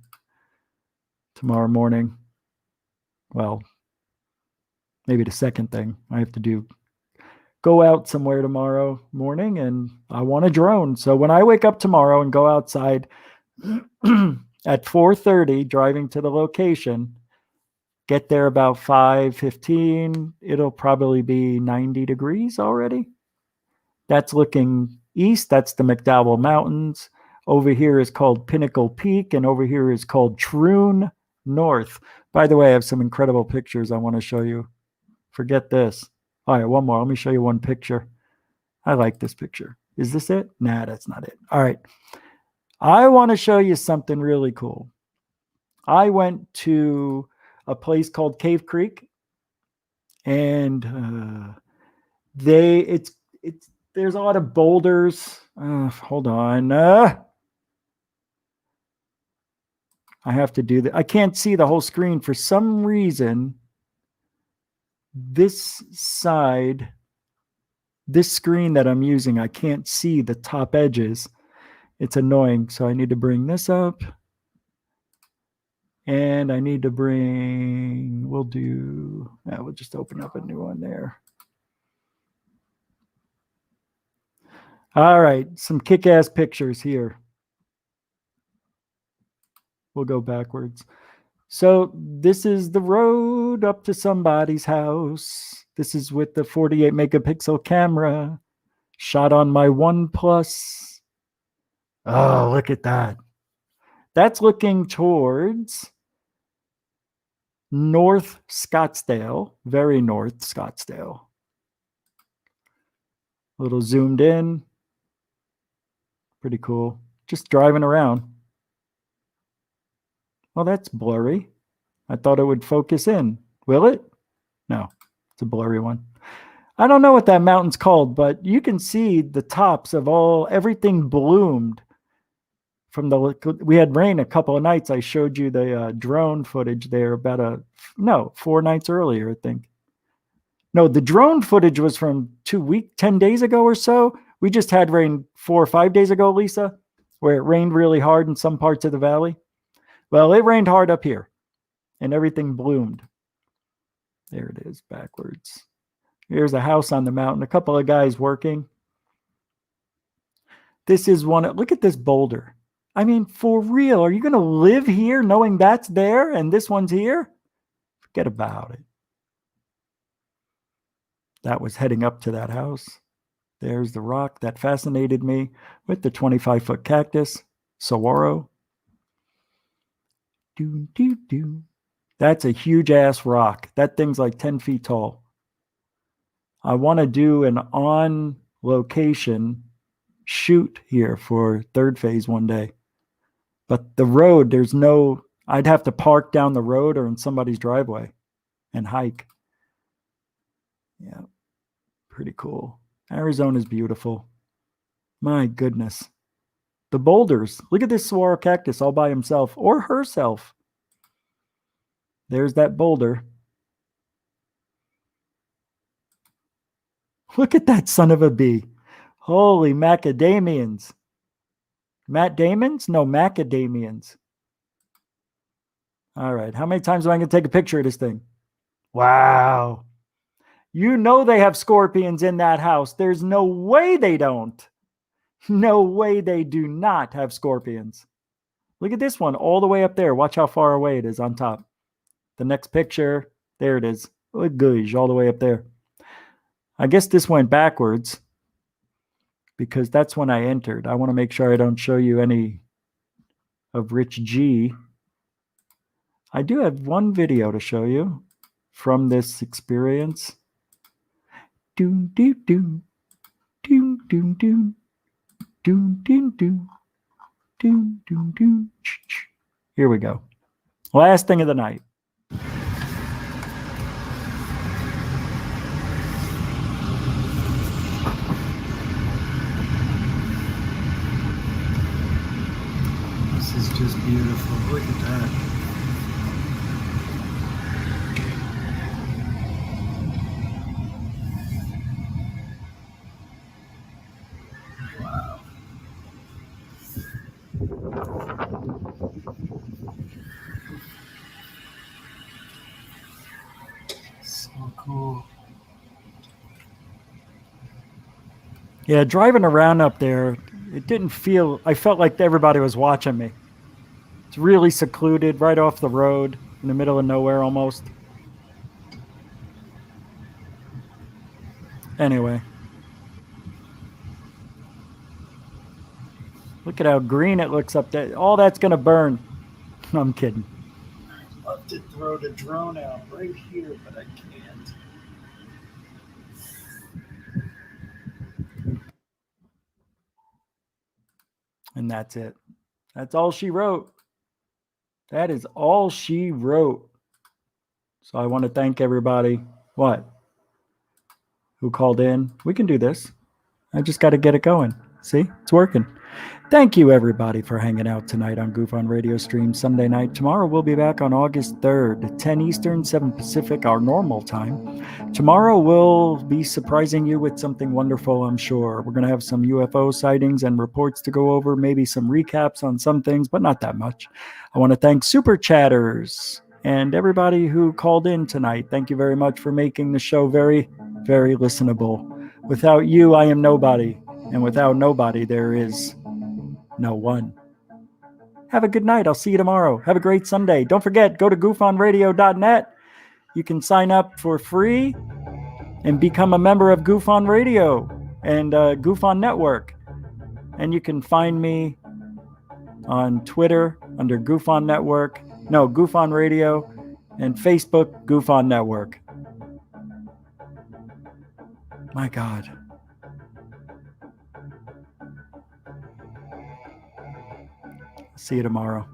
tomorrow morning. Well, maybe the second thing I have to go out somewhere tomorrow morning, and I want a drone. So when I wake up tomorrow and go outside at 4:30, driving to the location, get there about 5:15, it'll probably be 90 degrees already. That's looking east. That's the McDowell Mountains. Over here is called Pinnacle Peak, and over here is called Troon North. By the way, I have some incredible pictures I want to show you. Forget this. All right, one more. Let me show you one picture. I like this picture. Is this it? Nah, that's not it. All right. I want to show you something really cool. I went to a place called Cave Creek, and there's a lot of boulders. Hold on. I have to do that. I can't see the whole screen for some reason. This side, this screen that I'm using, I can't see the top edges. It's annoying. So I need to bring this up. And I need to we'll just open up a new one there. All right, some kick-ass pictures here. We'll go backwards. So this is the road up to somebody's house. This is with the 48 megapixel camera shot on my OnePlus. Oh, look at that. That's looking towards North Scottsdale, very North Scottsdale. A little zoomed in. Pretty cool. Just driving around. Well, that's blurry. I thought it would focus in. Will it? No, it's a blurry one. I don't know what that mountain's called, but you can see the tops of everything bloomed from we had rain a couple of nights. I showed you the drone footage there 4 nights earlier, I think. No, the drone footage was from 10 days ago or so. We just had rain 4 or 5 days ago, Lisa, where it rained really hard in some parts of the valley. Well, it rained hard up here and everything bloomed. There it is backwards. Here's a house on the mountain, a couple of guys working. This is look at this boulder. I mean, for real, are you going to live here knowing that's there and this one's here? Forget about it. That was heading up to that house. There's the rock that fascinated me with the 25-foot cactus, saguaro. That's a huge ass rock. That thing's like 10 feet tall. I want to do an on location shoot here for third phase one day. But the road, there's no, I'd have to park down the road or in somebody's driveway and hike. Yeah, pretty cool. Arizona's beautiful. My goodness. The boulders. Look at this saguaro cactus all by himself or herself. There's that boulder. Look at that son of a bee. Holy macadamians. Matt Damons? No, macadamians. All right. How many times am I going to take a picture of this thing? Wow. You know they have scorpions in that house. There's no way they don't. No way they do not have scorpions. Look at this one all the way up there. Watch how far away it is on top. The next picture, there it is. Oh, gosh, all the way up there. I guess this went backwards because that's when I entered. I want to make sure I don't show you any of Rich G. I do have one video to show you from this experience. Doom, doom, doom. Doom, doom, doom. Doom, doom, doom. Doom, doom, doom. Here we go. Last thing of the night. This is just beautiful. Look at that. So cool. Yeah, driving around up there, it didn't feel, I felt like everybody was watching me. It's really secluded, right off the road, in the middle of nowhere almost. Anyway. Look at how green it looks up there. All that's going to burn. I'm kidding. I'd love to throw the drone out right here, but I can't. And that's it. That's all she wrote. That is all she wrote. So I want to thank everybody. What? Who called in? We can do this. I just got to get it going. See? It's working. Thank you, everybody, for hanging out tonight on Goof on Radio Stream Sunday night. Tomorrow we'll be back on August 3rd, 10 Eastern, 7 Pacific, our normal time. Tomorrow we'll be surprising you with something wonderful, I'm sure. We're going to have some UFO sightings and reports to go over, maybe some recaps on some things, but not that much. I want to thank Super Chatters and everybody who called in tonight. Thank you very much for making the show very, very listenable. Without you, I am nobody. And without nobody, there is no one. Have a good night. I'll see you tomorrow. Have a great Sunday. Don't forget, go to GUFONRadio.net. You can sign up for free and become a member of Goof on Radio and Goof on Network. And you can find me on Twitter under Goof on Network. No, Goof on Radio, and Facebook, Goof on Network. My God. See you tomorrow.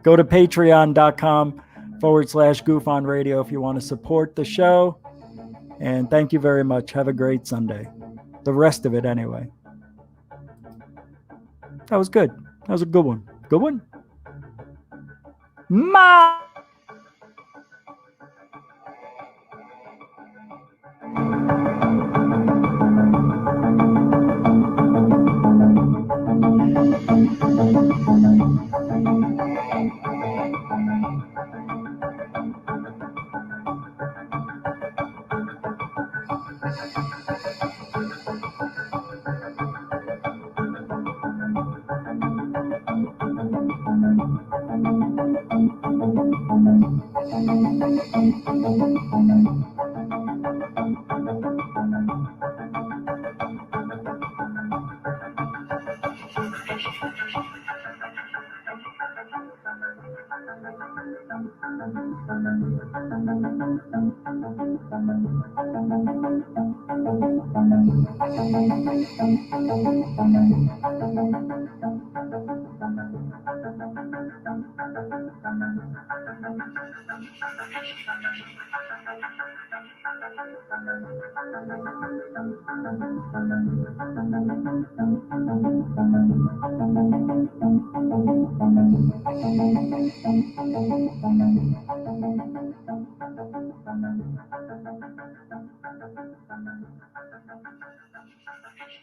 Go to patreon.com/Goof on Radio if you want to support the show. And thank you very much. Have a great Sunday. The rest of it anyway. That was good. That was a good one. Good one. Ma!